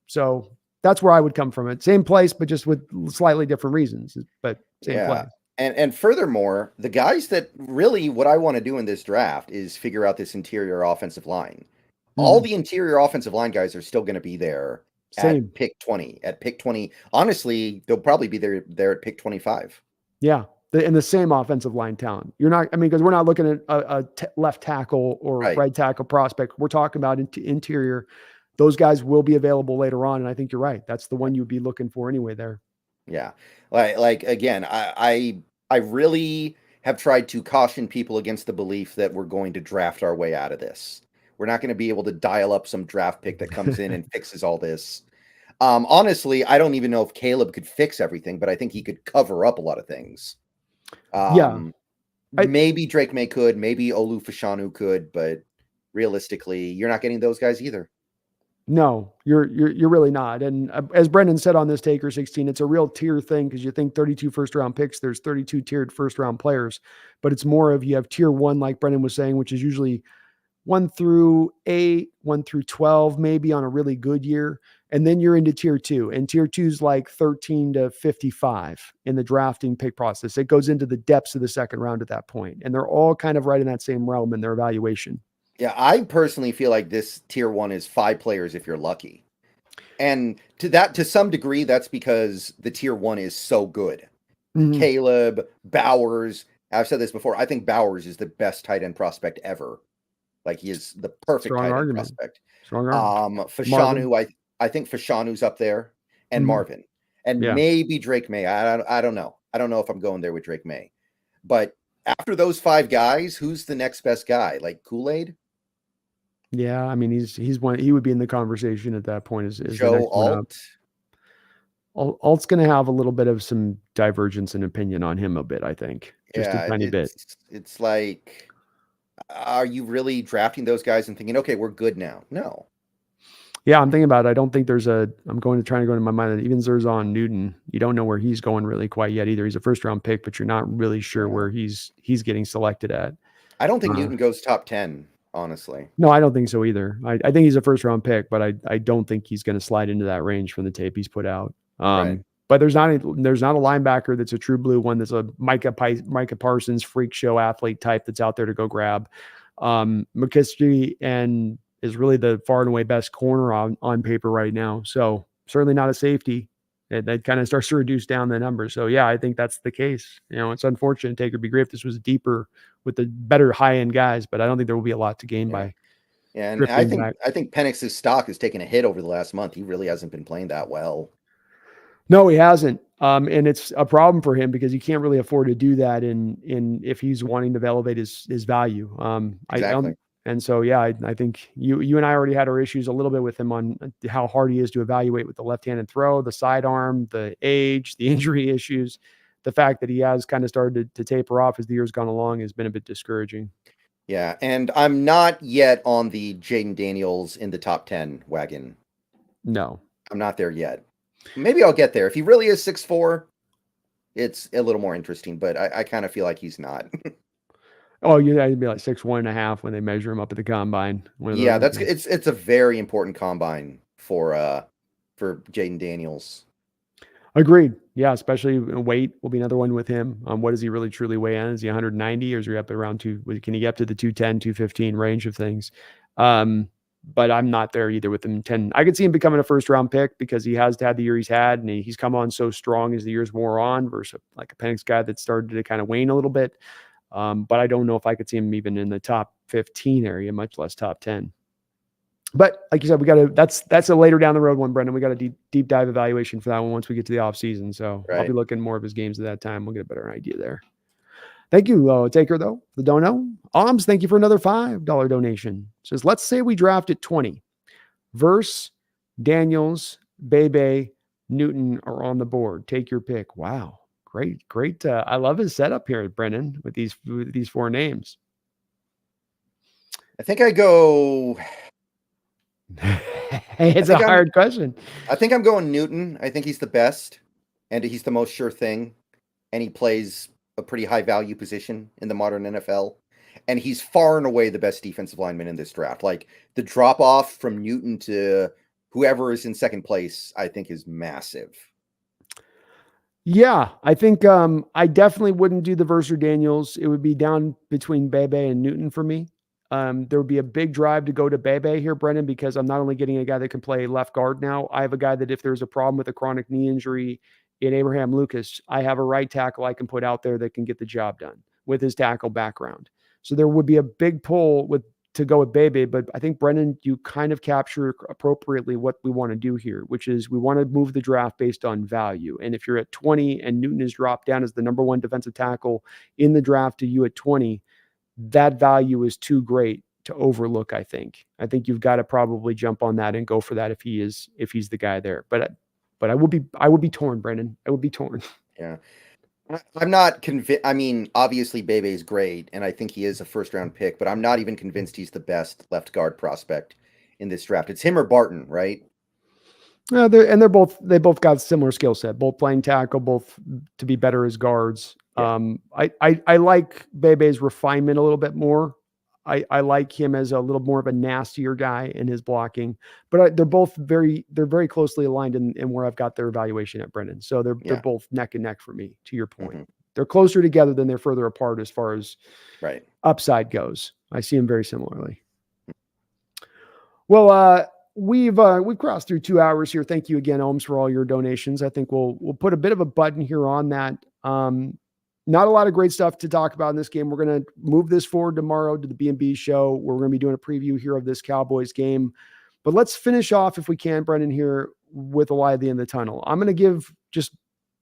So That's where I would come from. It same place, but just with slightly different reasons. But same place. And furthermore, the guys that really what I want to do in this draft is figure out this interior offensive line. All the interior offensive line guys are still going to be there at pick 20. At pick 20, honestly, they'll probably be there at pick 25. Yeah, and the same offensive line talent. You're not, I mean, because we're not looking at a left tackle or right tackle prospect. We're talking about interior. Those guys will be available later on, and I think you're right. That's the one you'd be looking for anyway there. Yeah. Like again, I really have tried to caution people against the belief that we're going to draft our way out of this. We're not going to be able to dial up some draft pick that comes in and fixes all this. Honestly, I don't even know if Caleb could fix everything, but I think he could cover up a lot of things. Maybe Drake May could, maybe Olu Fashanu could, but realistically, you're not getting those guys either. No, you're really not. And as Brendan said on this Taker 16, it's a real tier thing because you think 32 first round picks, there's 32 tiered first round players, but it's more of you have tier 1, like Brendan was saying, which is usually 1 through 8, 1 through 12, maybe on a really good year. And then you're into tier 2, and tier 2 is like 13 to 55 in the drafting pick process. It goes into the depths of the second round at that point, and they're all kind of right in that same realm in their evaluation. Yeah, I personally feel like this tier 1 is 5 players if you're lucky. And to some degree, that's because the tier 1 is so good. Caleb, Bowers, I've said this before, I think Bowers is the best tight end prospect ever. Like, he is the perfect tight end prospect. Strong argument. Fashanu, I think Fashanu's up there, and Marvin. And maybe Drake May. I don't know. I don't know if I'm going there with Drake May. But after those 5 guys, who's the next best guy? Like Kool-Aid? Yeah, I mean, he's one. He would be in the conversation at that point. Is Joe Alt? Alt's going to have a little bit of some divergence in opinion on him a bit, I think. Just a tiny bit. It's like, are you really drafting those guys and thinking, okay, we're good now? No. Yeah, I'm thinking about it. I don't think I'm trying to go into my mind that even Zerzon Newton, you don't know where he's going really quite yet either. He's a first round pick, but you're not really sure where he's getting selected at. I don't think Newton goes top 10. Honestly, no, I don't think so either. I think he's a first round pick, but I don't think he's going to slide into that range from the tape he's put out. But there's not a linebacker that's a true blue one. That's a Micah Parsons freak show athlete type that's out there to go grab. McKinstry and is really the far and away best corner on paper right now. So certainly not a safety. That kind of starts to reduce down the numbers. So yeah, I think that's the case. It's unfortunate. Taker would be great if this was deeper with the better high end guys, but I don't think there will be a lot to gain by. Yeah, and I think Penix's stock has taken a hit over the last month. He really hasn't been playing that well. No, he hasn't. And it's a problem for him because he can't really afford to do that in if he's wanting to elevate his value. Exactly. And so, yeah, I think you and I already had our issues a little bit with him on how hard he is to evaluate with the left-handed throw, the sidearm, the age, the injury issues. The fact that he has kind of started to taper off as the year's gone along has been a bit discouraging. Yeah, and I'm not yet on the Jaden Daniels in the top 10 wagon. No. I'm not there yet. Maybe I'll get there. If he really is 6'4", it's a little more interesting, but I kind of feel like he's not. Oh, he'd be like 6'1.5" when they measure him up at the combine. Yeah, it's a very important combine for Jaden Daniels. Agreed. Yeah, especially weight will be another one with him. What does he really truly weigh in? Is he 190 or is he up around can he get up to the 210, 215 range of things? But I'm not there either with him 10. I could see him becoming a first round pick because he has had the year he's had and he's come on so strong as the years wore on versus like a Penix guy that started to kind of wane a little bit. But I don't know if I could see him even in the top 15 area, much less top 10. But like you said, that's a later down the road one, Brendan. We got a deep dive evaluation for that one once we get to the off season. So I'll be looking more of his games at that time. We'll get a better idea there. Thank you, Taker, though. The dono. Oms, thank you for another $5 donation. It says, let's say we draft at 20. Verse, Daniels, Bebe, Newton are on the board. Take your pick. Wow. Great. I love his setup here, Brendan, with these 4 names. I think I go... It's a hard question. I think I'm going Newton. I think he's the best, and he's the most sure thing, and he plays a pretty high value position in the modern NFL, and he's far and away the best defensive lineman in this draft. Like the drop off from Newton to whoever is in second place, I think, is massive. Yeah, I think I definitely wouldn't do the Verser Daniels. It would be down between Bebe and Newton for me. There would be a big drive to go to Bebe here, Brendan, because I'm not only getting a guy that can play left guard now, I have a guy that if there's a problem with a chronic knee injury in Abraham Lucas, I have a right tackle I can put out there that can get the job done with his tackle background. So there would be a big pull to go with Bebe, but I think, Brendan, you kind of capture appropriately what we want to do here, which is we want to move the draft based on value. And if you're at 20 and Newton is dropped down as the number one defensive tackle in the draft to you at 20, that value is too great to overlook. I think you've got to probably jump on that and go for that if he's the guy there. But I would be torn, Brendan. I would be torn. Yeah. I'm not convinced. I mean, obviously Bebe's great, and I think he is a first-round pick, but I'm not even convinced he's the best left guard prospect in this draft. It's him or Barton, right? Yeah, they both got similar skill set, both playing tackle, both to be better as guards. Yeah. I like Bebe's refinement a little bit more. I like him as a little more of a nastier guy in his blocking, but they're very closely aligned in where I've got their evaluation at, Brendan. So they're both neck and neck for me, to your point. Mm-hmm. They're closer together than they're further apart as far as upside goes. I see them very similarly. Well, we've crossed through 2 hours here. Thank you again, Ohms, for all your donations. I think we'll put a bit of a button here on that. Not a lot of great stuff to talk about in this game. We're going to move this forward tomorrow to the B&B show. We're going to be doing a preview here of this Cowboys game. But let's finish off, if we can, Brendan, here with a light at the end of the tunnel. I'm going to give just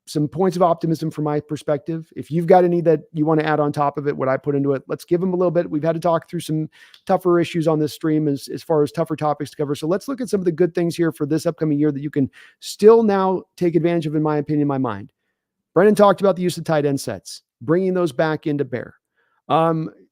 some points of optimism from my perspective. If you've got any that you want to add on top of it, what I put into it, let's give them a little bit. We've had to talk through some tougher issues on this stream as far as tougher topics to cover. So let's look at some of the good things here for this upcoming year that you can still now take advantage of, in my opinion, in my mind. Brendan talked about the use of tight end sets, bringing those back into bear.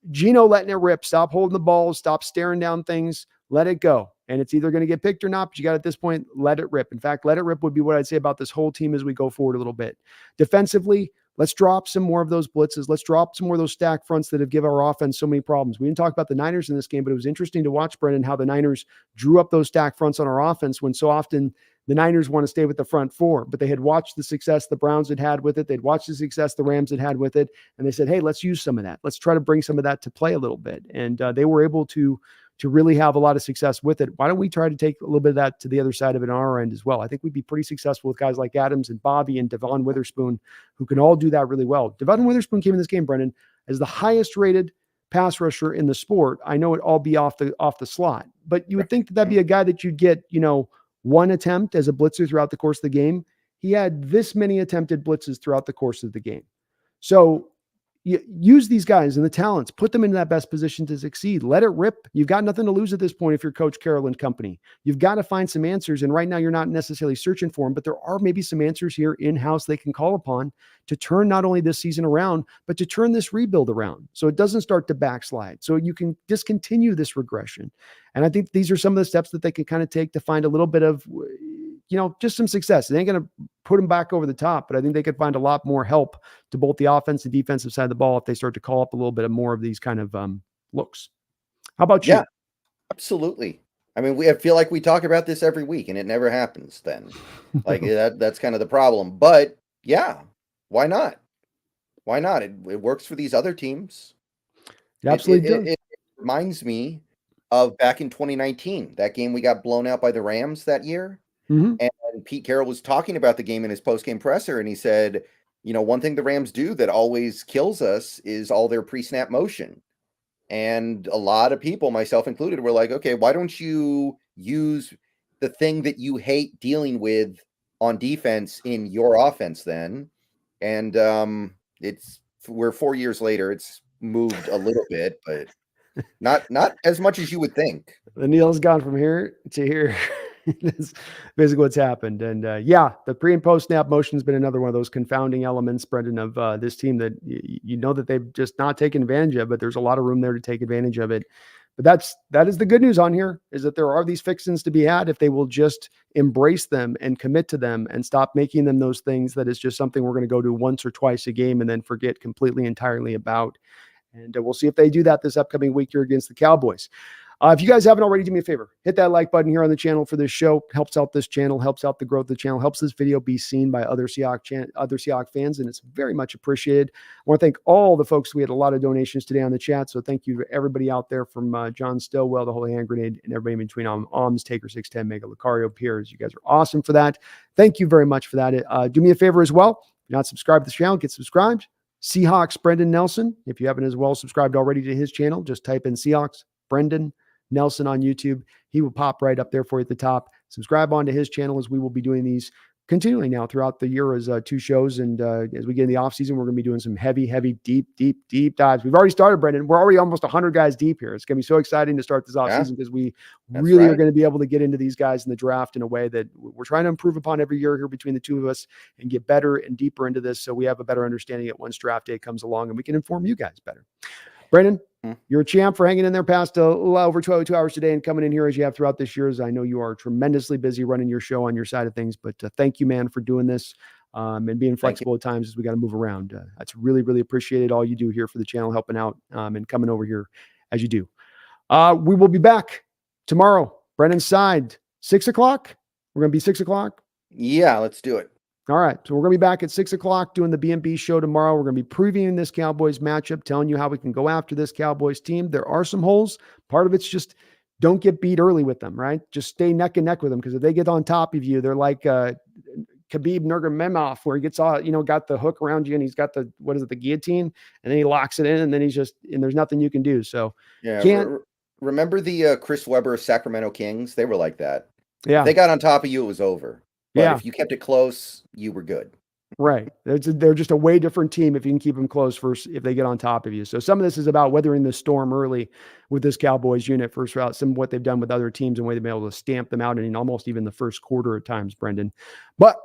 Gino letting it rip, stop holding the ball, stop staring down things, let it go. And it's either going to get picked or not, but you got at this point, let it rip. In fact, let it rip would be what I'd say about this whole team as we go forward a little bit. Defensively, let's drop some more of those blitzes. Let's drop some more of those stack fronts that have given our offense so many problems. We didn't talk about the Niners in this game, but it was interesting to watch, Brendan, how the Niners drew up those stack fronts on our offense when so often the Niners want to stay with the front four, but they had watched the success the Browns had with it. They'd watched the success the Rams had with it. And they said, hey, let's use some of that. Let's try to bring some of that to play a little bit. And they were able to really have a lot of success with it. Why don't we try to take a little bit of that to the other side of it on our end as well? I think we'd be pretty successful with guys like Adams and Bobby and Devon Witherspoon, who can all do that really well. Devon Witherspoon came in this game, Brendan, as the highest rated pass rusher in the sport. I know it all be off the slot, but you would think that that'd be a guy that you'd get, one attempt as a blitzer throughout the course of the game. He had this many attempted blitzes throughout the course of the game. So you use these guys and the talents, put them in that best position to succeed. Let it rip. You've got nothing to lose at this point if you're Coach Carroll and company. You've got to find some answers. And right now you're not necessarily searching for them, but there are maybe some answers here in-house they can call upon to turn not only this season around, but to turn this rebuild around so it doesn't start to backslide. So you can discontinue this regression. And I think these are some of the steps that they can kind of take to find a little bit of, just some success. It ain't going to put them back over the top, but I think they could find a lot more help to both the offense and defensive side of the ball if they start to call up a little bit of more of these kind of looks. How about you? Yeah, absolutely. I mean, I feel like we talk about this every week and it never happens then. Like that's kind of the problem. But yeah, why not? Why not? It works for these other teams. It absolutely does. It reminds me of back in 2019, that game we got blown out by the Rams that year. Mm-hmm. And Pete Carroll was talking about the game in his post-game presser, and he said, one thing the Rams do that always kills us is all their pre-snap motion. And a lot of people, myself included, were like, okay, why don't you use the thing that you hate dealing with on defense in your offense then? And we're 4 years later, it's moved a little bit, but not as much as you would think. The needle's gone from here to here. That's basically what's happened. And the pre and post snap motion has been another one of those confounding elements, Brendan, of this team that that they've just not taken advantage of, but there's a lot of room there to take advantage of it. But that is the good news on here, is that there are these fixings to be had if they will just embrace them and commit to them and stop making them those things that is just something we're going to go to once or twice a game and then forget completely entirely about. And we'll see if they do that this upcoming week here against the Cowboys. If you guys haven't already, do me a favor, hit that like button here on the channel for this show. Helps out this channel, helps out the growth of the channel, helps this video be seen by other Seahawks fans, and it's very much appreciated. I want to thank all the folks. We had a lot of donations today on the chat, so thank you to everybody out there, from John Stillwell, the Holy Hand Grenade, and everybody in between, Alms, Taker 610, Mega Lucario, Piers. You guys are awesome for that. Thank you very much for that. Do me a favor as well. If you're not subscribed to the channel, get subscribed. Seahawks Brendan Nelson. If you haven't as well subscribed already to his channel, just type in Seahawks Brendan Nelson on YouTube. He will pop right up there for you at the top. Subscribe onto his channel, as we will be doing these continually now throughout the year as 2 shows. And as we get in the off season, we're going to be doing some heavy, deep dives. We've already started, Brendan. We're already almost 100 guys deep here. It's going to be so exciting to start this off season, because we really are going to be able to get into these guys in the draft in a way that we're trying to improve upon every year here between the two of us, and get better and deeper into this, so we have a better understanding at once draft day comes along, and we can inform you guys better. Brendan, you're a champ for hanging in there past a little over 2 hours today and coming in here as you have throughout this year. As I know you are tremendously busy running your show on your side of things, but thank you, man, for doing this and being flexible at times as we got to move around. That's really, really appreciated all you do here for the channel, helping out and coming over here as you do. We will be back tomorrow. Brendan's side, 6 o'clock. We're going to be 6 o'clock. Yeah, let's do it. All right. So we're going to be back at 6 o'clock doing the B&B show tomorrow. We're going to be previewing this Cowboys matchup, telling you how we can go after this Cowboys team. There are some holes. Part of it's just don't get beat early with them, right? Just stay neck and neck with them, because if they get on top of you, they're like Khabib Nurmagomedov, where he gets all, got the hook around you, and he's got the guillotine, and then he locks it in, and then and there's nothing you can do. So yeah, remember the Chris Webber Sacramento Kings? They were like that. Yeah. If they got on top of you, it was over. But yeah. if you kept it close, you were good. Right. They're just a way different team if you can keep them close first, if they get on top of you. So some of this is about weathering the storm early with this Cowboys unit first route, some of what they've done with other teams and way they've been able to stamp them out in almost even the first quarter at times, Brendan. But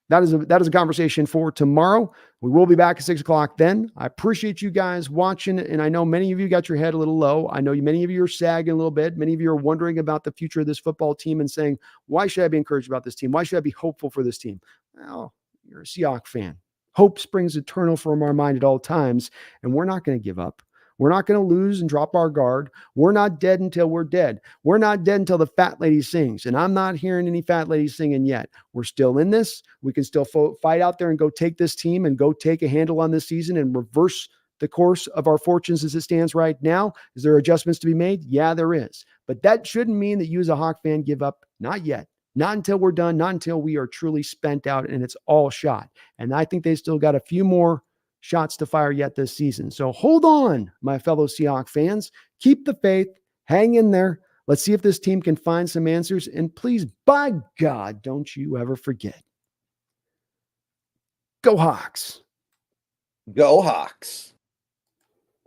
that is a conversation for tomorrow. We will be back at 6 o'clock then. I appreciate you guys watching, and I know many of you got your head a little low. I know many of you are sagging a little bit. Many of you are wondering about the future of this football team and saying, why should I be encouraged about this team? Why should I be hopeful for this team? Well, you're a Seahawks fan. Hope springs eternal from our mind at all times, and we're not going to give up. We're not going to lose and drop our guard. We're not dead until we're dead. We're not dead until the fat lady sings, and I'm not hearing any fat lady singing yet. We're still in this. We can still fight out there and go take this team and go take a handle on this season and reverse the course of our fortunes as it stands right now. Is there adjustments to be made? Yeah, there is. But that shouldn't mean that you as a Hawk fan give up. Not yet. Not until we're done. Not until we are truly spent out and it's all shot. And I think they still got a few more shots to fire yet this season. So hold on, my fellow Seahawks fans. Keep the faith. Hang in there. Let's see if this team can find some answers. And please, by God, don't you ever forget. Go Hawks. Go Hawks.